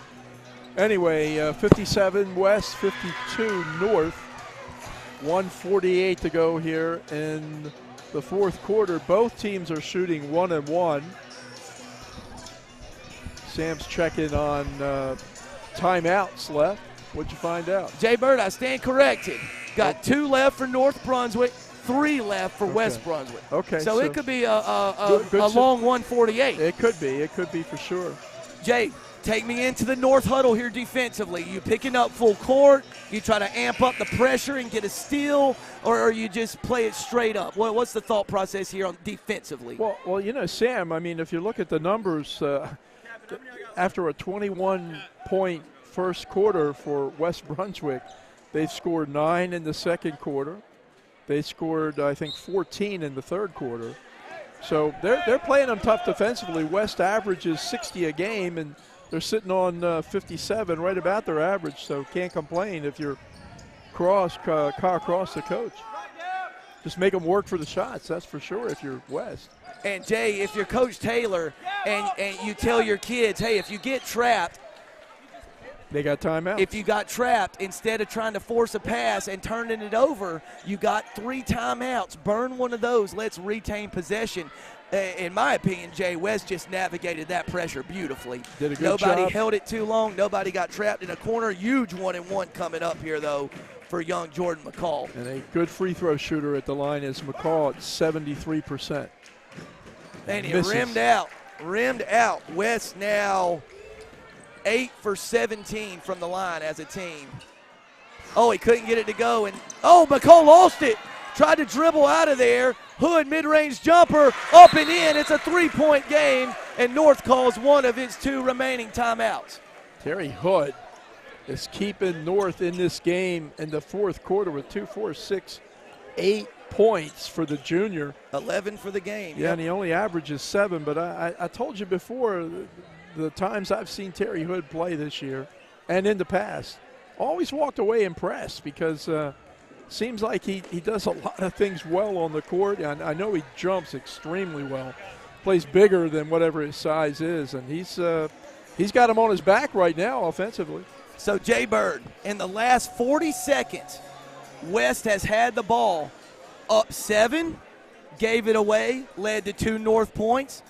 anyway, 57 West, 52 North, 1:48 to go here in the fourth quarter. Both teams are shooting 1 and 1. Sam's checking on timeouts left. What'd you find out? Jay Bird, I stand corrected. Got 2 left for North Brunswick, 3 left for West Brunswick. Okay. So it could be a long 148. It could be. It could be for sure. Jay, take me into the North huddle here defensively. You picking up full court? You try to amp up the pressure and get a steal, or you just play it straight up? What's the thought process here on defensively? Well, you know, Sam, I mean, if you look at the numbers, after a 21-point first quarter for West Brunswick, they scored 9 in the second quarter. They scored, I think, 14 in the third quarter. So they're playing them tough defensively. West averages 60 a game, and they're sitting on 57, right about their average. So can't complain if you're Kyle Cross, the coach. Just make them work for the shots, that's for sure, if you're West. And, Jay, if you're Coach Taylor and you tell your kids, hey, if you get trapped, they got timeout. If you got trapped, instead of trying to force a pass and turning it over, you got 3 timeouts. Burn one of those. Let's retain possession. In my opinion, Jay, West just navigated that pressure beautifully. Did a good job. Nobody held it too long. Nobody got trapped in a corner. Huge 1-and-1 coming up here, though, for young Jordan McCall. And a good free throw shooter at the line is McCall at 73%. And he rimmed out. West now 8 for 17 from the line as a team. Oh, he couldn't get it to go. And McCall lost it. tried to dribble out of there. Hood mid-range jumper, up and in. It's a 3-point game, and North calls one of its 2 remaining timeouts. Terry Hood is keeping North in this game in the fourth quarter with 2, 4, 6, 8 points for the junior. 11 for the game. Yeah, and he only averages 7. But I told you before, the times I've seen Terry Hood play this year and in the past, always walked away impressed because seems like he does a lot of things well on the court. And I know he jumps extremely well, plays bigger than whatever his size is, and he's got him on his back right now offensively. So Jay Bird, in the last 40 seconds, West has had the ball up 7, gave it away, led to 2 North points,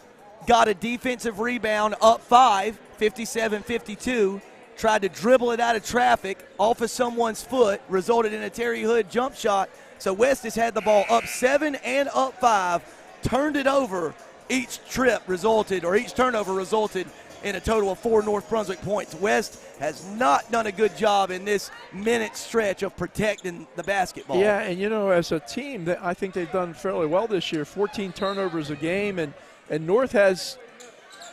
got a defensive rebound up 5, 57-52, tried to dribble it out of traffic off of someone's foot, resulted in a Terry Hood jump shot. So West has had the ball up 7 and up 5, turned it over. Each turnover resulted in a total of 4 North Brunswick points. West has not done a good job in this minute stretch of protecting the basketball. Yeah, and as a team, I think they've done fairly well this year. 14 turnovers a game, and North has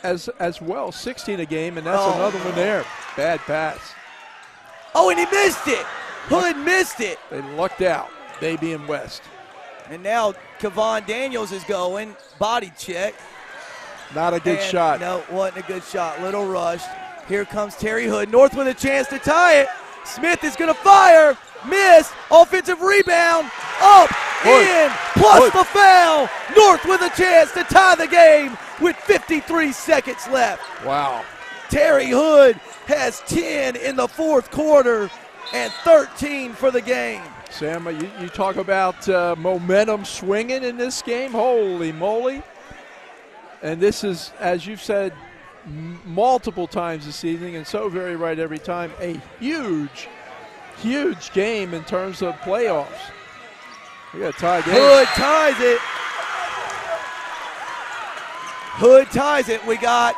as well 16 a game, and that's another one there. Bad pass. Oh, and he missed it. Hood missed it. They lucked out, they being West. And now Kevon Daniels is going. Body check. Not a good shot. No, wasn't a good shot. Little rushed. Here comes Terry Hood. North with a chance to tie it. Smith is going to fire. Miss. Offensive rebound. Up. Hood. In. Plus Hood. the foul. North with a chance to tie the game with 53 seconds left. Wow. Terry Hood has 10 in the fourth quarter and 13 for the game. Sam, you talk about momentum swinging in this game. Holy moly. And this is, as you've said multiple times this evening, and so very right every time, a huge, huge game in terms of playoffs. We got a tie game. Hood ties it. Hood ties it. We got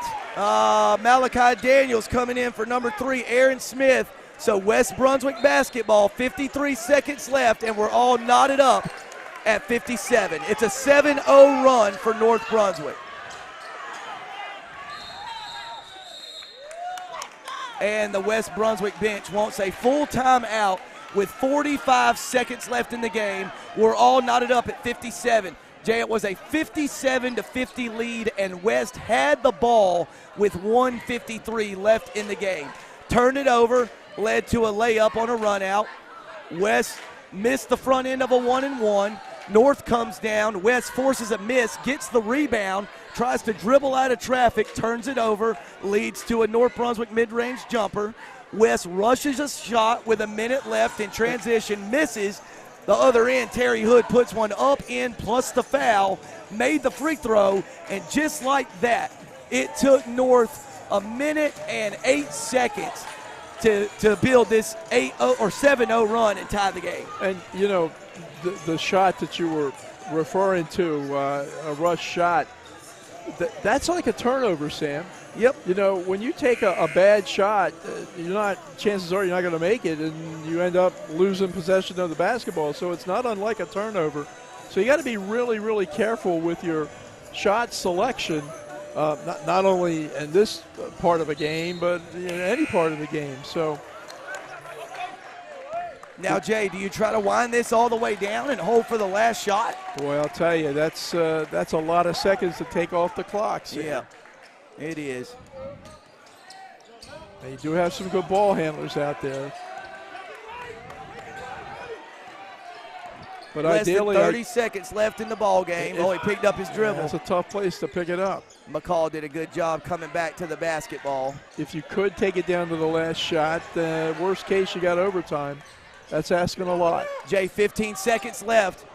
Malachi Daniels coming in for number 3, Aaron Smith. So West Brunswick basketball, 53 seconds left, and we're all knotted up at 57. It's a 7-0 run for North Brunswick. And the West Brunswick bench wants a full timeout with 45 seconds left in the game. We're all knotted up at 57. Jay, it was a 57-50 lead, and West had the ball with 1:53 left in the game. Turned it over, led to a layup on a run out. West missed the front end of a 1-and-1. North comes down. West forces a miss, gets the rebound, tries to dribble out of traffic, turns it over, leads to a North Brunswick mid-range jumper. West rushes a shot with a minute left in transition, misses. The other end, Terry Hood puts one up in plus the foul, made the free throw, and just like that, it took North a minute and 8 seconds to build this 8-0 or 7-0 run and tie the game. And, the shot that you were referring to, a rush shot, that's like a turnover, Sam. Yep. When you take a bad shot, chances are you're not going to make it, and you end up losing possession of the basketball. So it's not unlike a turnover. So you got to be really, really careful with your shot selection, not only in this part of a game, but in any part of the game. So now, Jay, do you try to wind this all the way down and hold for the last shot? Boy, I'll tell you, that's a lot of seconds to take off the clock. Sam. Yeah, it is. They do have some good ball handlers out there. But Less ideally, than 30 seconds left in the ball game. He picked up his dribble. That's a tough place to pick it up. McCall did a good job coming back to the basketball. If you could take it down to the last shot, worst case, you got overtime. That's asking a lot. Jay, 15 seconds left.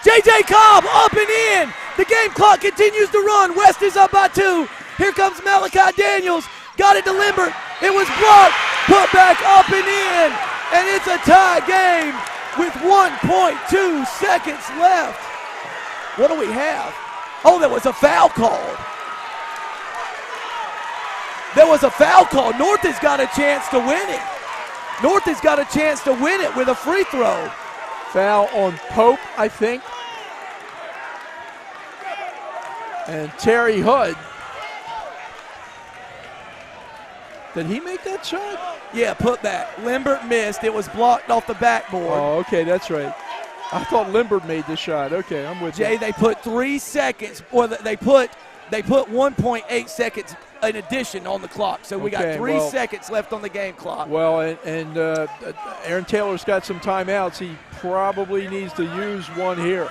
J.J. Cobb up and in. The game clock continues to run. West is up by 2. Here comes Malachi Daniels. Got it to Limbert. It was blocked. Put back up and in. And it's a tie game with 1.2 seconds left. What do we have? Oh, there was a foul called. There was a foul call. North has got a chance to win it. North has got a chance to win it with a free throw. Foul on Pope, I think. And Terry Hood. Did he make that shot? Yeah, put back. Limbert missed. It was blocked off the backboard. Oh, okay, that's right. I thought Limbert made the shot. Okay, I'm with Jay, you. they put 3 seconds, or they put 1.8 seconds in addition on the clock. So we got 3 seconds left on the game clock. Well, and Aaron Taylor's got some timeouts. He probably needs to use one here.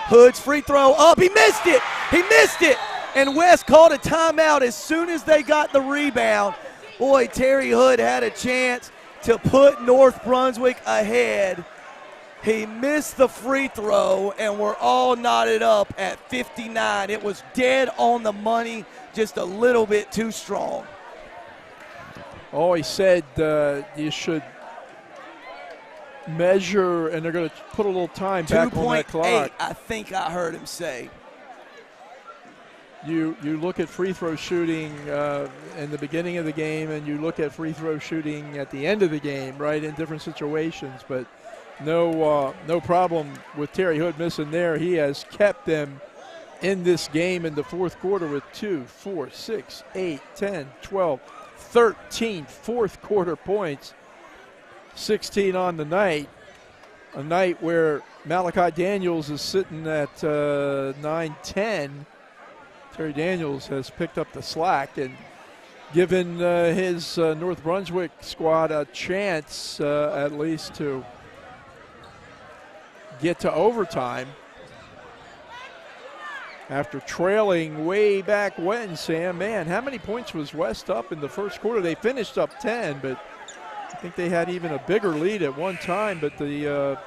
Hood's free throw up. He missed it. He missed it. And West called a timeout as soon as they got the rebound. Boy, Terry Hood had a chance to put North Brunswick ahead. He missed the free throw, and we're all knotted up at 59. It was dead on the money, just a little bit too strong. Oh, he said you should measure, and they're going to put a little time back on that clock. 2.8, I think I heard him say. You look at free throw shooting in the beginning of the game, and you look at free throw shooting at the end of the game, right, in different situations. But no problem with Terry Hood missing there. He has kept them in this game in the fourth quarter with 2, 4, 6, 8, 10, 12, 13 fourth quarter points, 16 on the night. A night where Malachi Daniels is sitting at 9-10. Terry Daniels has picked up the slack and given his North Brunswick squad a chance at least to get to overtime after trailing way back when, Sam. Man, how many points was West up in the first quarter? They finished up 10, but I think they had even a bigger lead at one time, but the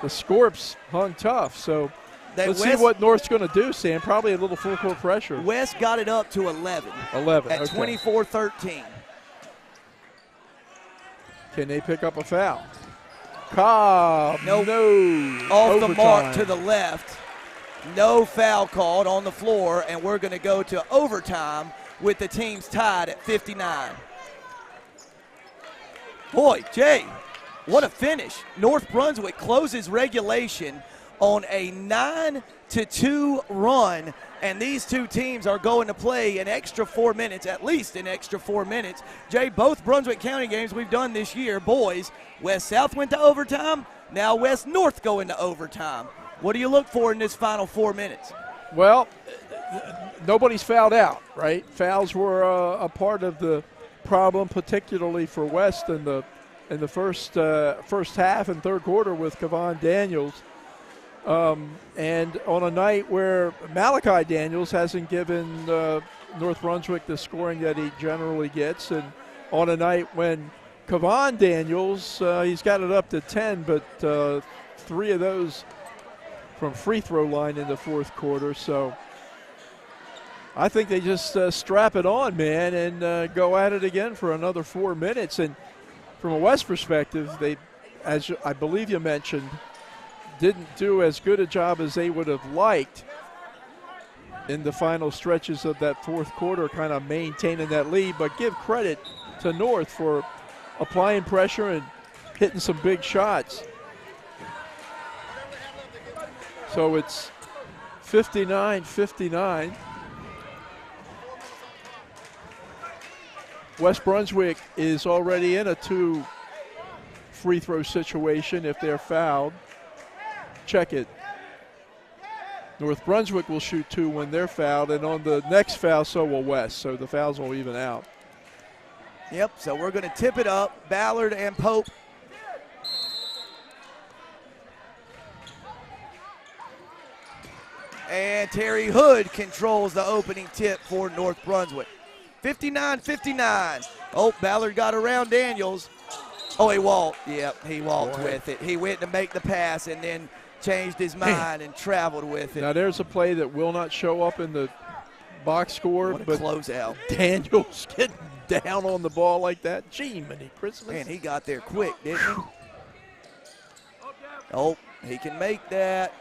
Scorps hung tough. So let's see what North's going to do, Sam. Probably a little full court pressure. West got it up to 11. 11, at okay. 24-13. Can they pick up a foul? Cobb, nope. No. Off overtime. the mark to the left. No foul called on the floor, and we're going to go to overtime with the teams tied at 59. Boy, Jay, what a finish. North Brunswick closes regulation on a 9-2 run, and these two teams are going to play an extra 4 minutes, at least an extra 4 minutes. Jay, both Brunswick County games we've done this year, boys, West-South went to overtime, now West-North going to overtime. What do you look for in this final 4 minutes? Well, nobody's fouled out, right? Fouls were a part of the problem, particularly for West in the first half and third quarter with Kevon Daniels. And on a night where Malachi Daniels hasn't given North Brunswick the scoring that he generally gets, and on a night when Kevon Daniels, he's got it up to 10, but 3 of those from free throw line in the fourth quarter. So I think they just strap it on, man, and go at it again for another 4 minutes. And from a West perspective, they, as I believe you mentioned, didn't do as good a job as they would have liked in the final stretches of that fourth quarter, kind of maintaining that lead. But give credit to North for applying pressure and hitting some big shots. So it's 59-59. West Brunswick is already in a 2 free throw situation if they're fouled. Check it. North Brunswick will shoot 2 when they're fouled, and on the next foul, so will West. So the fouls will even out. Yep, so we're going to tip it up. Ballard and Pope. And Terry Hood controls the opening tip for North Brunswick. 59-59. Oh, Ballard got around Daniels. Oh, he walked. Yep, he walked with it. He went to make the pass and then changed his mind and traveled with it. Now there's a play that will not show up in the box score, but closeout. Daniels getting down on the ball like that. Gee, many Christmas. Man, he got there quick, didn't he? Oh, he can make that.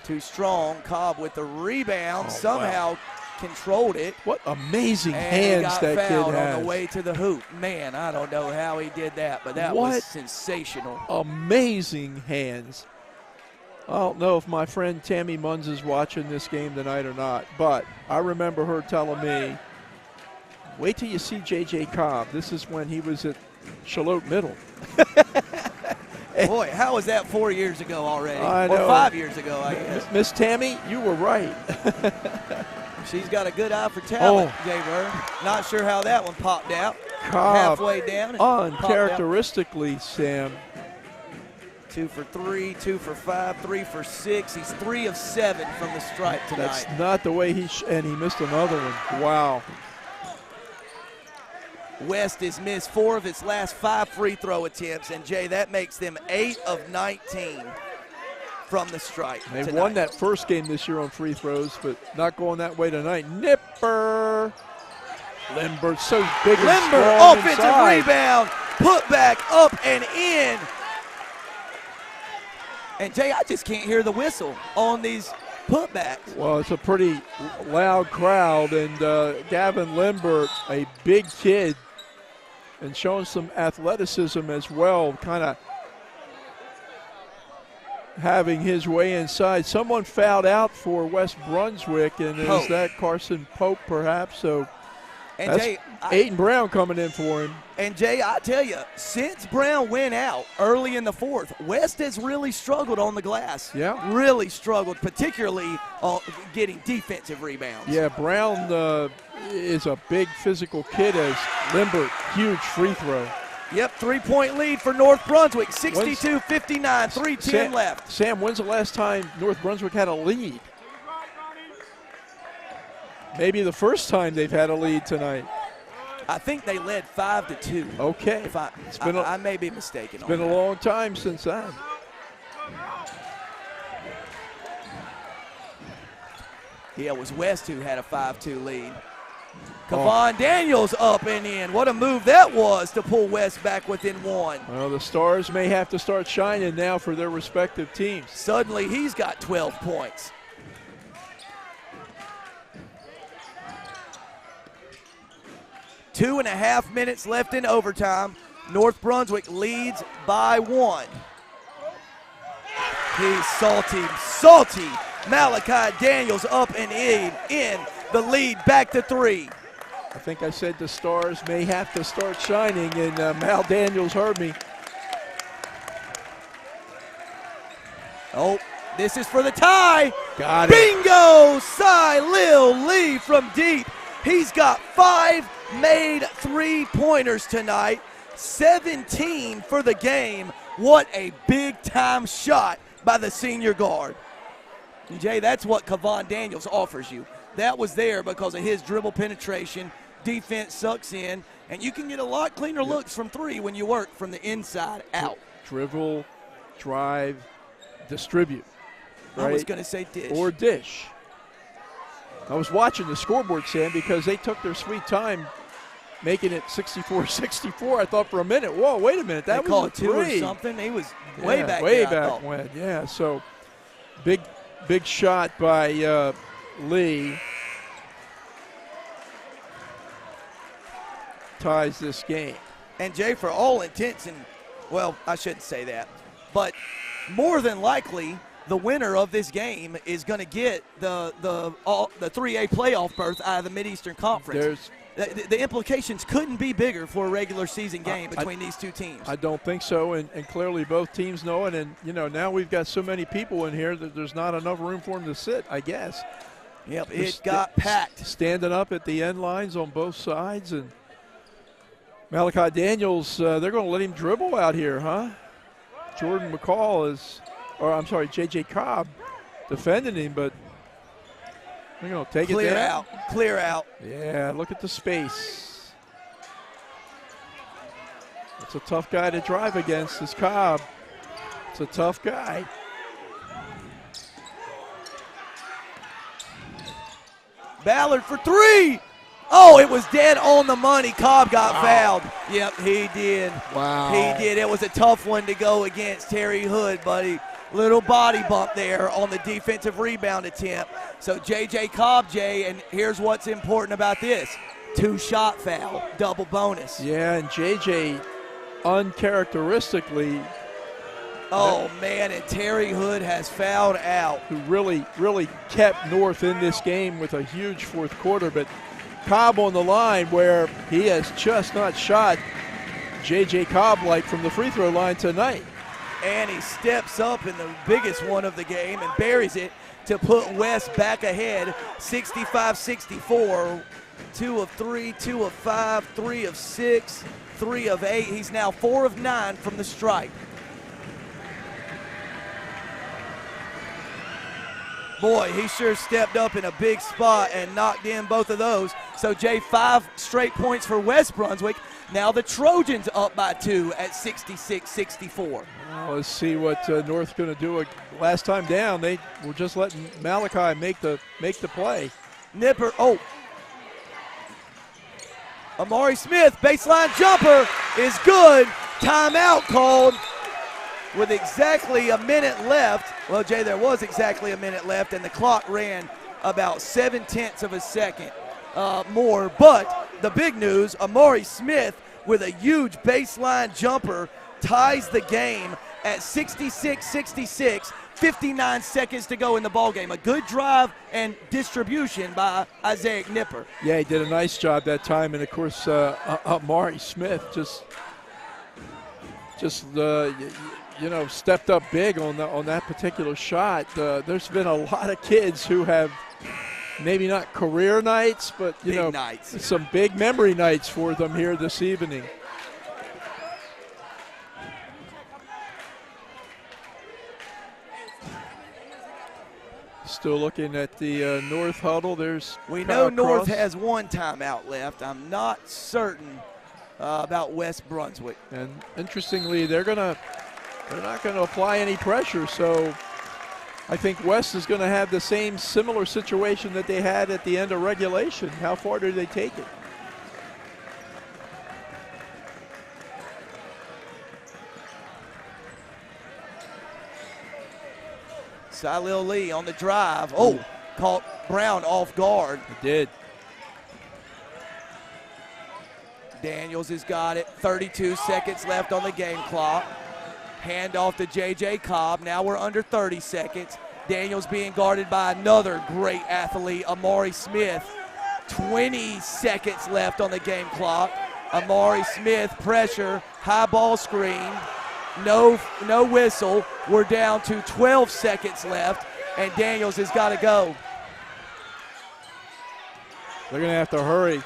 Too strong. Cobb with the rebound. Somehow controlled it. What amazing And hands he got that kid fouled has. on the way to the hoop. Man, I don't know how he did that, but that was sensational. Amazing hands. I don't know if my friend Tammy Munns is watching this game tonight or not, but I remember her telling me, wait till you see J.J. Cobb. This is when he was at Charlotte Middle. Boy, how was that 4 years ago already? I or know. 5 years ago, I guess. Miss Tammy, you were right. She's got a good eye for talent, Jay Burr. Not sure how that one popped out. Cobb, halfway down. uncharacteristically, Sam. 2 for 3, 2 for 5, 3 for 6. He's 3 of 7 from the stripe tonight. That's not the way and he missed another one. Wow. West has missed 4 of its last 5 free throw attempts, and Jay, that makes them 8 of 19 from the stripe. They tonight. won that first game this year on free throws, but not going that way tonight. Nipper. Limber, so big and Limber, strong offensive inside. rebound, put back up and in. And Jay, I just can't hear the whistle on these putbacks. Well, it's a pretty loud crowd, and Gavin Limber, a big kid, and showing some athleticism as well, kind of having his way inside. Someone fouled out for West Brunswick, and is that Carson Pope perhaps? So and that's Jay, Aiden Brown coming in for him. And Jay, I tell you, since Brown went out early in the 4th, West has really struggled on the glass. Yeah. Really struggled, particularly getting defensive rebounds. Yeah, Brown is a big physical kid as Limber, huge free throw. Yep, 3-point lead for North Brunswick, 62-59, 3:10 left. Sam, when's the last time North Brunswick had a lead? Maybe the first time they've had a lead tonight. I think they led 5-2. Okay. If I may be mistaken. It's been a long time since then. Yeah, it was West who had a 5-2 lead. Kevon Daniels up and in. What a move that was to pull West back within 1. Well, the Stars may have to start shining now for their respective teams. Suddenly he's got 12 points. Two and a half minutes left in overtime. North Brunswick leads by 1. He's salty. Malachi Daniels up and in the lead, back to 3. I think I said the Stars may have to start shining, and Mal Daniels heard me. Oh, this is for the tie. Got it. Bingo! Cy Lil Lee from deep. He's got 5 made 3-pointers tonight, 17 for the game. What a big-time shot by the senior guard. And Jay, that's what Kevon Daniels offers you. That was there because of his dribble penetration. Defense sucks in, and you can get a lot cleaner looks from 3 when you work from the inside out. Dribble, drive, distribute. Right? I was going to say dish. Or dish. I was watching the scoreboard, Sam, because they took their sweet time making it 64-64. I thought for a minute, whoa, wait a minute, that they was called a 2 or 3. something. He was way back way there, back when. Yeah, so big shot by Lee. Ties this game. And Jay, for all intents and, well, I shouldn't say that, but more than likely, the winner of this game is going to get the 3A playoff berth out of the Mid-Eastern Conference. The implications couldn't be bigger for a regular season game between these two teams. I don't think so, and clearly both teams know it. And, you know, now we've got so many people in here that there's not enough room for them to sit, I guess. Yep, it got packed. Standing up at the end lines on both sides. And Malachi Daniels, they're going to let him dribble out here, huh? Jordan McCall is, or I'm sorry, J.J. Cobb defending him, but they're going to take it down. Clear out. Yeah, look at the space. It's a tough guy to drive against, is Cobb. It's a tough guy. Ballard for 3. Oh, it was dead on the money. Cobb got fouled. Yep, he did. Wow. He did. It was a tough one to go against Terry Hood, buddy. Little body bump there on the defensive rebound attempt. So J.J. Cobb, Jay, and here's what's important about this. 2-shot foul, double bonus. Yeah, and J.J. uncharacteristically. Oh, man, and Terry Hood has fouled out. Who really kept North in this game with a huge fourth quarter. But Cobb on the line where he has just not shot J.J. Cobb like from the free throw line tonight. And he steps up in the biggest one of the game and buries it to put West back ahead, 65-64. 2 of 3, 2 of 5, 3 of 6, 3 of 8. He's now 4 of 9 from the stripe. Boy, he sure stepped up in a big spot and knocked in both of those. So, Jay, 5 straight points for West Brunswick. Now the Trojans up by 2 at 66-64. Well, let's see what North's going to do. Last time down, they were just letting Malachi make the play. Nipper, Amari Smith, baseline jumper is good. Timeout called with exactly a minute left. Well, Jay, there was exactly a minute left, and the clock ran about 0.7 of a second more. But the big news, Amari Smith with a huge baseline jumper ties the game at 66-66. 59 seconds to go in the ballgame. A good drive and distribution by Isaiah Nipper. Yeah, he did a nice job that time. And, of course, Amari Smith just stepped up big on that particular shot. There's been a lot of kids who have maybe not career nights, but, nights. Some big memory nights for them here this evening. Still looking at the North huddle. We know North has 1 timeout left. I'm not certain about West Brunswick. And interestingly, they're not going to apply any pressure. So I think West is going to have the same similar situation that they had at the end of regulation. How far do they take it? Silil Lee on the drive. Caught Brown off guard. He did. Daniels has got it. 32 seconds left on the game clock. Hand off to J.J. Cobb. Now we're under 30 seconds. Daniels being guarded by another great athlete, Amari Smith. 20 seconds left on the game clock. Amari Smith, pressure, high ball screen. No whistle. We're down to 12 seconds left, and Daniels has got to go. They're going to have to hurry.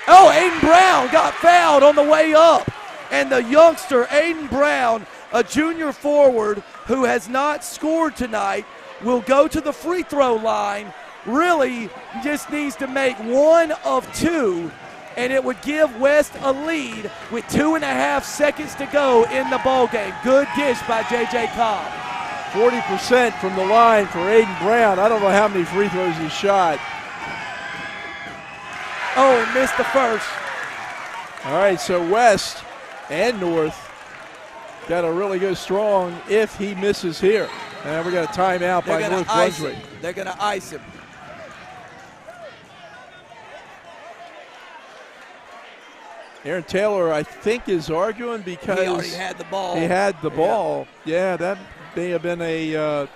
Oh, Aiden Brown got fouled on the way up. And the youngster, Aiden Brown, a junior forward who has not scored tonight, will go to the free throw line. Really just needs to make 1 of 2. And it would give West a lead with 2.5 seconds to go in the ballgame. Good dish by J.J. Cobb. 40% from the line for Aiden Brown. I don't know how many free throws he shot. Oh, and missed the first. All right, so West and North got to really go strong if he misses here. And we got a timeout by North Brunswick. They're going to ice him. Aaron Taylor, I think, is arguing because he already had the ball. He had the ball. Yeah, that may have been a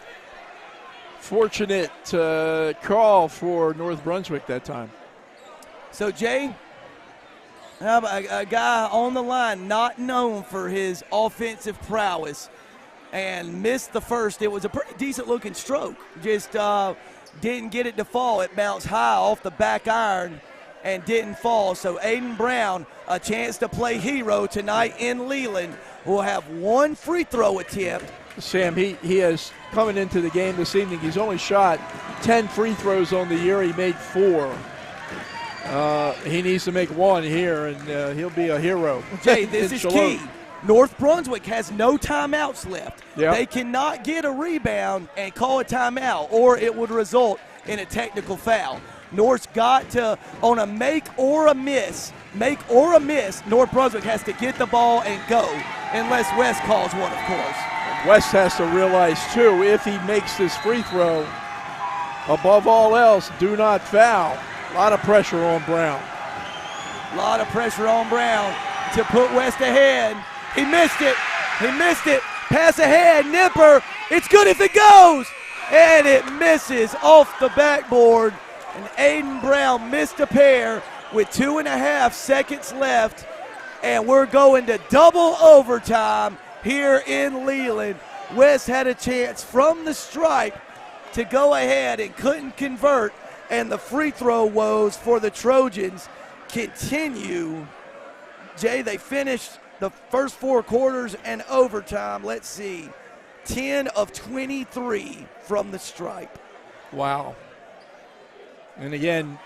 fortunate call for North Brunswick that time. So, Jay, a guy on the line not known for his offensive prowess and missed the first. It was a pretty decent-looking stroke. Just didn't get it to fall. It bounced high off the back iron and didn't fall. So Aiden Brown, a chance to play hero tonight in Leland, will have 1 free throw attempt. Sam, he has, coming into the game this evening, he's only shot 10 free throws on the year. He made 4. He needs to make 1 here, and he'll be a hero. Jay, this is key. North Brunswick has no timeouts left. Yep. They cannot get a rebound and call a timeout, or it would result in a technical foul. North's got to, on a make or a miss, North Brunswick has to get the ball and go. unless West calls one, of course. West has to realize, too, if he makes this free throw, above all else, do not foul. A lot of pressure on Brown. A lot of pressure on Brown to put West ahead. He missed it. He missed it. Pass ahead. Nipper. It's good if it goes. And it misses off the backboard. And Aiden Brown missed a pair with 2.5 seconds left. And we're going to double overtime here in Leland. West had a chance from the stripe to go ahead and couldn't convert. And the free throw woes for the Trojans continue. Jay, they finished the first 4 quarters and overtime. Let's see, 10 of 23 from the stripe. Wow. And again,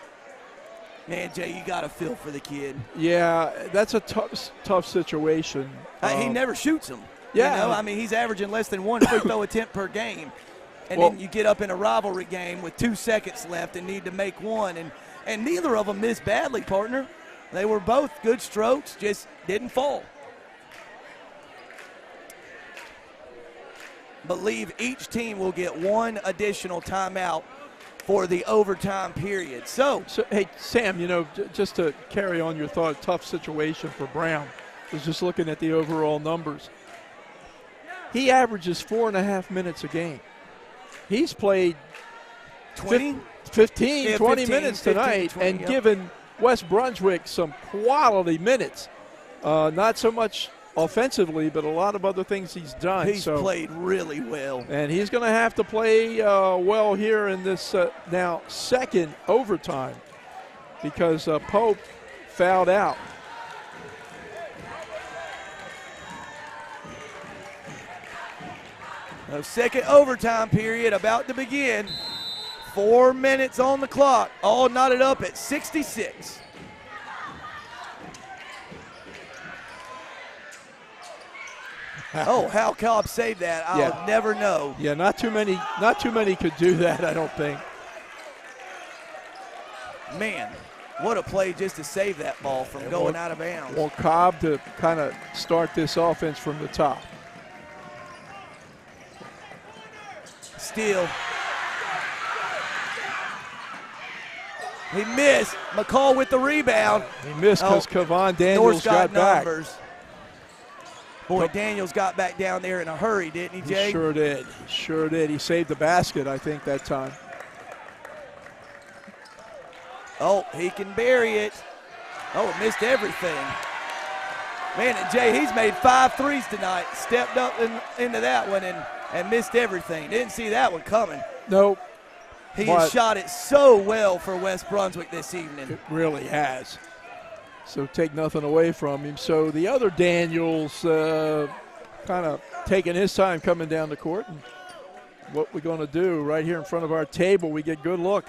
man, Jay, you got to feel for the kid. Yeah, that's a tough situation. He never shoots them. Yeah. You know? I mean, he's averaging less than 1 free throw attempt per game. And then you get up in a rivalry game with 2 seconds left and need to make one. And neither of them missed badly, partner. They were both good strokes, just didn't fall. Believe each team will get 1 additional timeout for the overtime period. So hey, Sam, you know, just to carry on your thought, tough situation for Brown. I was just looking at the overall numbers. He averages 4.5 minutes a game. He's played 20? 15, 20 minutes tonight 20, and given West Brunswick some quality minutes. Not so much offensively, but a lot of other things he's done. He's played really well. And he's going to have to play well here in this now second overtime because Pope fouled out. The second overtime period about to begin. 4 minutes on the clock, all knotted up at 66. Oh, how Cobb saved that, I'll never know. Yeah, not too many could do that, I don't think. Man, what a play just to save that ball from going out of bounds. Want Cobb to kind of start this offense from the top. Steal. He missed. McCall with the rebound. He missed because Kevon Daniels got back. Boy, Daniels got back down there in a hurry, didn't he, Jay? He sure did. Sure did. He saved the basket, I think, that time. Oh, he can bury it. Oh, missed everything. Man, and Jay, he's made 5 threes tonight. Stepped up into that one and missed everything. Didn't see that one coming. Nope. He has shot it so well for West Brunswick this evening. It really has. So take nothing away from him. So the other Daniels kind of taking his time coming down the court. And what we're going to do right here in front of our table, we get good look.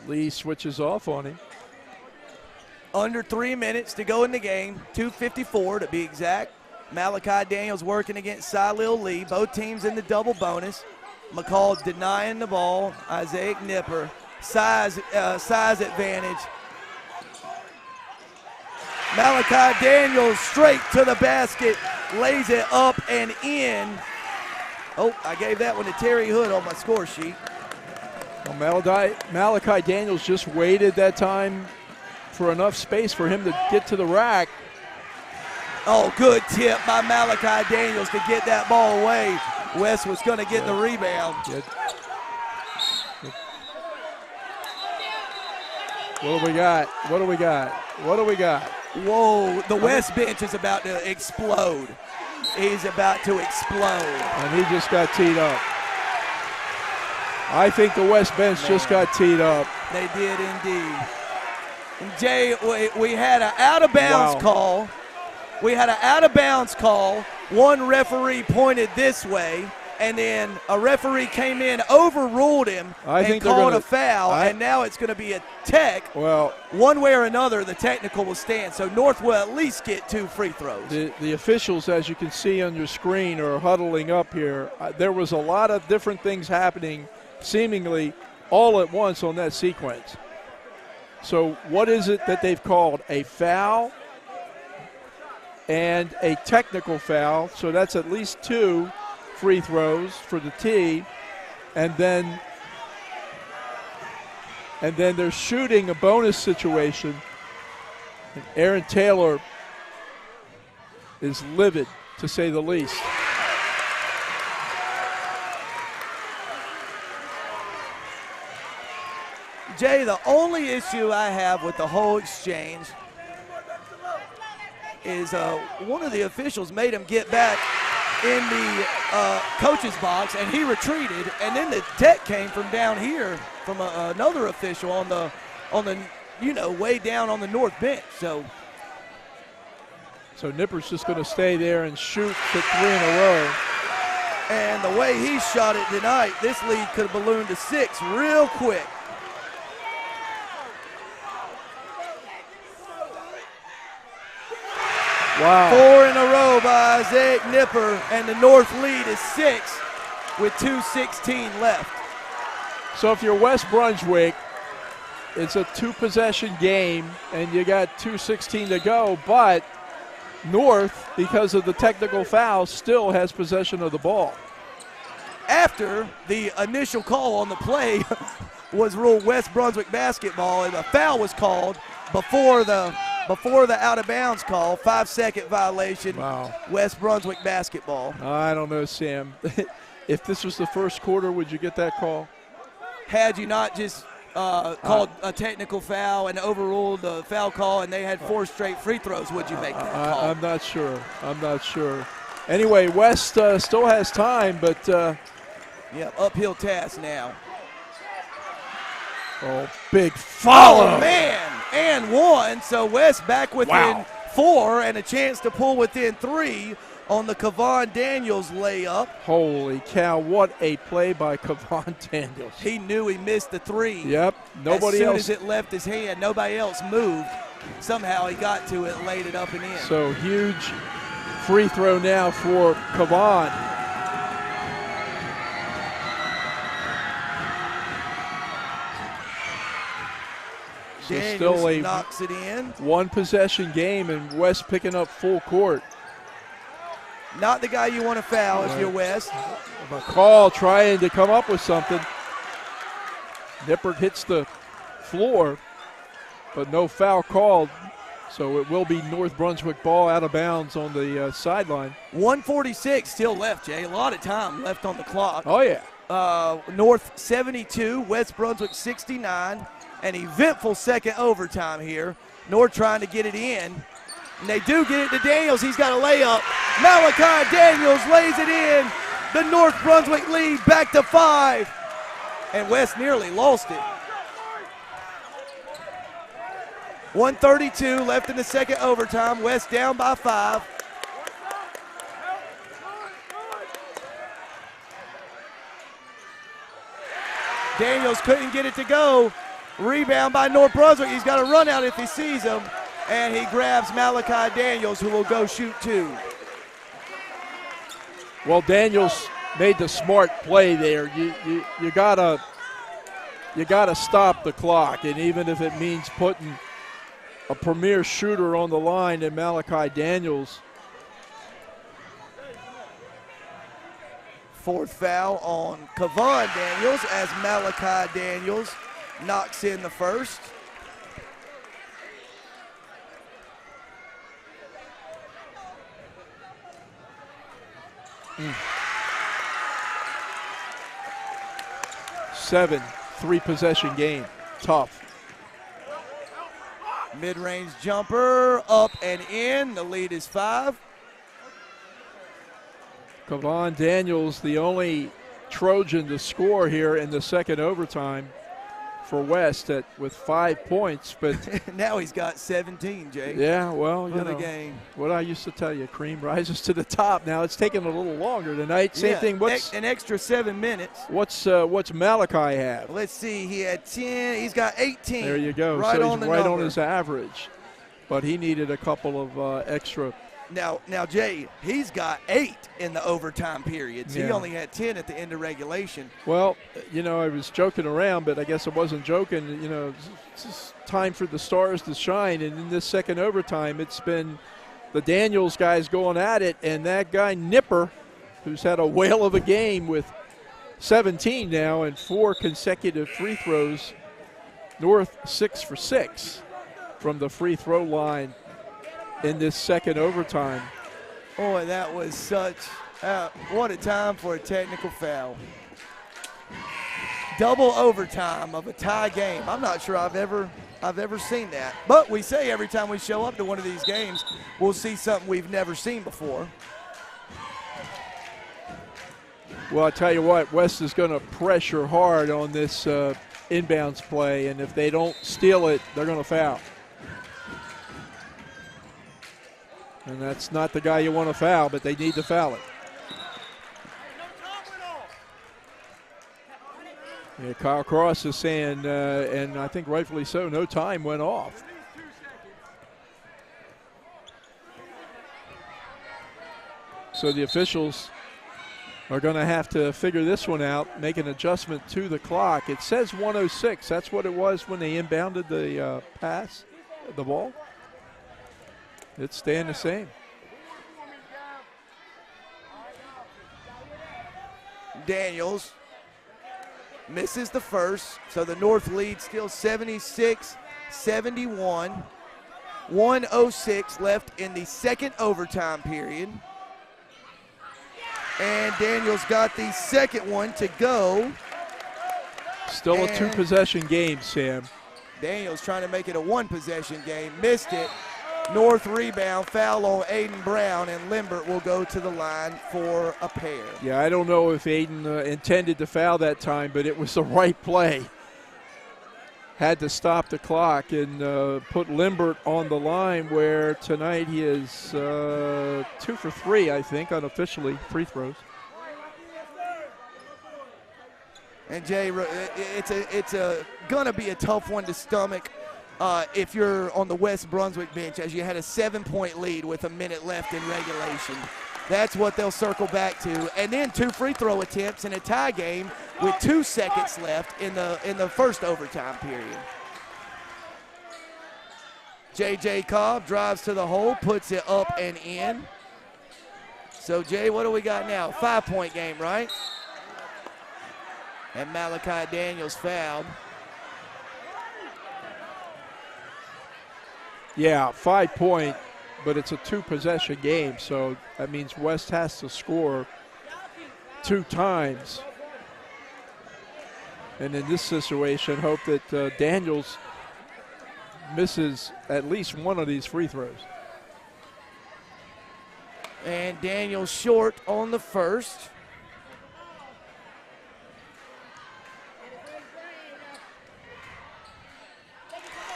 Lee switches off on him. Under 3 minutes to go in the game, 2:54 to be exact. Malachi Daniels working against Silil Lee. Both teams in the double bonus. McCall denying the ball. Isaiah Nipper. Size advantage. Malachi Daniels straight to the basket. Lays it up and in. Oh, I gave that one to Terry Hood on my score sheet. Well, Malachi Daniels just waited that time for enough space for him to get to the rack. Oh, good tip by Malachi Daniels to get that ball away. West was going to get the rebound. Good. What do we got? What do we got? What do we got? Whoa, the West bench is about to explode. He's about to explode. And he just got teed up. I think the West bench just got teed up. They did indeed. And Jay, we had an out-of-bounds call. We had an out-of-bounds call. One referee pointed this way, and then a referee came in, overruled him, and called a foul, and now it's going to be a tech. Well, one way or another, the technical will stand. So North will at least get 2 free throws. The officials, as you can see on your screen, are huddling up here. There was a lot of different things happening, seemingly all at once on that sequence. So what is it that they've called? A foul? and a technical foul. So that's at least 2 free throws for the T. And then they're shooting a bonus situation. And Aaron Taylor is livid, to say the least. Jay, the only issue I have with the whole exchange is one of the officials made him get back in the coach's box, and he retreated, and then the deck came from down here from another official on the way down on the north bench. So Nipper's just going to stay there and shoot for 3 in a row. And the way he shot it tonight, this lead could have ballooned to 6 real quick. Wow. 4 in a row by Isaiah Nipper, and the North lead is 6 with 2:16 left. So if you're West Brunswick, it's a 2-possession game, and you got 2:16 to go, but North, because of the technical foul, still has possession of the ball. After the initial call on the play was ruled West Brunswick basketball, and a foul was called before the out-of-bounds call, 5-second violation. Wow. West Brunswick basketball. I don't know, Sam. If this was the first quarter, would you get that call? Had you not just called a technical foul and overruled the foul call, and they had 4 straight free throws, would you make that call? I'm not sure. Anyway, West still has time, but yeah, uphill task now. Oh, big follow. Oh, man, and 1. So West back within 4 and a chance to pull within 3 on the Kevon Daniels layup. Holy cow, what a play by Kevon Daniels. He knew he missed the 3. Yep, nobody else. else. As soon as it left his hand, nobody else moved. Somehow he got to it, laid it up and in. So huge free throw now for Kevon. So Daniels still a knocks it in. 1-possession game, and West picking up full court. Not the guy you want to foul if you're West. McCall trying to come up with something. Nippert hits the floor, but no foul called. So it will be North Brunswick ball out of bounds on the sideline. 1:46 still left, Jay. A lot of time left on the clock. Oh, yeah. North 72, West Brunswick 69. An eventful second overtime here. North trying to get it in. And they do get it to Daniels. He's got a layup. Malachi Daniels lays it in. The North Brunswick lead back to 5. And West nearly lost it. 1:32 left in the second overtime. West down by 5. Daniels couldn't get it to go. Rebound by North Brunswick. He's got to run out if he sees him. And he grabs Malachi Daniels, who will go shoot 2. Well, Daniels made the smart play there. You gotta stop the clock, and even if it means putting a premier shooter on the line in Malachi Daniels. 4th foul on Kevon Daniels as Malachi Daniels knocks in the first. Seven, 3-possession game. Tough. Mid-range jumper, up and in. The lead is 5. Kevon Daniels, the only Trojan to score here in the second overtime for West with 5 points. But now he's got 17, Jay. Yeah, well, you know, the game. What I used to tell you, cream rises to the top. Now it's taking a little longer tonight. Same thing. What's an extra 7 minutes? What's Malachi have? Let's see. He had 10. He's got 18. There you go. Right so on he's the right number. on his average. But he needed a couple of extra. Now, Jay, he's got 8 in the overtime periods. Yeah. He only had 10 at the end of regulation. Well, you know, I was joking around, but I guess I wasn't joking. You know, it's just time for the stars to shine. And in this second overtime, it's been the Daniels guys going at it, and that guy Nipper, who's had a whale of a game with 17 now and 4 consecutive free throws. North 6 for 6 from the free throw line in this second overtime. Boy, that was such what a time for a technical foul. Double overtime of a tie game. I'm not sure I've ever seen that. But we say every time we show up to one of these games, we'll see something we've never seen before. Well, I tell you what, West is going to pressure hard on this inbounds play, and if they don't steal it, they're going to foul. And that's not the guy you want to foul, but they need to foul it. Yeah, Kyle Cross is saying, and I think rightfully so, no time went off. So the officials are going to have to figure this one out, make an adjustment to the clock. It says 106. That's what it was when they inbounded the the ball. It's staying the same. Daniels misses the first, so the North lead still 76-71. 1:06 left in the second overtime period. And Daniels got the second one to go. Still a 2-possession game, Sam. Daniels trying to make it a 1-possession game. Missed it. North rebound, foul on Aiden Brown, and Limbert will go to the line for a pair. Yeah, I don't know if Aiden intended to foul that time, but it was the right play. Had to stop the clock and put Limbert on the line, where tonight he is 2 for 3, I think, unofficially, free throws. And Jay, it's gonna be a tough one to stomach if you're on the West Brunswick bench, as you had a 7-point lead with a minute left in regulation. That's what they'll circle back to. And then 2 free throw attempts in a tie game with 2 seconds left in the first overtime period. J.J. Cobb drives to the hole, puts it up and in. So, Jay, what do we got now? 5-point game, right? And Malachi Daniels fouled. Yeah, 5-point, but it's a 2-possession game, so that means West has to score 2 times. And in this situation, hope that Daniels misses at least one of these free throws. And Daniels short on the first.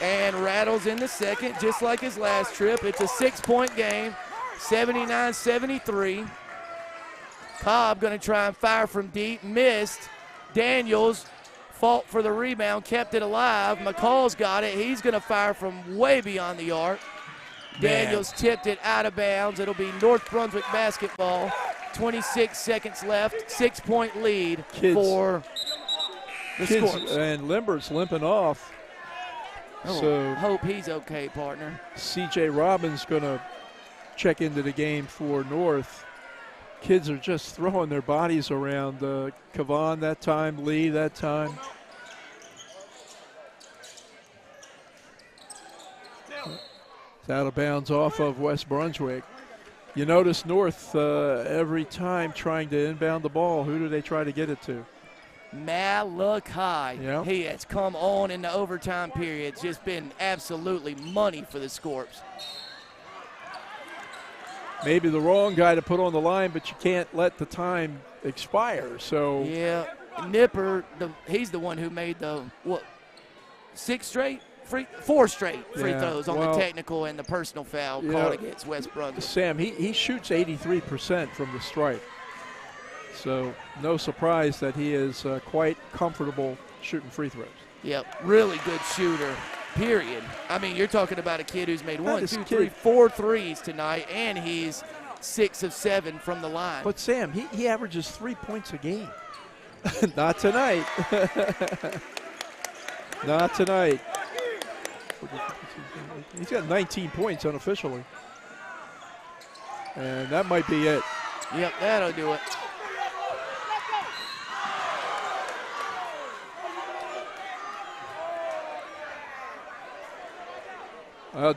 And rattles in the second, just like his last trip. It's a 6-point game, 79-73. Cobb going to try and fire from deep, missed. Daniels fought for the rebound, kept it alive. McCall's got it. He's going to fire from way beyond the arc. Daniels tipped it out of bounds. It'll be North Brunswick basketball. 26 seconds left, 6-point lead for the Scorps. And Limbert's limping off. Oh, so hope he's okay, partner. C.J. Robbins going to check into the game for North. Kids are just throwing their bodies around. Kavan that time, Lee that time. It's out of bounds off of West Brunswick. You notice North every time trying to inbound the ball, who do they try to get it to? Malachi. Yeah. He has come on in the overtime period. It's just been absolutely money for the Scorps. Maybe the wrong guy to put on the line, but you can't let the time expire. So yeah, Nipper, he's the one who made the four straight free throws on the technical and the personal foul called against West Brunswick. Sam, he shoots 83% from the stripe. So no surprise that he is quite comfortable shooting free throws. Yep, really good shooter, period. I mean, you're talking about a kid who's made 4 threes tonight, and he's 6 of 7 from the line. But, Sam, he averages 3 points a game. Not tonight. Not tonight. He's got 19 points unofficially. And that might be it. Yep, that'll do it.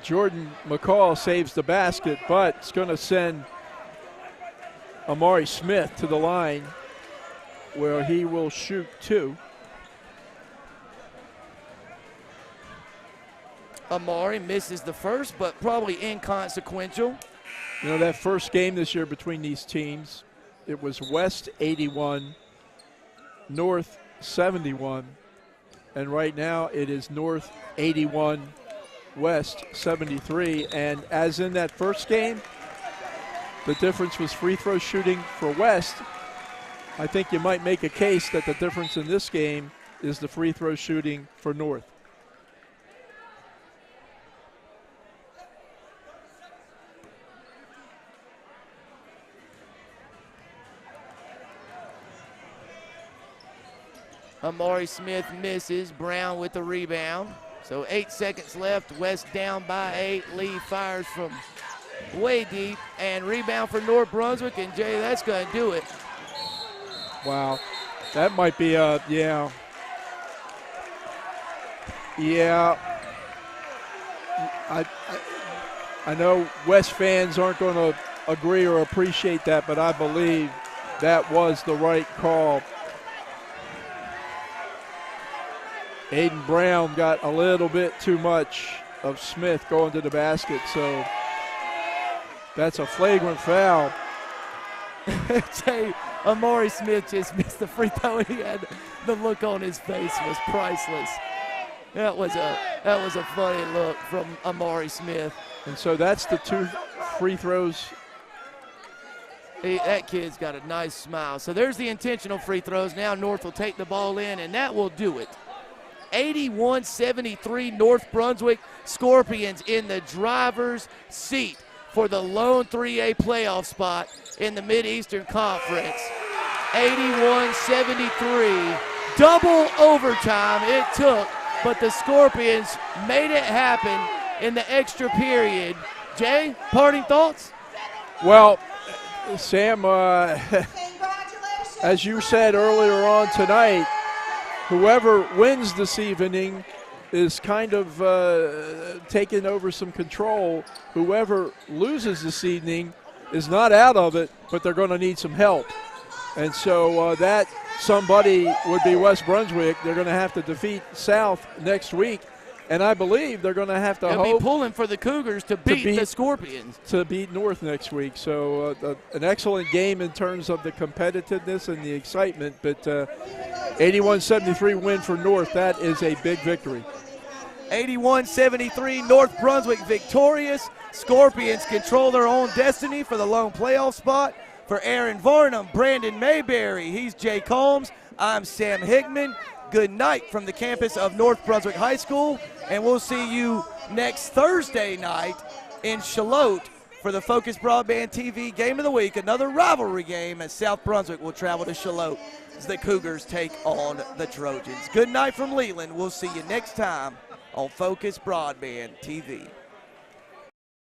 Jordan McCall saves the basket, but it's going to send Amari Smith to the line where he will shoot 2. Amari misses the first, but probably inconsequential. You know, that first game this year between these teams, it was West 81, North 71, and right now it is North 81, West 73. And as in that first game, the difference was free throw shooting for West. I think you might make a case that the difference in this game is the free throw shooting for North. Amari Smith misses. Brown with the rebound. So 8 seconds left. West down by 8. Lee fires from way deep. And rebound for North Brunswick. And Jay, that's going to do it. Wow. That might be a, yeah. Yeah. I know West fans aren't going to agree or appreciate that, but I believe that was the right call. Aiden Brown got a little bit too much of Smith going to the basket, so that's a flagrant foul. Jay, Amari Smith just missed the free throw. He had the look on his face was priceless. That was a funny look from Amari Smith. And so that's the 2 free throws. That kid's got a nice smile. So there's the intentional free throws. Now North will take the ball in, and that will do it. 81-73 North Brunswick Scorpions in the driver's seat for the lone 3A playoff spot in the Mid-Eastern Conference. 81-73, double overtime it took, but the Scorpions made it happen in the extra period. Jay, parting thoughts? Well, Sam, as you said earlier on tonight, whoever wins this evening is kind of taking over some control. Whoever loses this evening is not out of it, but they're going to need some help. And so that somebody would be West Brunswick. They're going to have to defeat South next week. And I believe they're going to have to They'll be pulling for the Cougars to beat the Scorpions. To beat North next week. So an excellent game in terms of the competitiveness and the excitement. But 81-73 win for North. That is a big victory. 81-73, North Brunswick victorious. Scorpions control their own destiny for the lone playoff spot. For Aaron Varnum, Brandon Mayberry, he's Jay Combs. I'm Sam Hickman. Good night from the campus of North Brunswick High School, and we'll see you next Thursday night in Charlotte for the Focus Broadband TV Game of the Week, another rivalry game as South Brunswick will travel to Charlotte as the Cougars take on the Trojans. Good night from Leland. We'll see you next time on Focus Broadband TV.